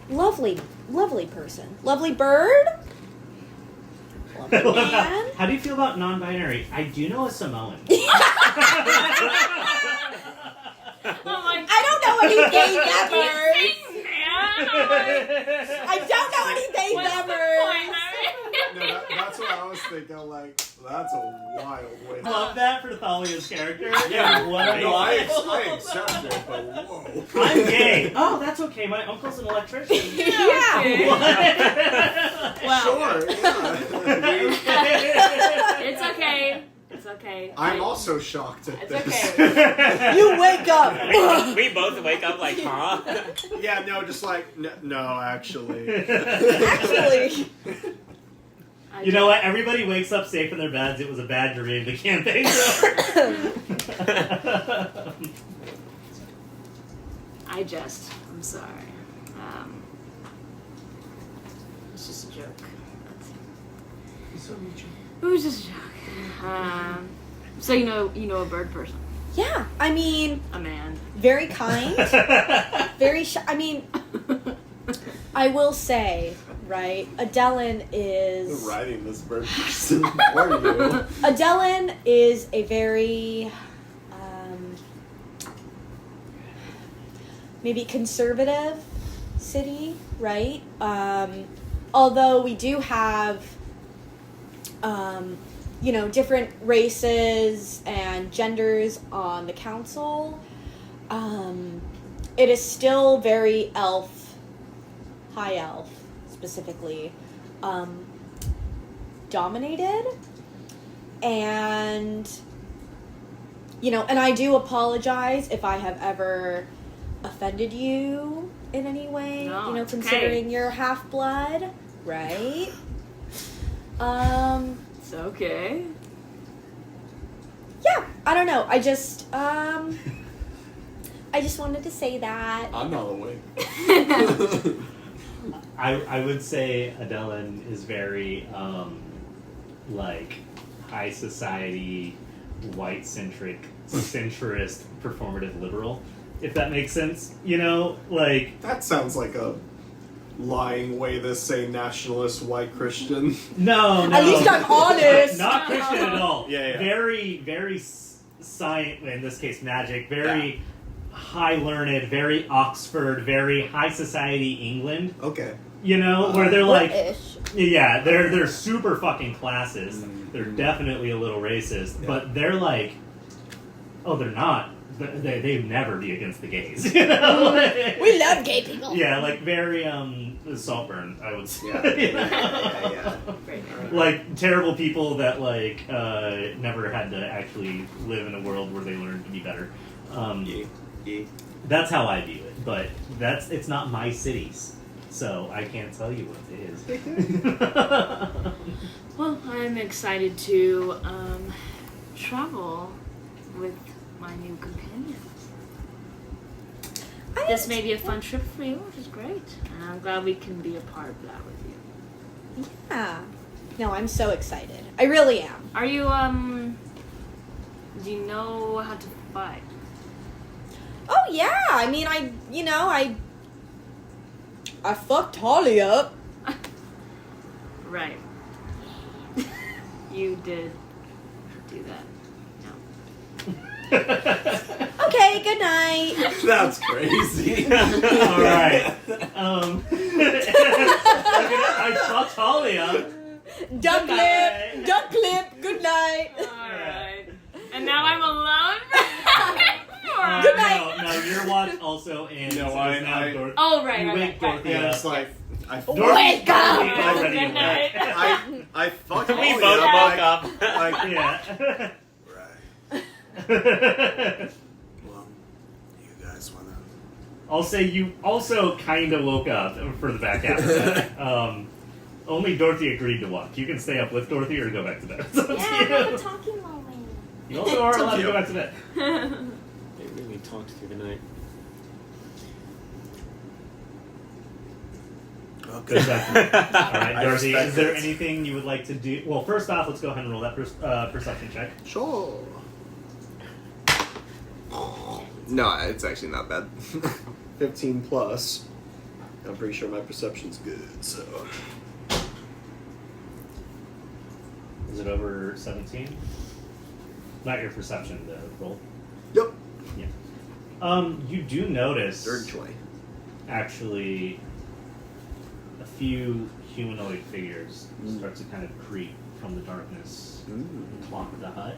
S2: Lovely person. Lovely bird. Lovely man.
S5: How do you feel about non-binary? I do know a Samoan.
S3: Oh my
S2: I don't know anything that bird.
S3: man.
S2: I don't know anything
S3: What's
S2: that
S3: the
S2: bird.
S3: point?
S6: No, that's what I was thinking. Like, that's a wild way.
S5: I love that for Thalia's character.
S6: Yeah,
S5: What a
S6: no, I
S5: wild-
S6: accept it, but whoa.
S5: I'm gay. Oh, that's okay. My uncle's an electrician.
S2: Yeah.
S3: Well,
S6: Sure, yeah.
S3: it's okay. It's okay.
S6: I'm also shocked at
S3: It's
S6: this.
S3: okay.
S2: You wake up.
S4: We both wake up like, huh?
S6: Yeah, no, just like, no, actually.
S2: Actually.
S5: You know what? Everybody wakes up safe in their beds. It was a bad dream. The campaign's over.
S3: I jest. I'm sorry. It's just a joke. It was just a joke. So you know a bird person,
S2: Yeah, I mean,
S3: a man.
S2: very kind, very I mean, I will say, right, Adelin is...
S6: Who's writing this bird person? What are you?
S2: Adelin is a very, maybe conservative city, right? Although we do have, you know, different races and genders on the council. It is still very elf high elf specifically dominated, and and I do apologize if I have ever offended you in any way.
S3: No, it's
S2: considering
S3: okay.
S2: you're half blood, right?
S3: It's okay.
S2: Yeah, I don't know. I just wanted to say that.
S7: I'm not awake.
S5: I would say Adeline is very like high society, white centrist, performative liberal, if that makes sense. Like
S7: That sounds like a lying way to say nationalist white Christian.
S5: no.
S2: At least I'm honest.
S5: Not Christian at all.
S1: Yeah.
S5: Very science, in this case magic, very high learned, very Oxford, very high society England.
S7: Okay.
S5: Where they're like,
S2: British.
S5: yeah, they're super fucking classist.
S7: Mm.
S5: They're definitely a little racist,
S7: Yeah.
S5: but they're like, oh, they're not. They'd never be against the gays.
S2: We love gay people.
S5: Yeah, like very Saltburn, I would say.
S6: Yeah.
S5: Like terrible people that like never had to actually live in a world where they learned to be better.
S6: Yeah.
S5: That's how I view it, but it's not my cities, so I can't tell you what it is.
S3: Well, I'm excited to travel with my new companions. This may be a fun trip for you, which is great. And I'm glad we can be a part of that with you.
S2: Yeah. No, I'm so excited. I really am.
S3: Are you, do you know how to fight?
S2: Oh yeah. I mean, I fucked Holly up.
S3: Right. You did do that.
S2: Okay, good night.
S6: That's crazy.
S5: All right. I fucked Holly up.
S2: Duck
S5: Bye.
S2: clip. Duck clip. Good night.
S3: Alright. And now I'm alone?
S2: Good night.
S5: No, your watch also ends.
S6: No,
S5: It's
S6: I-
S5: now
S6: I-
S5: Dorothy.
S3: Oh, right,
S5: You
S3: right,
S5: wake
S3: right,
S5: Dorothy
S3: right.
S5: up.
S6: It's like
S2: Wake up!
S5: Already
S3: Good
S5: awake.
S3: night.
S6: I fucked
S4: We
S6: Holly
S4: both
S6: up,
S4: woke up.
S5: Yeah.
S6: Right. Well, you guys wanna?
S5: I'll say you also kind of woke up for the back half of that. Only Dorothy agreed to watch. You can stay up with Dorothy or go back to bed. It's up to you.
S2: talking moment.
S5: You also are
S6: It's up
S5: allowed
S6: to
S5: to
S6: you.
S5: go back to bed.
S4: They really talked through the night.
S5: Good stuff. All right,
S6: I
S5: Dorothy,
S6: respect
S5: is there
S6: it.
S5: anything you would like to do? Well, first off, let's go ahead and roll that perception check.
S6: Sure. No, it's actually not bad. 15 plus. I'm pretty sure my perception's good, so.
S5: Is it over 17? Not your perception, the roll.
S6: Yep.
S5: You do notice,
S6: Third 20.
S5: actually, a few humanoid figures start to kind of creep from the darkness and clock the hut.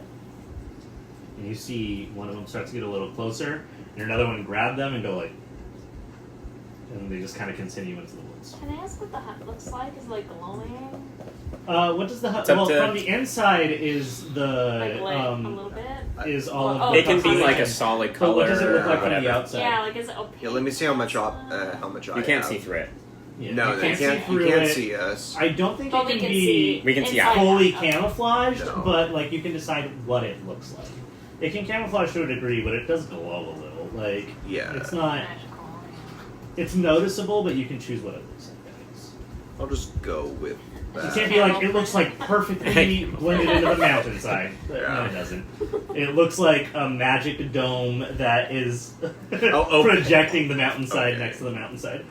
S5: And you see one of them starts to get a little closer, and another one grab them and go like, and they just kind of continue into the woods.
S3: Can I ask what the hut looks like? Is it like glowing?
S5: What does the hut?
S4: It's up
S5: Well,
S4: to-
S5: from the inside is the
S3: Like lit a little bit?
S5: is all of
S3: Oh,
S5: the
S4: It can be
S5: colours.
S4: like a solid
S5: But
S4: color.
S5: what does it look like
S4: or
S5: from the
S4: whatever.
S5: outside?
S3: Yeah, like is it opaque?
S6: Yeah, let me see how much I
S4: You can't
S6: have.
S4: see through it.
S5: Yeah,
S6: No,
S5: you
S6: they
S5: can't see
S6: can't. You
S5: through
S6: can't
S5: it.
S6: see us.
S5: I don't think
S3: But
S5: it
S3: we
S5: can
S3: can
S5: be
S3: see.
S4: We can see
S3: inside
S4: out.
S5: fully
S3: out. Okay.
S5: camouflaged,
S6: No.
S5: but like you can decide what it looks like. It can camouflage to a degree, but it does glow a little. Like
S6: Yeah.
S5: it's not.
S3: Magical.
S5: It's noticeable, but you can choose what it looks like. I guess.
S6: I'll just go with
S5: It
S6: that.
S5: can't be like it looks like perfectly blended into the mountainside. No,
S6: Yeah.
S5: it doesn't. It looks like a magic dome that is
S6: Oh,
S5: projecting the mountainside
S6: okay.
S5: next to the mountainside.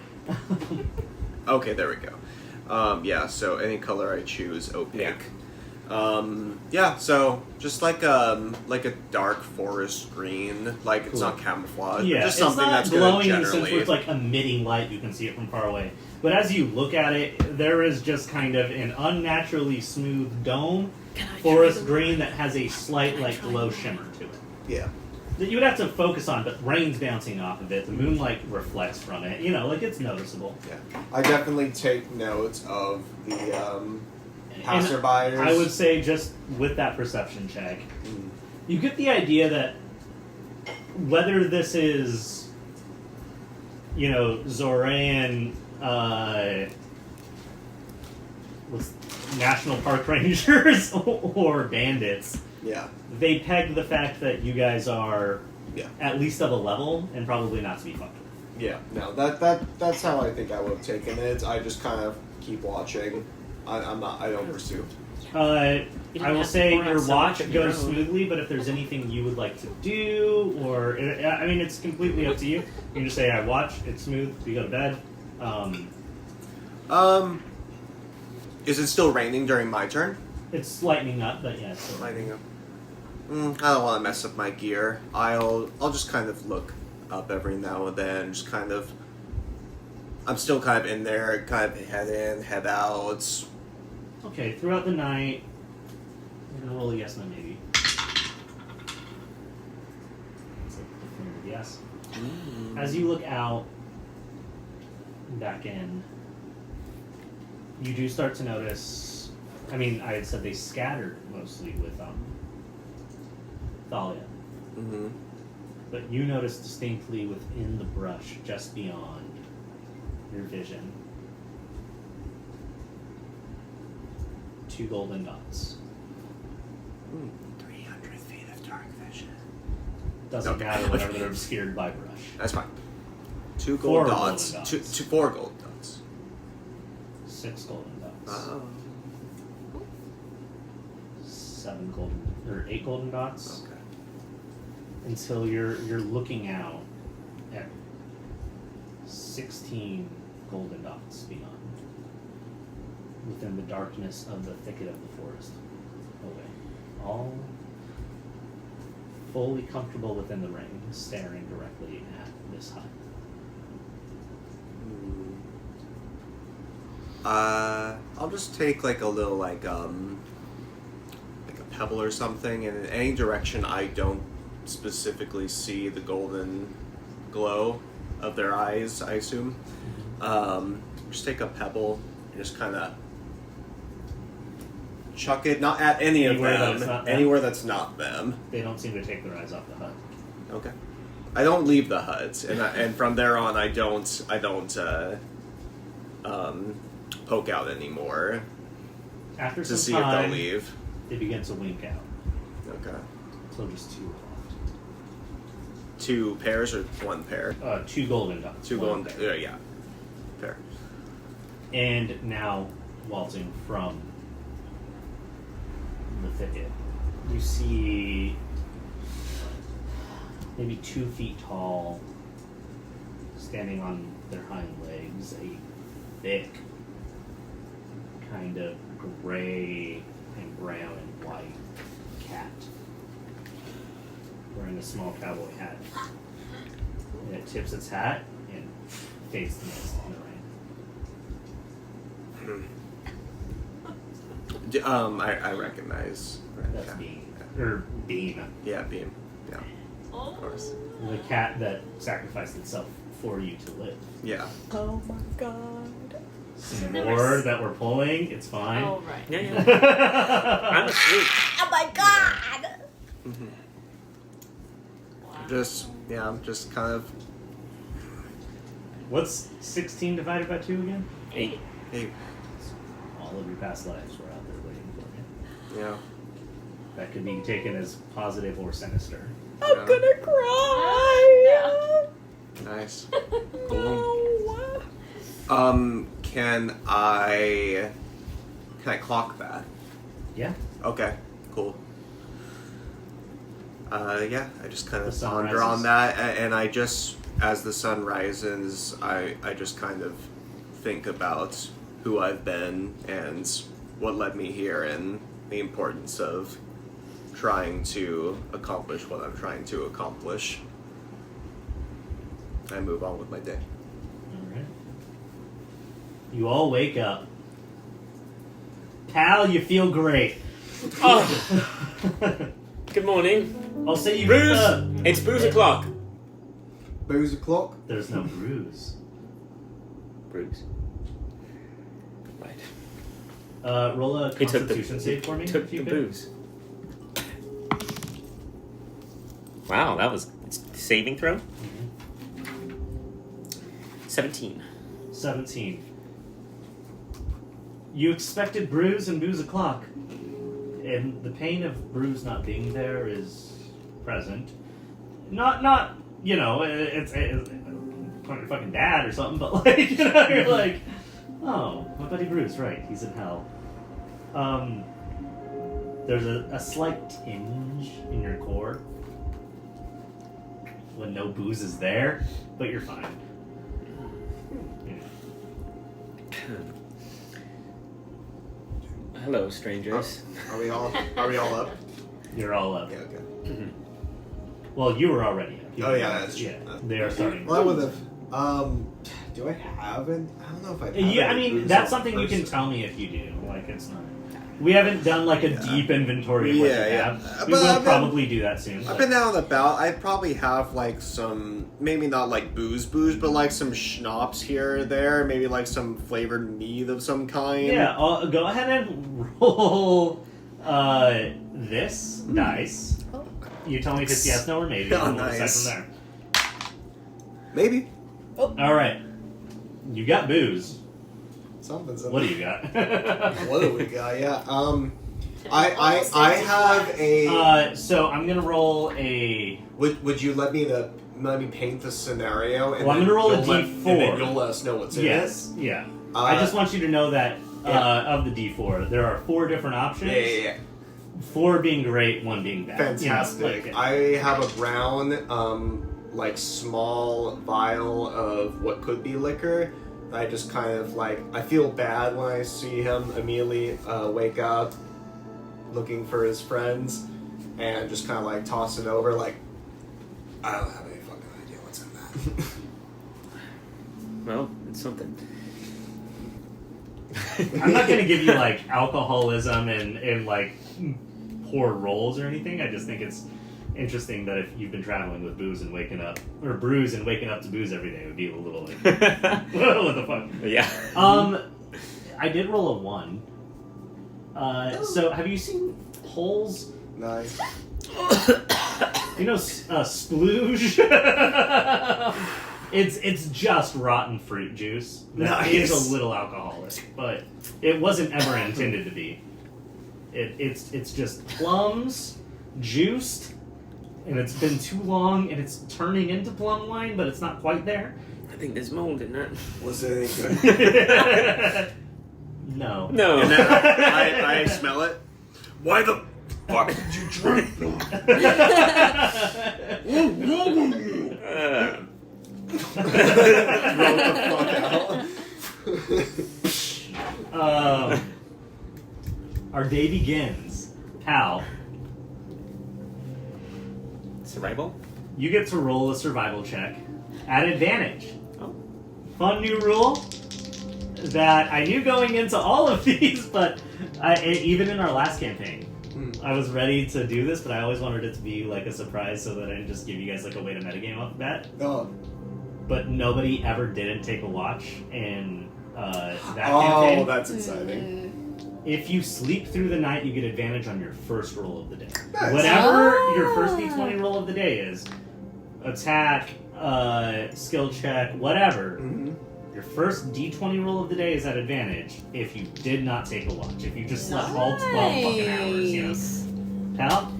S6: Okay, there we go. Yeah, so any color I choose, opaque. Yeah, so just like a dark forest green, like it's not camouflage,
S5: Yeah,
S6: but just something
S5: it's not
S6: that's gonna
S5: glowing in the sense
S6: generally.
S5: where it's like emitting light. You can see it from far away. But as you look at it, there is just kind of an unnaturally smooth dome, forest green that has a slight like glow shimmer to it.
S6: Yeah.
S5: that you would have to focus on, but rain's bouncing off of it. The moonlight reflects from it. You know, like it's noticeable.
S6: Yeah, I definitely take note of the passerbyers.
S5: I would say just with that perception check, you get the idea that whether this is, you know, Zoran with National Park Rangers or bandits,
S6: yeah,
S5: they pegged the fact that you guys are
S6: Yeah.
S5: at least of a level and probably not to be fucked with.
S6: yeah. No, that's how I think I would have taken it. I just kind of keep watching. I don't pursue.
S5: I will
S4: have
S5: say
S4: to pour out
S5: your
S4: so
S5: watch
S4: much of your
S5: goes
S4: own.
S5: smoothly, but if there's anything you would like to do, or I mean, it's completely up to you. You can just say, "I watch. It's smooth. We go to bed."
S1: Is it still raining during my turn?
S5: It's lightening up, but yeah. It's
S1: Lighting up. I don't want to mess up my gear. I'll just kind of look up every now and then. Just kind of. I'm still kind of in there, kind of head in, head out.
S5: Okay, throughout the night, we're gonna roll a yes, no, maybe. It's a definitive yes. As you look out, back in, you do start to notice. I mean, I had said they scattered mostly with Thalia,
S1: Mm-hmm.
S5: but you notice distinctly within the brush, just beyond your vision, 2 golden dots.
S1: 300 feet of dark vision.
S5: Doesn't
S1: Okay.
S5: matter whenever they're obscured by brush.
S1: That's fine. 2
S5: 4
S1: gold
S5: golden
S1: dots.
S5: dots.
S1: 4 gold dots.
S5: 6 golden dots.
S1: Oh.
S5: 7 golden, or 8 golden dots.
S1: Okay.
S5: Until you're looking out at 16 golden dots beyond, within the darkness of the thicket of the forest, away, all fully comfortable within the ring, staring directly at this hut.
S1: I'll just take like a little like a pebble or something, and in any direction I don't specifically see the golden glow of their eyes, I assume. Just take a pebble and just kind of chuck it, not at any
S5: Anywhere
S1: of
S5: that's
S1: them,
S5: not them.
S1: anywhere that's not them.
S5: They don't seem to take their eyes off the hut.
S1: Okay. I don't leave the hut, and from there on, I don't poke out anymore
S5: After
S1: to
S5: some
S1: see if
S5: time,
S1: they'll leave.
S5: they begin to wink out.
S1: Okay.
S5: Until just 2 are left.
S1: 2 pairs or 1 pair?
S5: 2 golden dots.
S1: 2
S5: One
S1: golden.
S5: pair.
S1: Yeah. Fair.
S5: And now, waltzing from the thicket, you see maybe 2 feet tall, standing on their hind legs, a thick, kind of gray and brown and white cat, wearing a small cowboy hat. And it tips its hat and fades to mist in the rain.
S1: I recognize.
S5: That's
S1: yeah.
S5: Beam. Or Beam.
S1: Yeah, Beam. Yeah, of course.
S5: The cat that sacrificed itself for you to live.
S1: Yeah.
S2: Oh my god.
S5: Some
S3: Never
S5: more
S3: s-
S5: that we're pulling, it's fine.
S3: Oh, right.
S4: Yeah, yeah. I'm asleep.
S2: Oh my god!
S3: Wow.
S1: Just kind of.
S5: What's 16 divided by 2 again?
S4: 8.
S1: Hey,
S5: All of your past lives were out there waiting for you.
S1: yeah.
S5: That could be taken as positive or sinister.
S2: I'm
S1: Yeah.
S2: gonna cry!
S1: Nice.
S2: No.
S1: Can I clock that?
S5: Yeah.
S1: Okay, cool. Yeah, I just kind
S5: The
S1: of
S5: sun
S1: ponder
S5: rises.
S1: on that, and I just, as the sun rises, I just kind of think about who I've been and what led me here and the importance of trying to accomplish what I'm trying to accomplish. I move on with my day.
S5: Alright. You all wake up. Pal, you feel great.
S4: Good morning.
S5: I'll say you
S4: Bruise! It's Bruise o'clock.
S6: Booze o'clock.
S5: There's no bruise.
S4: Bruise. Right.
S5: Roll a
S4: He took
S5: Constitution save for me.
S4: Took
S5: if you
S4: the
S5: could.
S4: booze. Wow, that was saving throw? 17.
S5: 17. You expected Bruise and Booze o'clock, and the pain of Bruise not being there is present. Not you know, it's not your fucking dad or something, but like, you know, you're like, oh, my buddy Bruce, right, he's in hell. There's a slight tinge in your core when no booze is there, but you're fine.
S4: Hello, strangers.
S6: Are we all up?
S5: You're all up.
S6: Yeah, okay.
S4: Mm-hmm.
S5: Well, you were already up.
S6: Oh, yeah, that's true.
S5: Yeah, they are starting.
S6: Well, I would have. Do I have it? I don't know if I.
S5: Yeah, I mean, that's something you can tell me if you do. Like, it's not. We haven't done like a deep inventory of what you have. We will probably do that soon.
S1: I've been out and about. I probably have like some, maybe not like booze, but like some schnapps here or there. Maybe like some flavored mead of some kind.
S5: Yeah, go ahead and roll this dice.
S2: Oh.
S5: You tell me if it's yes, no, or maybe.
S1: Oh,
S5: and we'll decide
S1: nice.
S5: from there.
S1: Maybe.
S5: All right, you got booze.
S6: Something's.
S5: What do you got?
S6: What do we got? Yeah. I have a.
S5: So I'm gonna roll a.
S6: Would you let me paint the scenario? And
S5: Well, I'm
S6: then
S5: gonna roll a
S6: you'll let-
S5: D4.
S6: And then you'll let us know what's in
S5: Yes.
S6: it.
S5: Yeah. I just want you to know that
S6: Yeah.
S5: of the D4, there are 4 different options.
S6: Yeah.
S5: 4 being great, 1 being bad.
S6: Fantastic.
S5: You know, like,
S6: I have a brown, like small vial of what could be liquor. I just kind of like, I feel bad when I see him immediately wake up looking for his friends and just kind of like toss it over like, I don't have any fucking idea what's in that.
S4: Well, it's something.
S5: I'm not going to give you like alcoholism and like poor rolls or anything. I just think it's interesting that if you've been traveling with booze and waking up, or Bruise and waking up to booze every day would be a little like, what the fuck?
S4: Yeah.
S5: I did roll a 1. So have you seen holes?
S6: Nice.
S5: You know, splooge? It's just rotten fruit juice. That is
S6: Nice.
S5: a little alcoholic, but it wasn't ever intended to be. It's just plums, juiced, and it's been too long, and it's turning into plum wine, but it's not quite there.
S4: I think there's mold in that.
S6: Was it any good?
S5: No.
S4: No.
S1: And then I smell it. Why the fuck did you drink?
S6: Roll the fuck out.
S5: Our day begins. Pal,
S4: Survival?
S5: you get to roll a survival check at advantage.
S4: Oh.
S5: Fun new rule that I knew going into all of these, but even in our last campaign, I was ready to do this, but I always wanted it to be like a surprise so that I didn't just give you guys like a way to metagame off the bat.
S6: Oh.
S5: But nobody ever didn't take a watch in that campaign.
S6: Oh, that's exciting.
S5: If you sleep through the night, you get advantage on your first roll of the day.
S6: Nice.
S5: Whatever your first d20 roll of the day is, attack, skill check, whatever, your first d20 roll of the day is at advantage if you did not take a watch. If you just slept all 12 fucking hours, you know. Pal?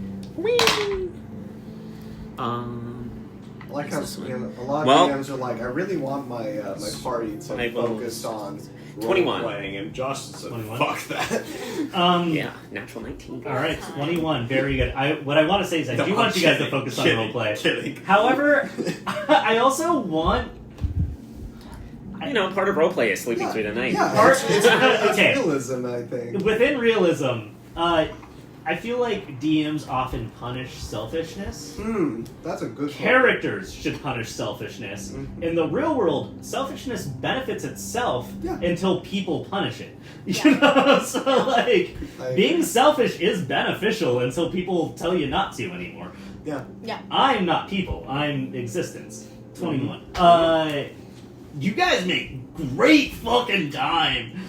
S6: I like how a lot
S4: Well-
S6: of DMs are like, I really want my my party to
S4: I will-
S6: focus on
S4: 21.
S6: role-playing, and Josh said,
S5: 21?
S6: fuck that.
S4: Yeah, natural 19.
S5: All right, 21. Very good. What I want to say is I do want you guys to focus on roleplay.
S6: Kidding.
S5: However, I also want...
S4: You know, part of roleplay is sleeping through the night.
S6: Yeah,
S5: Art-
S6: it's
S5: Okay.
S6: realism, I think.
S5: Within realism, I feel like DMs often punish selfishness.
S7: That's a good
S5: Characters should punish selfishness.
S7: Mm-hmm.
S5: In the real world, selfishness benefits itself until people punish it.
S2: Yeah.
S5: You know? So, like,
S7: I
S5: being
S7: agree.
S5: selfish is beneficial until people tell you not to anymore.
S7: Yeah.
S2: Yeah.
S5: I'm not people. I'm existence. 21. You guys make great fucking time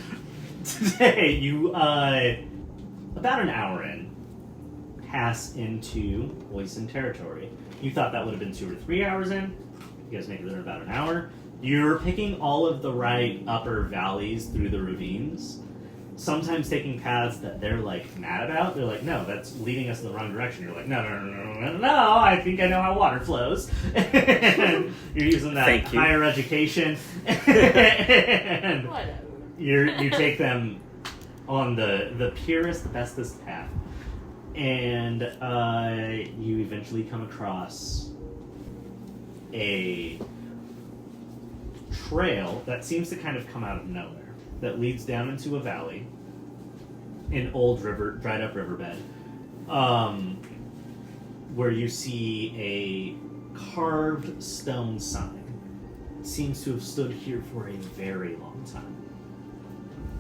S5: today. You, about an hour in, pass into Oisin territory. You thought that would have been 2 or 3 hours in. You guys make it there in about an hour. You're picking all of the right upper valleys through the ravines. Sometimes taking paths that they're like mad about. They're like, no, that's leading us in the wrong direction. You're like, no, I think I know how water flows. And you're using that higher education. And
S3: Whatever.
S5: you take them on the purest, bestest path. And you eventually come across a trail that seems to kind of come out of nowhere, that leads down into a valley, an old river, dried up riverbed, where you see a carved stone sign. It seems to have stood here for a very long time.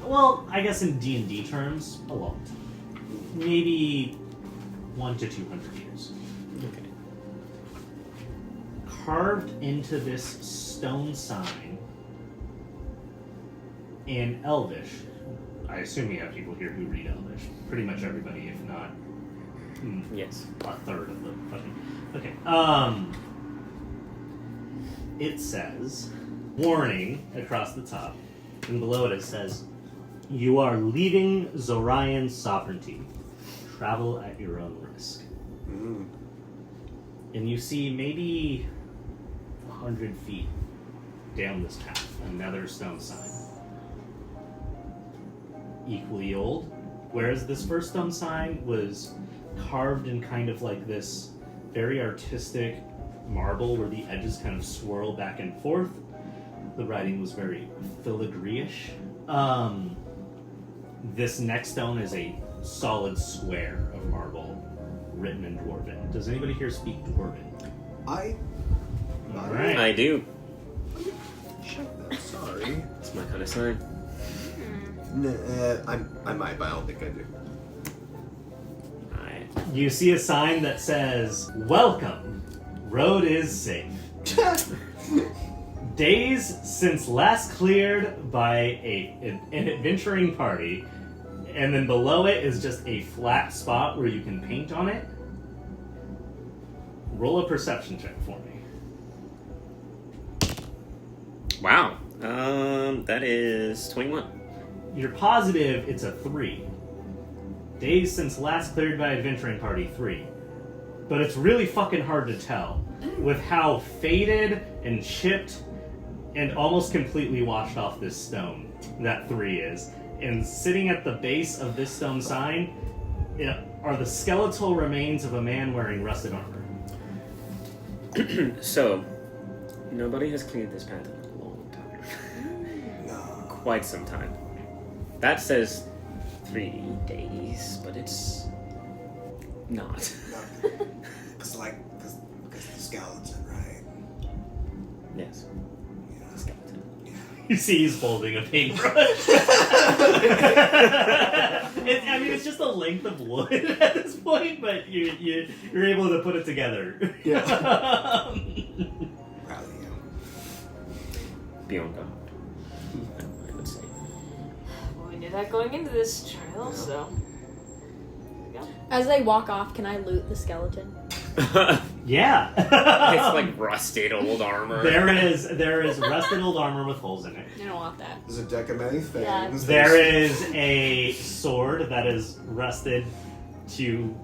S5: Well, I guess in D&D terms, a long time. Maybe 100 to 200 years.
S4: Okay.
S5: Carved into this stone sign in Elvish. I assume you have people here who read Elvish. Pretty much everybody, if not
S4: Yes.
S5: a third of the fucking. Okay. It says, warning across the top, and below it says, you are leaving Zorian sovereignty. Travel at your own risk. And you see maybe 100 feet down this path another stone sign. Equally old. Whereas this first stone sign was carved in kind of like this very artistic marble where the edges kind of swirl back and forth. The writing was very filigree-ish. This next stone is a solid square of marble written in Dwarven. Does anybody here speak Dwarven? All right.
S4: I do.
S7: Check that. Sorry.
S4: It's my kind of sign.
S6: I might, but I don't think I do.
S4: Alright.
S5: You see a sign that says, "Welcome. Road is safe." Days since last cleared by an adventuring party, and then below it is just a flat spot where you can paint on it. Roll a perception check for me.
S4: Wow. That is 21.
S5: You're positive it's a 3. Days since last cleared by adventuring party, 3. But it's really fucking hard to tell with how faded and chipped and almost completely washed off this stone that 3 is. And sitting at the base of this stone sign are the skeletal remains of a man wearing rusted armor.
S4: So, nobody has cleared this path in a long time. Quite some time. That says 3 days, but it's not.
S6: Because the skeleton, right?
S4: Yes.
S6: Yeah.
S4: The skeleton.
S5: You see he's holding a paintbrush. It's just a length of wood at this point, but you're able to put it together.
S7: Yeah.
S6: Rally him.
S4: Beyond God. I would say.
S3: Well, we knew that going into this trail, so.
S2: As they walk off, can I loot the skeleton?
S5: Yeah.
S4: It's like rusted old armor.
S5: There is rusted old armor with holes in it.
S2: I don't want that.
S7: There's a deck of many things.
S2: Yeah.
S5: There is a sword that is rusted to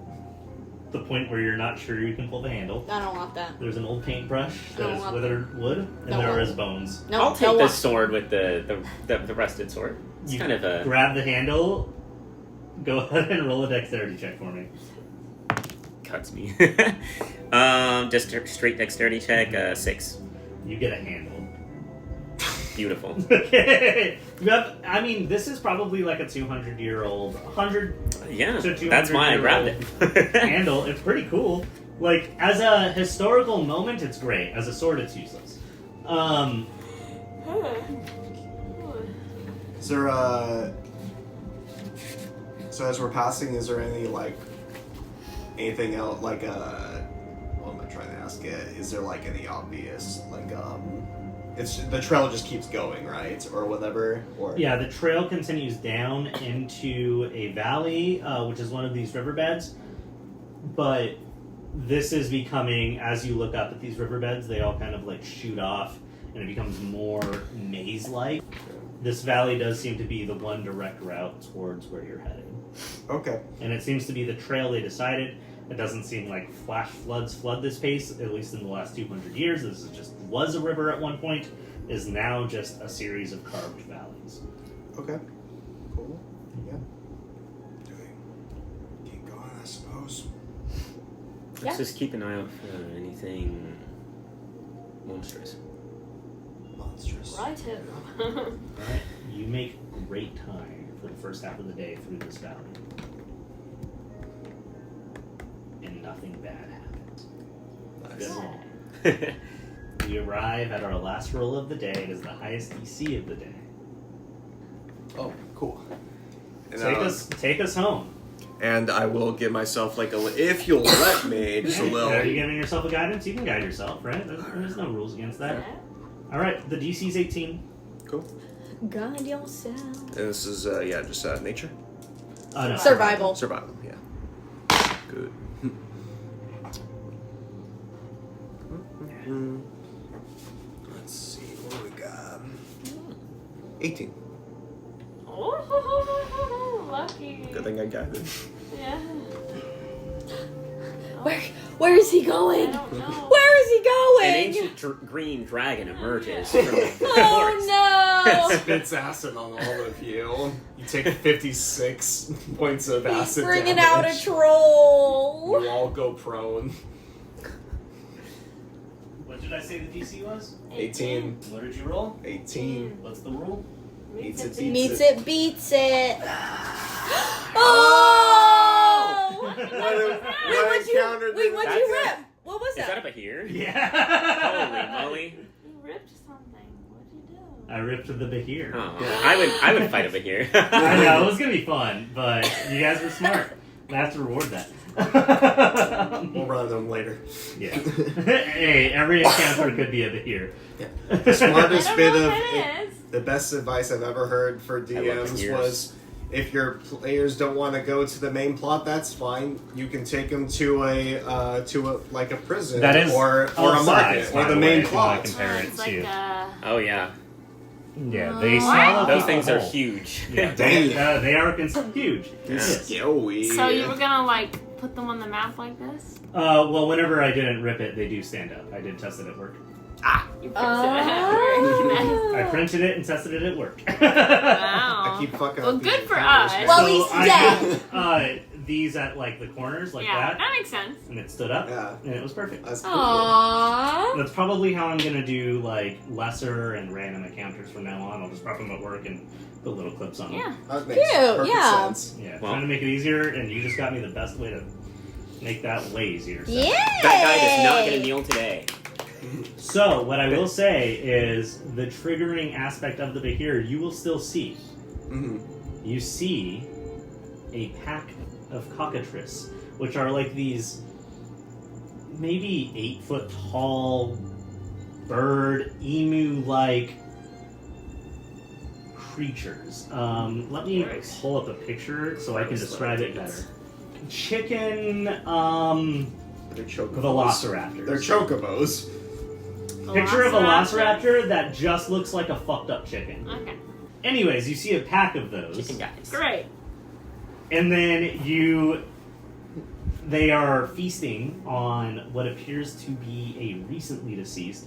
S5: the point where you're not sure you can pull the handle.
S2: I don't want that.
S5: There's an old paintbrush that
S2: Don't
S5: is
S2: want
S5: withered wood, and
S2: Don't
S5: there
S2: want
S5: is bones.
S2: No,
S4: I'll
S2: don't
S4: take the
S2: want.
S4: sword with the rusted sword. It's
S5: You
S4: kind of a...
S5: grab the handle. Go ahead and roll a dexterity check for me.
S4: Cuts me. Just a straight dexterity check, 6.
S5: You get a handle.
S4: Beautiful.
S5: Okay. I mean, this is probably like a 200-year-old, 100
S4: Yeah,
S5: to 200
S4: that's why I grabbed it.
S5: handle. It's pretty cool. Like, as a historical moment, it's great. As a sword, it's useless.
S7: Is there so as we're passing, is there any like anything else like what am I trying to ask? Is there like any obvious like it's the trail just keeps going, right, or whatever, or
S5: Yeah, the trail continues down into a valley, which is one of these riverbeds. But this is becoming, as you look up at these riverbeds, they all kind of like shoot off, and it becomes more maze-like. This valley does seem to be the one direct route towards where you're headed.
S7: Okay.
S5: And it seems to be the trail they decided. It doesn't seem like flash floods flood this place, at least in the last 200 years. This is just was a river at one point, is now just a series of carved valleys.
S7: Okay. Cool. Yeah. Do we keep going, I suppose?
S4: Let's just keep an eye out for anything monstrous.
S7: Monstrous.
S3: Righto.
S5: Alright, you make great time for the first half of the day through this valley. And nothing bad happens. Good roll. We arrive at our last roll of the day. It is the highest DC of the day.
S7: Oh, cool. And,
S5: Take us home.
S1: And I will give myself like if you'll let me, just a little.
S5: Are you giving yourself a guidance? You can guide yourself, right? There's no rules against that. Alright, the DC is 18.
S1: Cool.
S2: Guide yourself.
S1: And this is just nature.
S5: No,
S2: Survival.
S1: Survival. Yeah. Good. Let's see what we got. 18.
S3: Oh, lucky.
S1: Good thing I got it.
S3: Yeah.
S2: Where is he going?
S3: I don't know.
S2: Where is he
S4: An
S2: going?
S4: ancient green dragon emerges from the forest.
S2: Oh no!
S7: Spits acid on all of you. You take 56 points of
S2: He's
S7: acid
S2: bringing
S7: damage.
S2: out a troll.
S7: You all go prone.
S5: What did I say the DC was?
S7: 18.
S5: What did you roll?
S7: 18.
S5: What's the rule?
S7: Meets it,
S2: Meets it, beats it. Oh!
S1: What
S2: Wait, what'd you rip? What was
S4: Is that
S2: that?
S4: up here?
S5: Yeah.
S4: Holy moly.
S3: You ripped something. What'd you do?
S5: I ripped the Bahir.
S4: Oh, I would fight over here.
S5: I know, it was gonna be fun, but you guys were smart. I have to reward that.
S7: We'll run them later.
S5: Yeah. Hey, every encounter could be a Bahir.
S7: The smartest
S3: I don't
S7: bit
S3: know
S7: of
S3: what it is.
S7: the best advice I've ever heard for DMs
S4: ears.
S7: was, if your players don't want to go to the main plot, that's fine. You can take them to a prison
S5: That is
S7: or a
S5: all
S7: market
S5: sides,
S7: or
S5: by
S7: the
S5: the
S7: main
S5: way, if you wanna
S7: plot.
S5: compare it
S3: It's like
S5: to.
S4: Oh yeah,
S5: Yeah, they
S3: What?
S5: swallow
S4: those
S5: people
S4: things are
S5: whole.
S4: huge.
S5: Yeah,
S7: Damn.
S5: they are huge.
S4: Yeah.
S5: Yes.
S7: Scary.
S3: So you were gonna like put them on the map like this?
S5: Well, whenever I didn't rip it, they do stand up. I did test it at work.
S3: You printed
S2: Oh.
S5: I printed it and tested it at work.
S3: Wow.
S7: I keep fucking
S3: Well,
S7: up
S3: good
S7: these
S3: for
S7: encounters,
S3: us.
S7: man.
S2: Well, he's
S5: I
S2: dead.
S5: did these at like the corners like
S3: Yeah,
S5: that,
S3: that makes sense.
S5: and it stood up,
S7: Yeah.
S5: and it was perfect.
S7: That's cool.
S2: Aww.
S5: That's probably how I'm gonna do like lesser and random encounters from now on. I'll just prep them at work and put little clips on them.
S3: Yeah.
S7: That makes
S2: Cute,
S7: perfect
S2: yeah.
S7: sense.
S5: Yeah,
S4: Well-
S5: trying to make it easier, and you just got me the best way to make that way easier. So.
S2: Yay!
S4: That guy is not going to kneel today.
S5: So, what I will say is the triggering aspect of the Bahir you will still see.
S7: Mm-hmm.
S5: You see a pack of cockatrice, which are like these maybe 8-foot tall bird, emu-like creatures. Let me pull up a picture so I can describe it better. Chicken,
S7: They're chocobos.
S5: velociraptors.
S7: They're chocobos.
S5: Picture of a velociraptor that just looks like a fucked up chicken.
S3: Okay.
S5: Anyways, you see a pack of those.
S4: Chicken guys.
S3: Great.
S5: And then they are feasting on what appears to be a recently deceased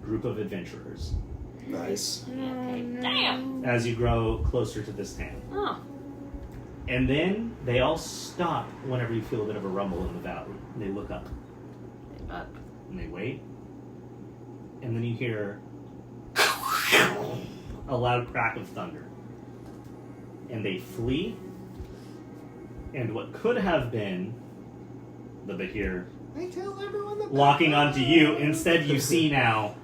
S5: group of adventurers
S7: Nice.
S3: Okay. Damn.
S5: as you grow closer to this town.
S3: Oh.
S5: And then they all stop whenever you feel a bit of a rumble in the valley. They look up
S3: Up.
S5: and they wait. And then you hear a loud crack of thunder. And they flee. And what could have been the Bahir
S7: I tell everyone the
S5: locking onto you, instead you see now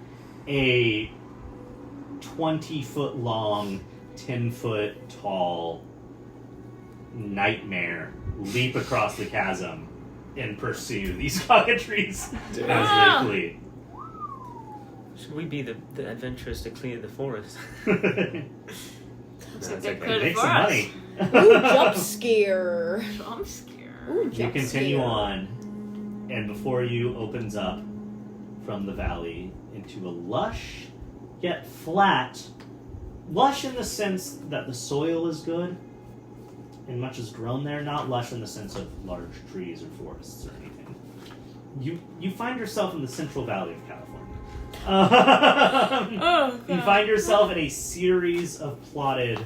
S5: a 20-foot long, 10-foot tall nightmare leap across the chasm and pursue these cockatrices as they flee.
S4: Should we be the adventurers to clear the forest?
S3: Looks like
S4: That's
S3: they're
S4: okay.
S3: good
S5: Make
S3: for
S5: some
S3: us.
S5: money.
S2: Ooh, jump scare.
S3: Jump scare.
S2: Ooh,
S5: You
S2: jump
S5: continue
S2: scare.
S5: on, and before you opens up from the valley into a lush, yet flat. Lush in the sense that the soil is good, and much is grown there. Not lush in the sense of large trees or forests or anything. You find yourself in the Central Valley of California. You find yourself in a series of plotted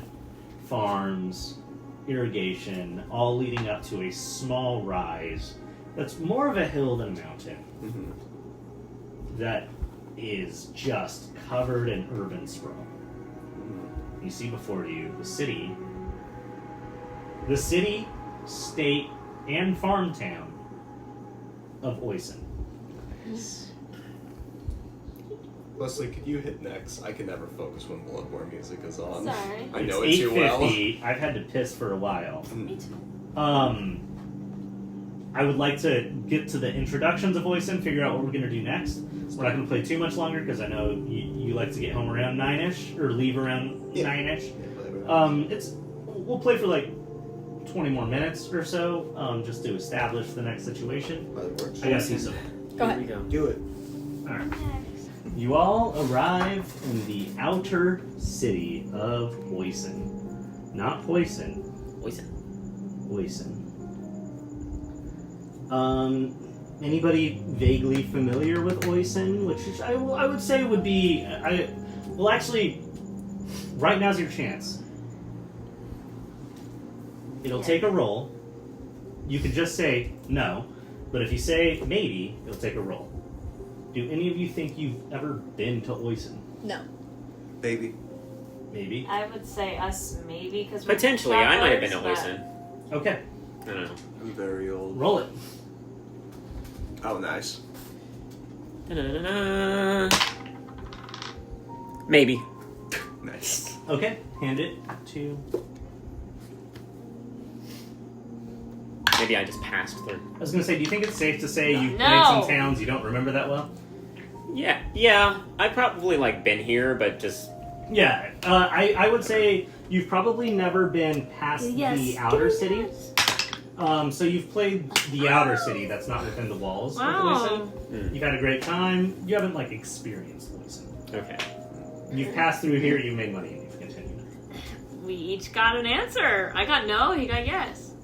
S5: farms, irrigation, all leading up to a small rise that's more of a hill than a mountain. That is just covered in urban sprawl. You see before you the city, state, and farm town of Oisin.
S7: Leslie, could you hit next? I can never focus when Bloodborne music is on.
S3: Sorry.
S7: I know
S5: It's
S7: it too well.
S5: 8:50. I've had to piss for a while.
S3: Me too.
S5: I would like to get to the introductions of Oisin, figure out what we're going to do next. We're not going to play too much longer because I know you like to get home around 9-ish, or leave around 9-ish. We'll play for like 20 more minutes or so, just to establish the next situation. I gotta see some.
S2: Go
S4: Here we
S2: ahead.
S4: go.
S7: Do it.
S5: Alright. You all arrive in the outer city of Oisin. Not Poison,
S4: Oisin.
S5: Oisin. Anybody vaguely familiar with Oisin? Which is, I would say would be... actually, right now's your chance. It'll take a roll. You could just say no, but if you say maybe, it'll take a roll. Do any of you think you've ever been to Oisin?
S2: No.
S7: Baby.
S5: Maybe.
S3: I would say us maybe because
S4: Potentially, I might have been to Oisin.
S5: Okay,
S4: I don't know.
S7: I'm very old.
S5: roll it.
S7: Oh, nice.
S4: Da-da-da-da. Maybe.
S7: Nice.
S5: Okay, hand it to...
S4: Maybe I just passed through.
S5: I was going to say, do you think it's safe to say you've
S3: No.
S5: played some towns you don't remember that well?
S4: Yeah. I probably been here, but just
S5: Yeah, I would say you've probably never been past the outer city. So you've played the outer city that's not within the walls of
S3: Wow.
S5: Oisin. You've had a great time. You haven't, experienced Oisin.
S4: okay.
S5: You've passed through here, you've made money, and you've continued.
S3: We each got an answer. I got no, he got yes.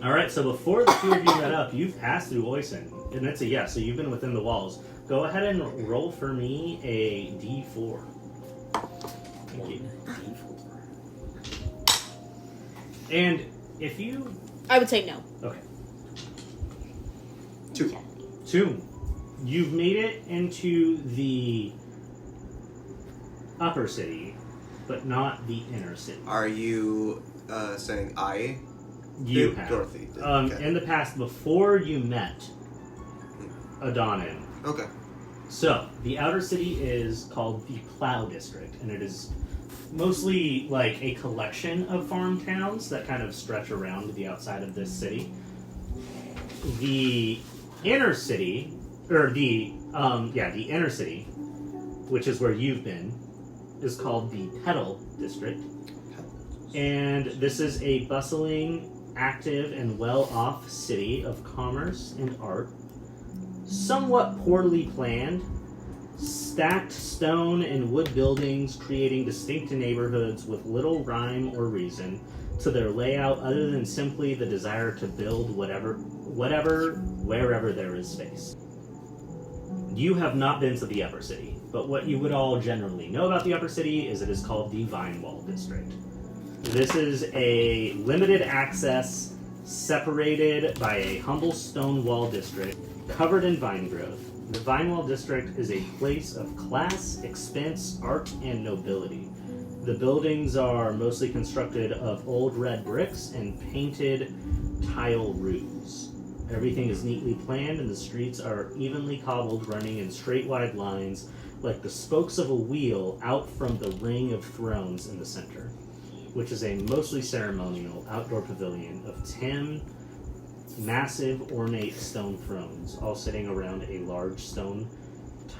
S5: Alright, so before the two of you met up, you've passed through Oisin, and that's a yes, so you've been within the walls. Go ahead and roll for me a d4. Thank you. And if you...
S2: I would say no.
S5: Okay.
S7: 2.
S5: 2. You've made it into the upper city, but not the inner city.
S7: Are you saying I?
S5: You
S7: did?
S5: have.
S7: Dorothy did. Okay.
S5: In the past, before you met Adonin.
S7: Okay.
S5: So, the outer city is called the Plow District, and it is mostly a collection of farm towns that kind of stretch around the outside of this city. The inner city, the inner city, which is where you've been, is called the Petal District. And this is a bustling, active, and well-off city of commerce and art. Somewhat poorly planned, stacked stone and wood buildings creating distinct neighborhoods with little rhyme or reason to their layout other than simply the desire to build wherever there is space. You have not been to the upper city, but what you would all generally know about the upper city is it is called the Vinewall District. This is a limited access, separated by a humble stone wall district covered in vine growth. The Vinewall District is a place of class, expense, art, and nobility. The buildings are mostly constructed of old red bricks and painted tile roofs. Everything is neatly planned and the streets are evenly cobbled, running in straight wide lines like the spokes of a wheel out from the ring of thrones in the center, which is a mostly ceremonial outdoor pavilion of 10 massive ornate stone thrones, all sitting around a large stone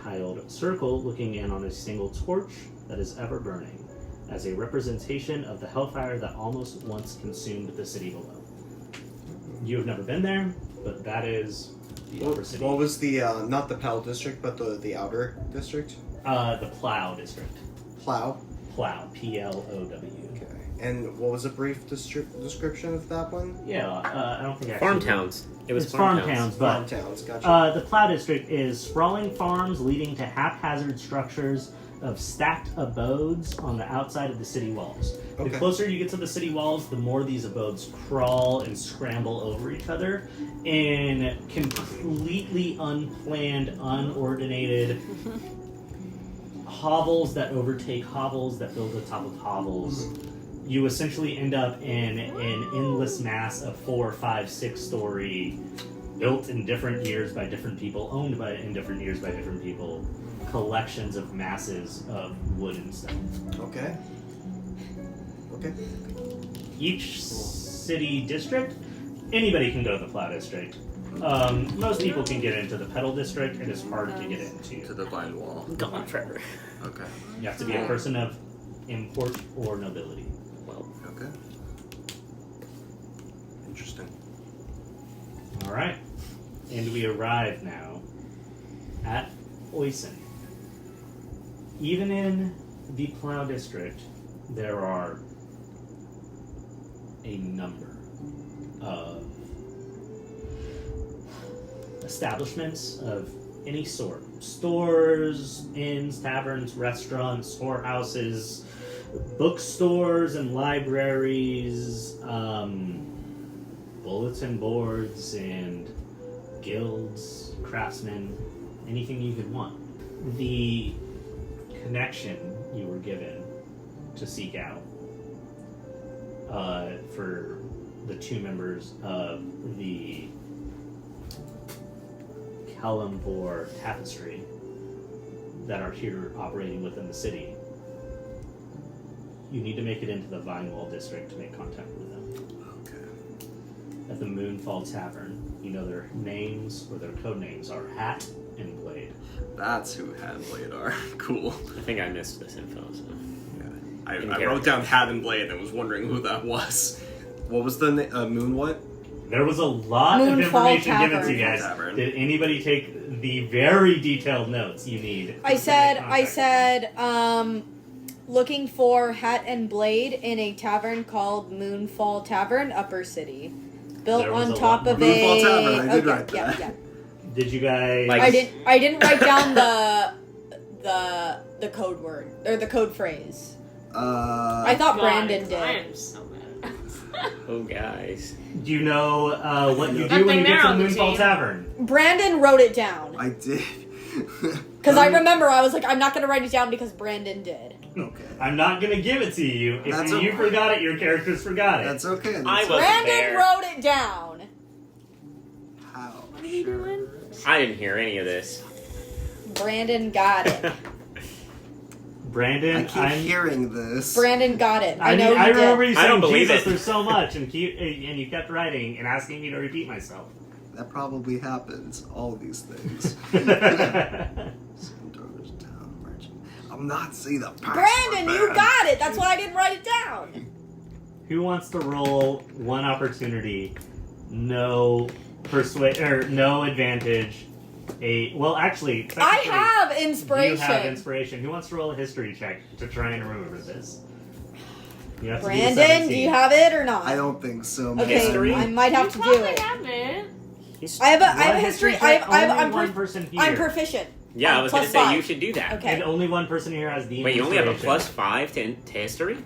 S5: tiled circle looking in on a single torch that is ever burning, as a representation of the hellfire that almost once consumed the city below. You have never been there, but that is the upper city.
S7: What was the, not the Pell district, but the outer district?
S5: The Plow district.
S7: Plow?
S5: Plow, P-L-O-W.
S7: Okay. And what was a brief description of that one?
S5: Yeah, I don't think I
S4: Farm
S5: actually-
S4: towns. It was
S5: It's farm towns,
S7: Farm
S5: but
S7: towns, gotcha.
S5: the Plow district is sprawling farms leading to haphazard structures of stacked abodes on the outside of the city walls. The
S7: Okay.
S5: closer you get to the city walls, the more these abodes crawl and scramble over each other in completely unplanned, unordinated hovels that overtake hovels that build on top of hovels. You essentially end up in an endless mass of 4, 5, 6-story, built in different years by different people, owned by in different years by different people, collections of masses of wood and stone.
S7: Okay. Okay.
S5: Each city district, anybody can go to the Plow district. Most people can get into the Petal district. It is hard to get into.
S6: To the Vine Wall.
S4: Gone forever.
S6: Okay.
S5: You have to be a person of import or nobility.
S4: Well,
S6: Okay. Interesting.
S5: All right, and we arrive now at Oisin. Even in the Plow district, there are a number of establishments of any sort. Stores, inns, taverns, restaurants, whorehouses, bookstores and libraries, bulletin boards and guilds, craftsmen, anything you could want. The connection you were given to seek out for the 2 members of the Kalumbor Tapestry that are here operating within the city, you need to make it into the Vinewall district to make contact with them.
S6: Okay.
S5: At the Moonfall Tavern, you know their names or their code names are Hat and Blade.
S6: That's who Hat and Blade are. Cool.
S4: I think I missed this info. So.
S6: Yeah. I wrote down Hat and Blade and was wondering who that was. What was the moon? What?
S5: There was a lot of
S2: Moonfall
S5: information given
S2: Tavern.
S5: to you guys.
S6: Tavern.
S5: Did anybody take the very detailed notes you need?
S2: I
S5: to
S2: said,
S5: make contact?
S2: looking for Hat and Blade in a tavern called Moonfall Tavern, Upper City. Built
S5: There was
S2: on
S5: a
S2: top
S5: lot
S2: of
S5: more.
S2: a...
S6: Moonfall Tavern, I did
S2: okay,
S6: write
S2: yeah,
S6: that.
S2: yeah.
S5: Did you guys...
S4: Like-
S2: I didn't write down the code word, or the code phrase. I thought Brandon did.
S3: I am so mad.
S4: Oh, guys.
S5: Do you know what you
S3: Good
S5: do when
S3: thing
S5: you get
S3: they're
S5: to the
S3: on the
S5: Moonfall
S3: team.
S5: Tavern?
S2: Brandon wrote it down.
S6: I did.
S2: Because I remember, I was like, I'm not going to write it down because Brandon did.
S6: Okay.
S5: I'm not going to give it to you. If
S6: That's
S5: you
S6: okay.
S5: forgot it, your characters forgot it.
S6: That's okay. That's
S4: I wasn't
S2: Brandon
S4: there.
S2: wrote it down.
S6: How?
S3: What are you doing?
S4: I didn't hear any of this.
S2: Brandon got it.
S5: Brandon,
S6: I keep hearing this.
S2: Brandon got it. I know
S5: I
S2: you
S5: remember
S2: did.
S5: you
S4: I don't
S5: saying,
S4: believe
S5: Jesus,
S4: it."
S5: there's so much, and you kept writing and asking me to repeat myself.
S6: That probably happens. All these things. I'm not seeing the password.
S2: Brandon, you got it. That's why I didn't write it down.
S5: Who wants to roll one opportunity, no no advantage? Actually,
S2: I
S5: technically,
S2: have
S5: you
S2: inspiration.
S5: have inspiration. Who wants to roll a history check to try and remember this? You have to do the
S2: Brandon,
S5: 17.
S2: do you have it or not?
S6: I don't think so.
S2: Okay,
S4: History?
S2: I might have
S3: You
S2: to do
S3: probably
S2: it.
S3: have it.
S2: I have a
S5: One
S2: history.
S5: check,
S2: I'm
S5: only one person here.
S2: I'm proficient.
S4: Yeah, I
S2: I'm
S4: was going to
S2: plus
S4: say you
S2: 5.
S4: should do that.
S2: Okay.
S5: And only one person here has the
S4: Wait, you only have a
S5: inspiration.
S4: +5 to history?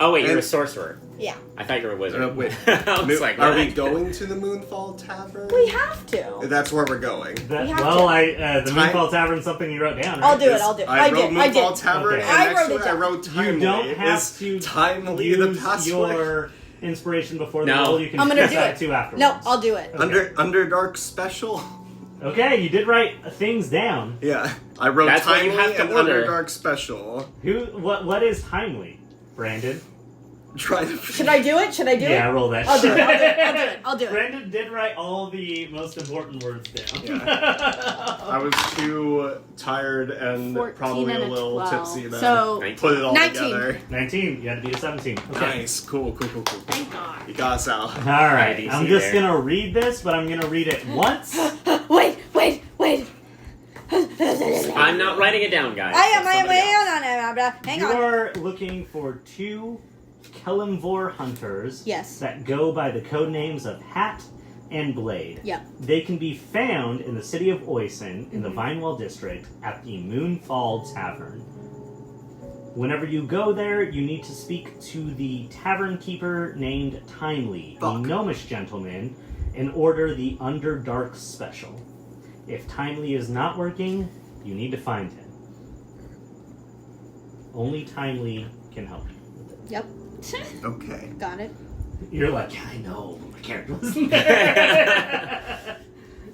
S4: Oh wait, you're a
S7: And-
S4: sorcerer.
S2: Yeah.
S4: I thought you were a wizard.
S7: Wait.
S4: I was like,
S7: Are we
S4: what?
S7: going to the Moonfall Tavern?
S2: We have to.
S7: That's where we're going.
S5: That,
S2: We have
S5: well,
S2: to.
S5: the
S7: Time-
S5: Moonfall Tavern's something you wrote down, right?
S2: I'll do it. I'll do it.
S7: I wrote
S2: did.
S7: Moonfall Tavern,
S5: Okay.
S7: and
S2: I
S7: next
S2: wrote
S7: to
S2: it
S7: it I
S2: down.
S7: wrote Timely.
S5: You don't have
S7: Is
S5: to
S7: Timely
S5: use
S7: the password?
S5: your inspiration before the
S4: No.
S5: roll. You can
S2: I'm gonna do
S5: decide
S2: it.
S5: to afterwards.
S2: No, I'll do it.
S5: Okay.
S7: Underdark Special?
S5: Okay, you did write things down.
S7: Yeah. I wrote
S4: That's what you
S7: Timely
S4: have to
S7: and
S4: order.
S7: Underdark Special.
S5: What is timely, Brandon?
S7: Try to...
S2: Should I do it? Should I do
S5: Yeah,
S2: it?
S5: roll that.
S2: I'll do
S5: shit.
S2: it. I'll do it. I'll do it. I'll do it.
S5: Brandon did write all the most important words down.
S7: I was too tired and
S2: 14
S7: probably
S2: and
S7: a little
S2: 12.
S7: tipsy to
S2: So,
S7: put it all
S2: 19.
S7: together.
S5: 19. You had to be a 17. Okay.
S7: Nice. Cool.
S3: Thank God.
S7: You got us out.
S5: All right.
S4: IDC
S5: I'm just
S4: there.
S5: gonna read this, but I'm gonna read it once.
S2: wait.
S4: I'm not writing it down, guys.
S2: I am.
S4: Somebody else.
S2: Hang
S5: You
S2: on.
S5: are looking for 2 Kelimvor hunters.
S2: Yes.
S5: That go by the code names of Hat and Blade.
S2: Yeah.
S5: They can be found in the city of Oisin in the
S2: Mm-hmm.
S5: Vinewell district at the Moonfall Tavern. Whenever you go there, you need to speak to the tavern keeper named Timely, a
S7: Fuck.
S5: gnomish gentleman, and order the Underdark special. If Timely is not working, you need to find him. Only Timely can help you with it.
S2: Yep.
S7: Okay.
S2: Got it.
S5: You're like, yeah, I know, but my character wasn't there.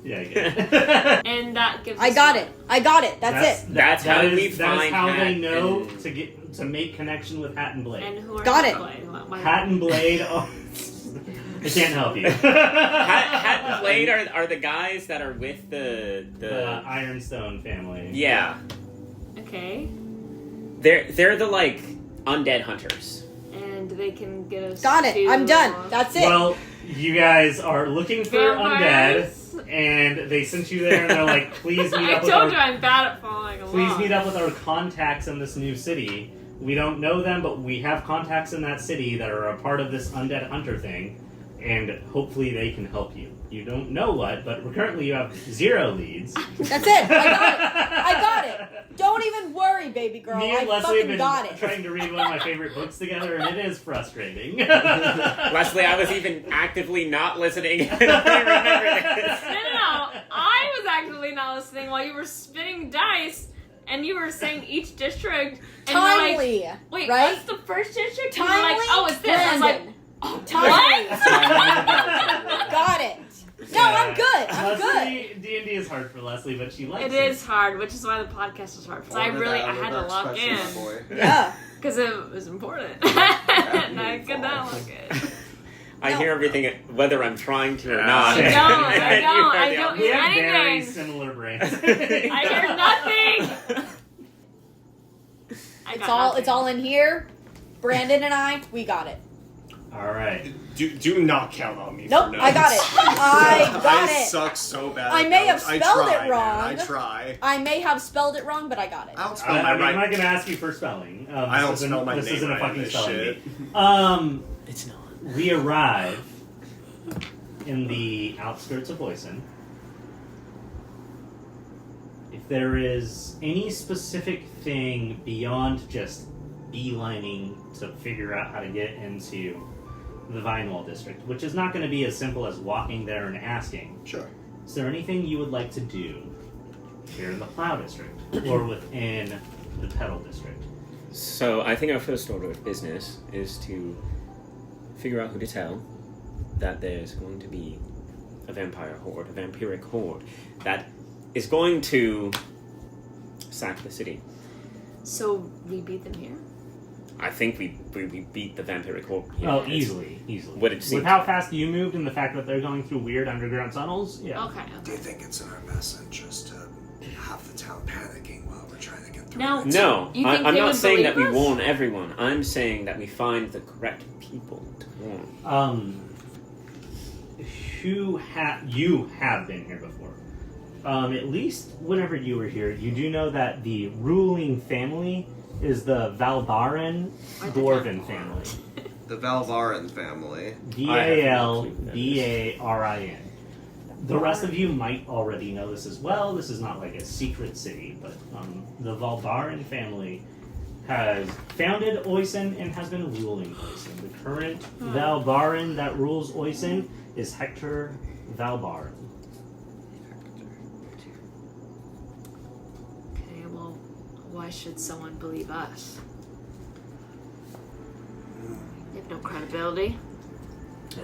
S5: Yeah, I get it.
S3: And that gives
S2: I
S3: us
S2: got
S3: what?
S2: it. I got it. That's it.
S4: That's how we
S5: that is
S4: find
S5: how
S4: Hat
S5: they know
S4: and-
S5: to make connection with Hat and Blade.
S3: And who are
S2: Got
S3: you
S2: it.
S3: playing? Why-
S5: Hat and Blade. Oh, I can't help you.
S4: Hat and Blade are the guys that are with the
S5: Ironstone family.
S4: yeah.
S3: Okay.
S4: They're the like undead hunters.
S3: And they can get us
S2: Got it.
S3: to-
S2: I'm done. That's it.
S5: Well, you guys are looking for
S3: Vampires?
S5: undead, and they sent you there, and they're like, "Please meet
S3: I
S5: up with
S3: told you
S5: our
S3: I'm bad at following along.
S5: please meet up with our contacts in this new city. We don't know them, but we have contacts in that city that are a part of this undead hunter thing, and hopefully they can help you. You don't know what, but currently you have 0 leads.
S2: That's it. I got it. Don't even worry, baby girl.
S5: Me
S2: I
S5: and Leslie have
S2: fucking
S5: been
S2: got it.
S5: trying to read one of my favorite books together, and it is frustrating.
S4: Leslie, I was even actively not listening. I remember this.
S3: No. I was actively not listening while you were spinning dice, and you were saying each district. And you're like,
S2: Timely.
S3: wait,
S2: right?
S3: what's the first district? And
S2: Timely.
S3: you're like, oh, it's this. I was like,
S2: Brandon.
S3: oh,
S2: Timely.
S3: what?
S2: Got it. No, I'm good. I'm good.
S5: Leslie, D&D is hard for Leslie, but she likes
S3: It is hard, which is why the podcast is hard. Because I had to lock in.
S2: Yeah.
S3: Because it was important. And I could not lock in.
S4: I
S2: No.
S4: hear everything, whether I'm trying to or
S7: Yeah.
S4: not.
S3: I don't
S5: We
S3: hear
S5: have very
S3: anything.
S5: similar brains.
S3: I hear nothing. I
S2: It's
S3: got
S2: all
S3: nothing.
S2: it's all in here. Brandon and I, we got it.
S5: All right.
S7: Do not count on me.
S2: Nope,
S7: for notes.
S2: I got it. I got
S7: I
S2: it.
S7: suck so bad.
S2: I
S7: at
S2: may have
S7: notes. I
S2: spelled it
S7: try, man.
S2: wrong.
S7: I try.
S2: I may have spelled it wrong, but I got it.
S7: I don't spell
S5: I'm
S7: my
S5: not
S7: right.
S5: going to ask you for spelling.
S7: I don't spell my
S5: This
S7: name
S5: isn't a
S7: right in
S5: fucking
S7: this
S5: spelling
S7: shit.
S5: bee.
S4: It's not.
S5: We arrive in the outskirts of Oisin. If there is any specific thing beyond just beelining to figure out how to get into the Vinewell district, which is not going to be as simple as walking there and asking,
S7: Sure.
S5: is there anything you would like to do here in the Plow district or within the Petal district?
S4: So I think our first order of business is to figure out who to tell that there's going to be a vampiric horde that is going to sack the city.
S3: So we beat them here?
S4: I think we beat the vampiric horde. here.
S5: Oh,
S4: It's-
S5: easily.
S4: What it seems
S5: With how fast you moved and the fact that they're going through weird underground tunnels, yeah.
S3: Okay.
S7: Do you think it's in our best interest to have the town panicking while we're trying to get through
S3: No.
S7: it?
S4: No,
S3: You think
S4: I'm
S3: they
S4: not
S3: would
S4: saying that we
S3: believe us?
S4: warn everyone. I'm saying that we find the correct people to warn.
S5: You have been here before. At least whenever you were here, you do know that the ruling family is the Valbaran Dwarven family.
S7: The Valvaran family.
S5: Valbarin. The rest of you might already know this as well. This is not like a secret city, but the Valbaran family has founded Oisin and has been ruling Oisin. The current Valbaran that rules Oisin is Hector Valbaran.
S3: Okay, well, why should someone believe us? You have no credibility.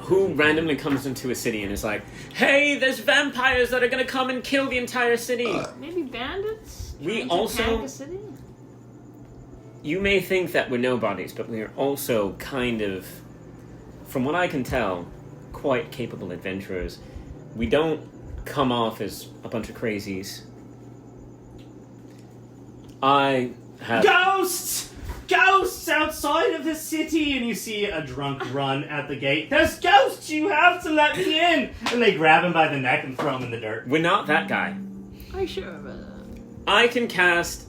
S4: Who randomly comes into a city and is like, hey, there's vampires that are gonna come and kill the entire city?
S3: Maybe bandits?
S4: We
S3: Trying to
S4: also-
S3: attack a city?
S4: You may think that we're nobodies, but we're also kind of, from what I can tell, quite capable adventurers. We don't come off as a bunch of crazies. I have...
S5: Ghosts! Ghosts outside of the city! And you see a drunk run at the gate. There's ghosts! You have to let me in! And they grab him by the neck and throw him in the dirt.
S4: We're not that guy.
S3: Are you sure about that?
S4: I can cast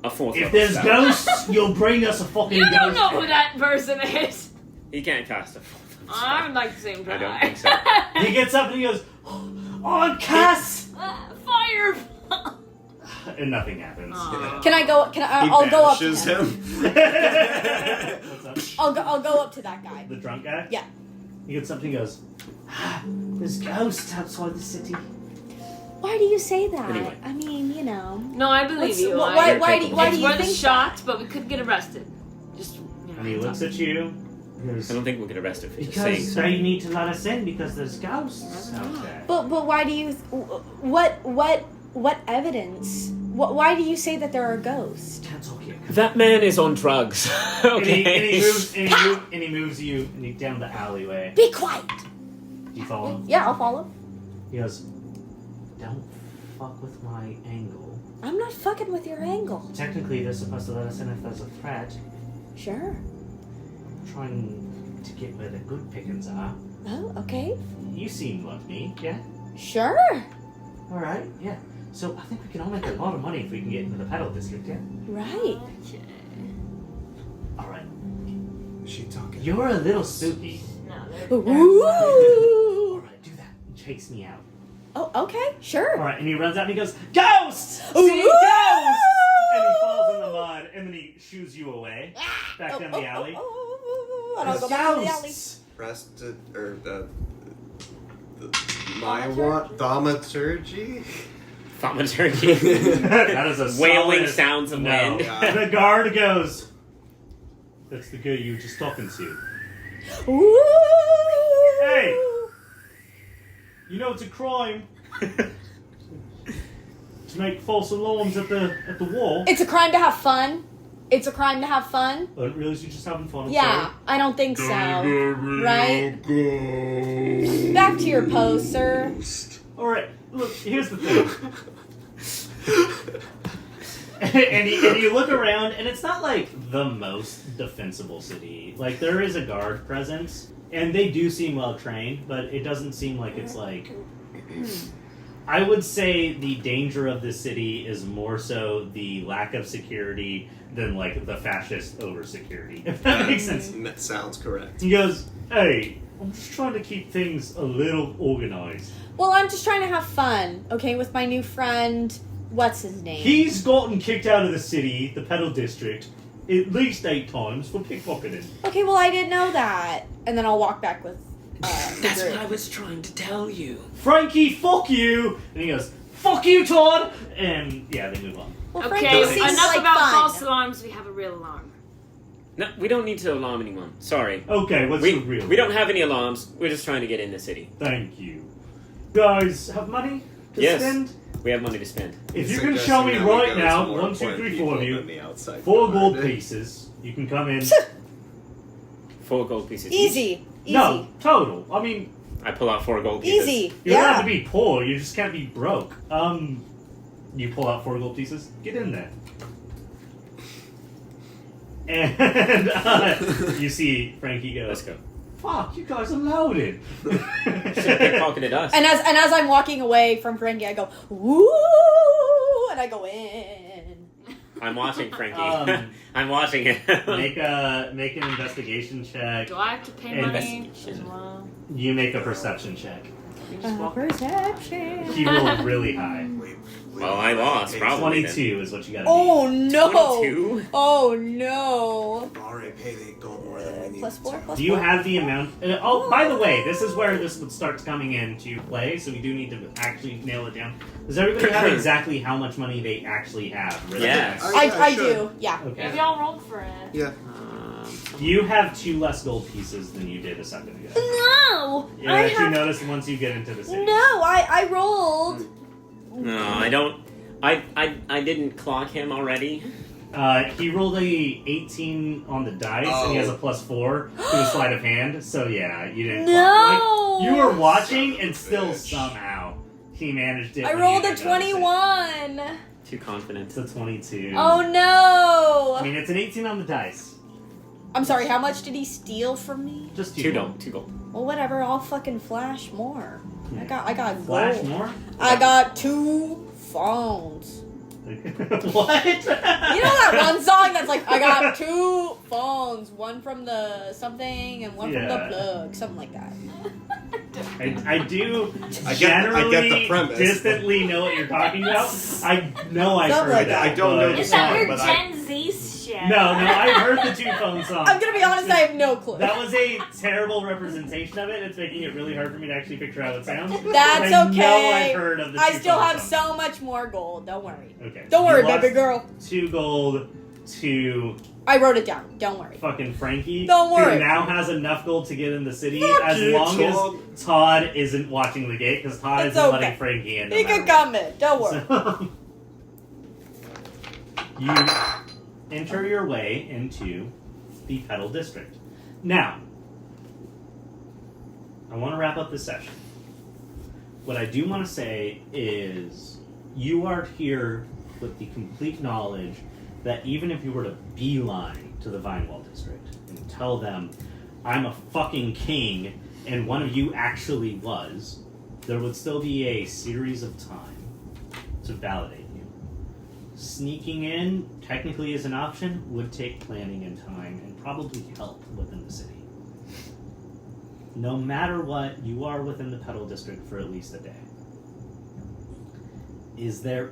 S4: a fourth
S5: If
S4: level
S5: there's
S4: spell.
S5: ghosts, you'll bring us a fucking
S3: You
S5: ghost.
S3: don't know who that person is!
S4: He can't cast a fourth level spell.
S3: I would like to see him try.
S4: I don't think so.
S5: He gets up and he goes, on Cass!
S3: Fire!
S5: And nothing happens.
S3: Aw.
S2: Can I go? I'll go up to
S7: banishes
S2: him.
S5: What's up?
S2: I'll go up to that guy.
S5: The drunk guy?
S2: Yeah.
S5: He gets up and he goes, there's ghosts outside the city.
S2: Why do you say that?
S4: Anyway.
S2: I mean, you know.
S3: No, I believe
S2: What's-
S3: you.
S2: why
S3: I-
S2: do
S3: It's
S2: you
S3: worth a
S2: think
S3: shot,
S2: that?
S3: but we could get arrested. Just, you know,
S5: And he looks at you. He goes,
S4: I don't think we'll get arrested for just saying
S5: because
S4: so.
S5: they need to let us in because there's ghosts out there.
S2: But why do you? What evidence? Why do you say that there are ghosts?
S5: Can't talk here.
S4: That man is on drugs. Okay.
S5: And he moves you down the alleyway.
S2: Be quiet.
S5: You follow him?
S2: Yeah, I'll follow.
S5: He goes, don't fuck with my angle.
S2: I'm not fucking with your angle.
S5: Technically, they're supposed to let us in if there's a threat.
S2: Sure.
S5: I'm trying to get where the good pickings are.
S2: Oh, okay.
S5: You seem like me, yeah?
S2: Sure.
S5: Alright, yeah. So I think we can all make a lot of money if we can get into the pedal district, yeah?
S2: Right.
S3: Okay.
S5: Alright.
S7: Is she talking?
S5: You're a little spooky.
S3: No, they're
S2: Ooh.
S5: Alright, do that. Chase me out.
S2: Oh, okay. Sure.
S5: Alright, and he runs out and he goes, Ghosts! See,
S2: Ooh!
S5: ghosts! And he falls in the mud, and then he shoos you away. Back down the alley.
S2: And I'll go back to the alley.
S5: Ghosts!
S7: Thaumaturgy?
S4: Thaumaturgy.
S5: That is a
S4: Wailing
S5: solid
S4: sounds of
S5: no.
S4: wind.
S5: The guard goes, that's the girl you were just talking to.
S2: Ooh.
S5: Hey! You know it's a crime to make false alarms at the wall.
S2: It's a crime to have fun. It's a crime to have fun.
S5: I didn't realize you're just having fun. I'm
S2: Yeah,
S5: sorry.
S2: I don't think so. Right? Back to your post, sir.
S5: Alright, look, here's the thing. and you look around, and it's not like the most defensible city. Like, there is a guard presence, and they do seem well trained, but it doesn't seem like it's like. I would say the danger of this city is more so the lack of security than like the fascist over security. If that makes sense.
S7: That sounds correct.
S5: He goes, "Hey, I'm just trying to keep things a little organized."
S2: Well, I'm just trying to have fun, okay, with my new friend. What's his name?
S5: He's gotten kicked out of the city, the pedal district, at least 8 times for pickpocketing.
S2: Okay, well, I didn't know that. And then I'll walk back with the
S4: That's
S2: group.
S4: what I was trying to tell you.
S5: Frankie, fuck you! And he goes, fuck you, Todd! And yeah, they move on.
S2: Well,
S3: Okay,
S2: Frankie seems
S3: enough
S2: like
S3: about
S2: fun.
S3: false alarms. We have a real alarm.
S4: No, we don't need to alarm anyone. Sorry.
S5: Okay, what's the real?
S4: We don't have any alarms. We're just trying to get in the city.
S5: Thank you. Guys, have money to
S4: Yes.
S5: spend?
S4: We have money to spend.
S5: If you can show me right now, 1, 2, 3, 4 of you, 4 gold pieces, you can come in.
S4: 4 gold pieces. each.
S2: Easy.
S5: No, total. I mean,
S4: I pull out 4 gold pieces.
S2: Easy.
S5: you don't have
S2: Yeah.
S5: to be poor, you just can't be broke. You pull out 4 gold pieces, get in there. And you see Frankie go,
S4: Let's go.
S5: fuck, you guys are loaded.
S4: Should have pickpocketed us.
S2: And as I'm walking away from Frankie, I go, woo, and I go in.
S4: I'm watching Frankie. I'm watching him.
S5: Make an investigation check.
S3: Do I have to pay
S5: And
S3: money
S4: investigation.
S3: as well?
S5: You make a perception check.
S3: You just walk
S2: Perception.
S5: He rolled really high.
S4: Well, I lost, probably.
S5: 22 is what you got.
S2: Oh no!
S4: 22?
S2: Oh no!
S7: We've already paid 8 gold more than we need.
S2: Plus 4. Plus
S5: Do you
S2: 4.
S5: have the amount? Oh, by the way, this is where this starts coming into play, so we do need to actually nail it down. Does everybody have exactly how much money they actually have? Really?
S4: Yes.
S2: I do. Yeah.
S5: Okay.
S3: Maybe I'll roll for it.
S7: Yeah.
S5: You have 2 less gold pieces than you did a second ago.
S2: No.
S5: Yeah,
S2: I
S5: that you
S2: have.
S5: notice once you get into the city.
S2: No, I rolled.
S4: No, I don't. I didn't clock him already.
S5: He rolled a 18 on the dice, and he has a plus 4 to his sleight of hand. So yeah, you didn't.
S2: No.
S5: Like, you were watching, and still somehow he managed it.
S2: I
S5: when
S2: rolled
S5: you
S2: a
S5: didn't notice it.
S2: 21.
S4: Too confident.
S5: It's a 22.
S2: Oh no!
S5: I mean, it's an 18 on the dice.
S2: I'm sorry. How much did he steal from me?
S5: Just
S4: 2 gold. 2 gold.
S2: Well, whatever. I'll fucking flash more. I got
S5: Flash
S2: gold.
S5: more.
S2: I got 2 phones.
S5: What?
S2: You know that one song that's like, I got 2 phones, one from the something and one from the
S5: Yeah.
S2: plug, something like that.
S5: I do
S7: I
S5: generally
S7: get the premise.
S5: distantly know what you're talking about. I know I've
S2: Something
S5: heard
S2: like
S5: that.
S2: that.
S7: I don't know
S5: but-
S7: the
S3: Is that
S7: song,
S3: your
S7: but
S3: Gen Z shit?
S5: No, I've heard the 2 phone song.
S2: I'm gonna be honest, I have no clue.
S5: That was a terrible representation of it. It's making it really hard for me to actually picture how it sounds.
S2: That's
S5: But I
S2: okay.
S5: know I've heard of the
S2: I
S5: 2
S2: still
S5: phone
S2: have
S5: song.
S2: so much more gold. Don't worry.
S5: Okay.
S2: Don't
S5: You
S2: worry,
S5: lost
S2: baby girl.
S5: 2 gold to
S2: I wrote it down. Don't worry.
S5: fucking Frankie.
S2: Don't worry.
S5: Who now has enough gold to get in the city
S7: Fuck
S5: as
S7: you,
S5: long
S7: Todd.
S5: as Todd isn't watching the gate, because Todd
S2: It's
S5: isn't
S2: okay.
S5: letting Frankie in. no
S2: He
S5: matter
S2: can come in. Don't worry.
S5: So, you enter your way into the Petal District. Now, I want to wrap up this session. What I do want to say is you are here with the complete knowledge that even if you were to beeline to the Vinewall District and tell them, I'm a fucking king, and one of you actually was, there would still be a series of time to validate you. Sneaking in, technically is an option, would take planning and time, and probably help within the city. No matter what, you are within the Petal District for at least a day. Is there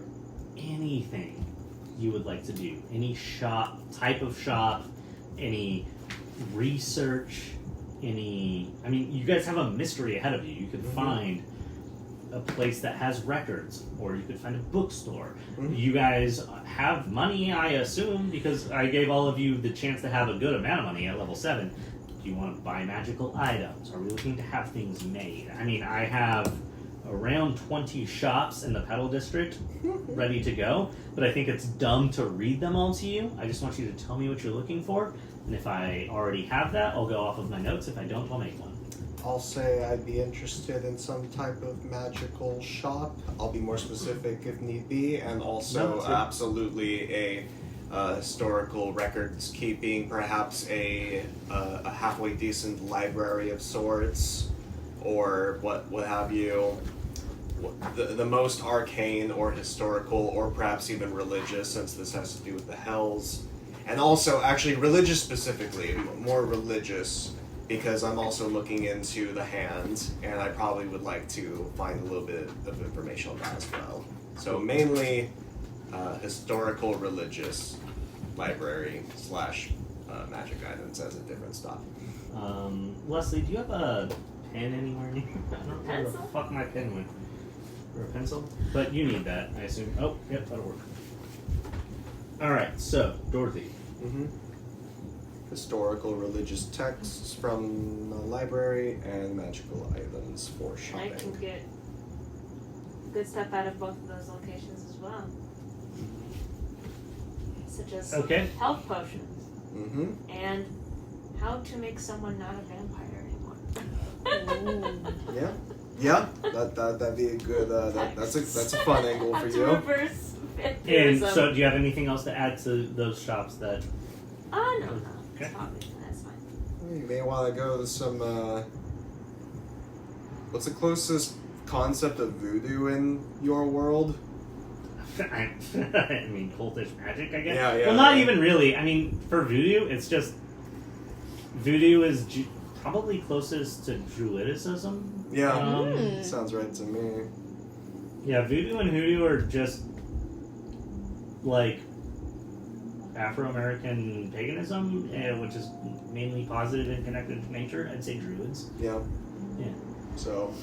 S5: anything you would like to do? Any type of shop, any research, any... I mean, you guys have a mystery ahead of you. You could find a place that has records, or you could find a bookstore. You guys have money, I assume, because I gave all of you the chance to have a good amount of money at level 7. Do you want to buy magical items? Are we looking to have things made? I mean, I have around 20 shops in the Petal District ready to go, but I think it's dumb to read them all to you. I just want you to tell me what you're looking for, and if I already have that, I'll go off of my notes. If I don't, I'll make one.
S7: I'll say I'd be interested in some type of magical shop. I'll be more specific if need be, and also
S5: No, that's good.
S7: absolutely a historical records keeping, perhaps a halfway decent library of sorts, or what have you. The most arcane or historical, or perhaps even religious, since this has to do with the Hells. And also, actually, religious specifically, more religious, because I'm also looking into the hand, and I probably would like to find a little bit of information on that as well. So mainly, historical, religious, library / magic items as a different stop.
S5: Leslie, do you have a pen anywhere near? I don't know where the
S3: Pencil?
S5: fuck my pen went. Or a pencil? But you need that, I assume. Oh, yep, that'll work. Alright, so, Dorothy.
S7: Historical, religious texts from the library, and magical items for
S3: I
S7: shopping.
S3: can get good stuff out of both of those locations as well. Such as
S5: Okay.
S3: health potions
S7: Mm-hmm.
S3: and how to make someone not a vampire anymore.
S7: Yeah. That'd be a good. That's a fun angle
S3: How
S7: for
S3: to
S7: you.
S3: reverse
S5: And
S3: vampirism.
S5: so, do you have anything else to add to those shops that...
S3: Oh, no.
S5: Okay.
S3: That's fine.
S7: You may want to go to some. What's the closest concept of voodoo in your world?
S5: I mean, cultish magic, I guess.
S7: Yeah,
S5: Well, not
S7: yeah.
S5: even really. I mean, for voodoo, it's just... Voodoo is probably closest to Druidicism.
S7: Yeah, sounds right to me.
S5: Yeah, Voodoo and Hoodoo are just like Afro-American paganism, which is mainly positive and connected to nature. I'd say Druids.
S7: Yeah.
S5: Yeah.
S7: So,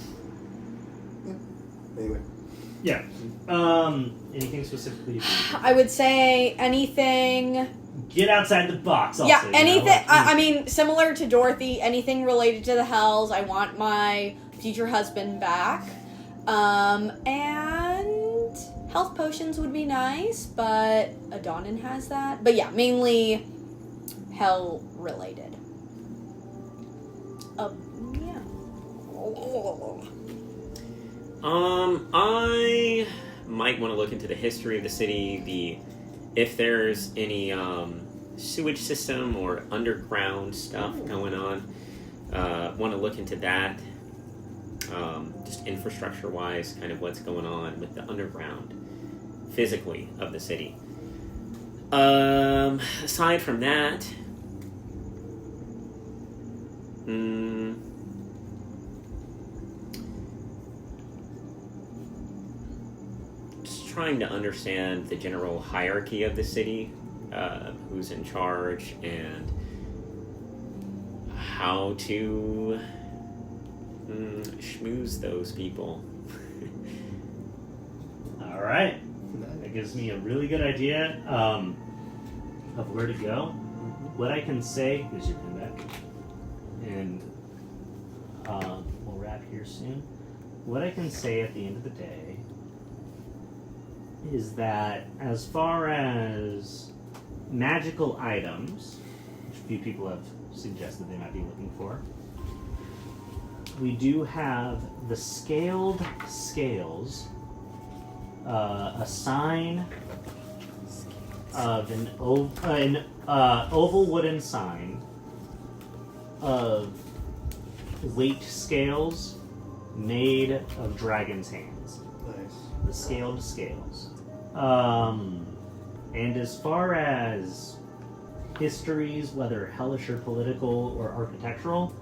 S7: yeah. Anyway.
S5: Yeah. Anything specifically?
S2: I would say anything.
S5: Get outside the box. Also,
S2: Yeah, anything.
S5: You know?
S2: I mean, similar to Dorothy, anything related to the Hells. I want my future husband back. And health potions would be nice, but Adonin has that. But yeah, mainly hell related. Yeah.
S4: I might want to look into the history of the city, if there's any sewage system or underground stuff going on. Want to look into that. Just infrastructure-wise, kind of what's going on with the underground, physically, of the city. Aside from that, just trying to understand the general hierarchy of the city, who's in charge, and how to schmooze those people.
S5: All right, that gives me a really good idea of where to go. What I can say is your pen back, and we'll wrap here soon. What I can say at the end of the day is that as far as magical items, which a few people have suggested they might be looking for, we do have the scaled scales, a sign of an oval wooden sign of weight scales made of dragon's hands.
S7: Nice.
S5: The scaled scales. And as far as histories, whether hellish or political or architectural,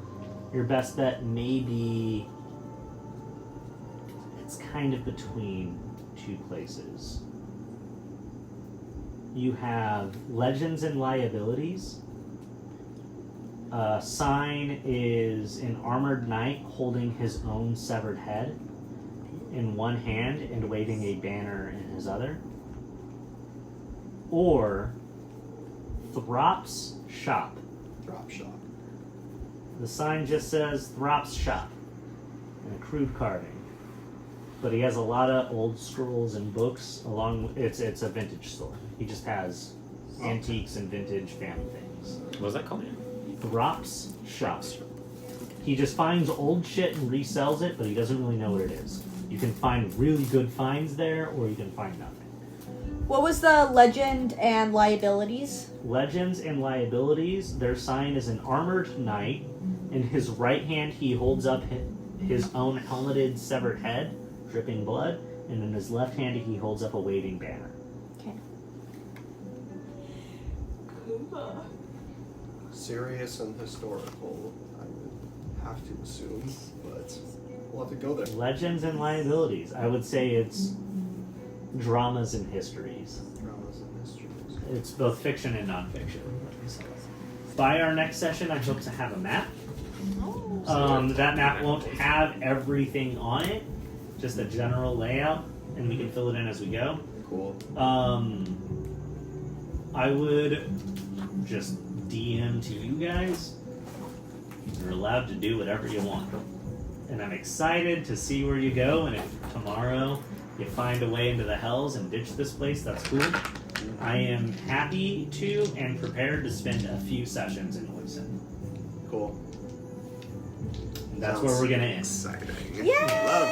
S5: your best bet may be, it's kind of between two places. You have legends and liabilities. Sign is an armored knight holding his own severed head in one hand and waving a banner in his other. Or Throp's Shop.
S7: Drop shop.
S5: The sign just says Throp's Shop in a crude carving. But he has a lot of old scrolls and books along. It's a vintage store. He just has antiques and vintage family things.
S4: What was that called?
S5: Throp's Shop. He just finds old shit and resells it, but he doesn't really know what it is. You can find really good finds there, or you can find nothing.
S2: What was the legend and liabilities?
S5: Legends and liabilities, their sign is an armored knight. In his right hand, he holds up his own helmeted severed head, dripping blood, and in his left hand, he holds up a waving banner.
S2: Okay.
S7: Serious and historical, I would have to assume, but we'll have to go there.
S5: Legends and liabilities, I would say it's dramas and histories.
S7: Dramas and histories.
S5: It's both fiction and nonfiction. By our next session, I hope to have a map. That map won't have everything on it, just a general layout, and we can fill it in as we go.
S7: Cool.
S5: I would just DM to you guys. You're allowed to do whatever you want. And I'm excited to see where you go, and if tomorrow you find a way into the Hells and ditch this place, that's cool. I am happy to and prepared to spend a few sessions in Oisin.
S7: Cool.
S5: And that's where we're going to end.
S7: Exciting.
S2: Yay!
S7: Love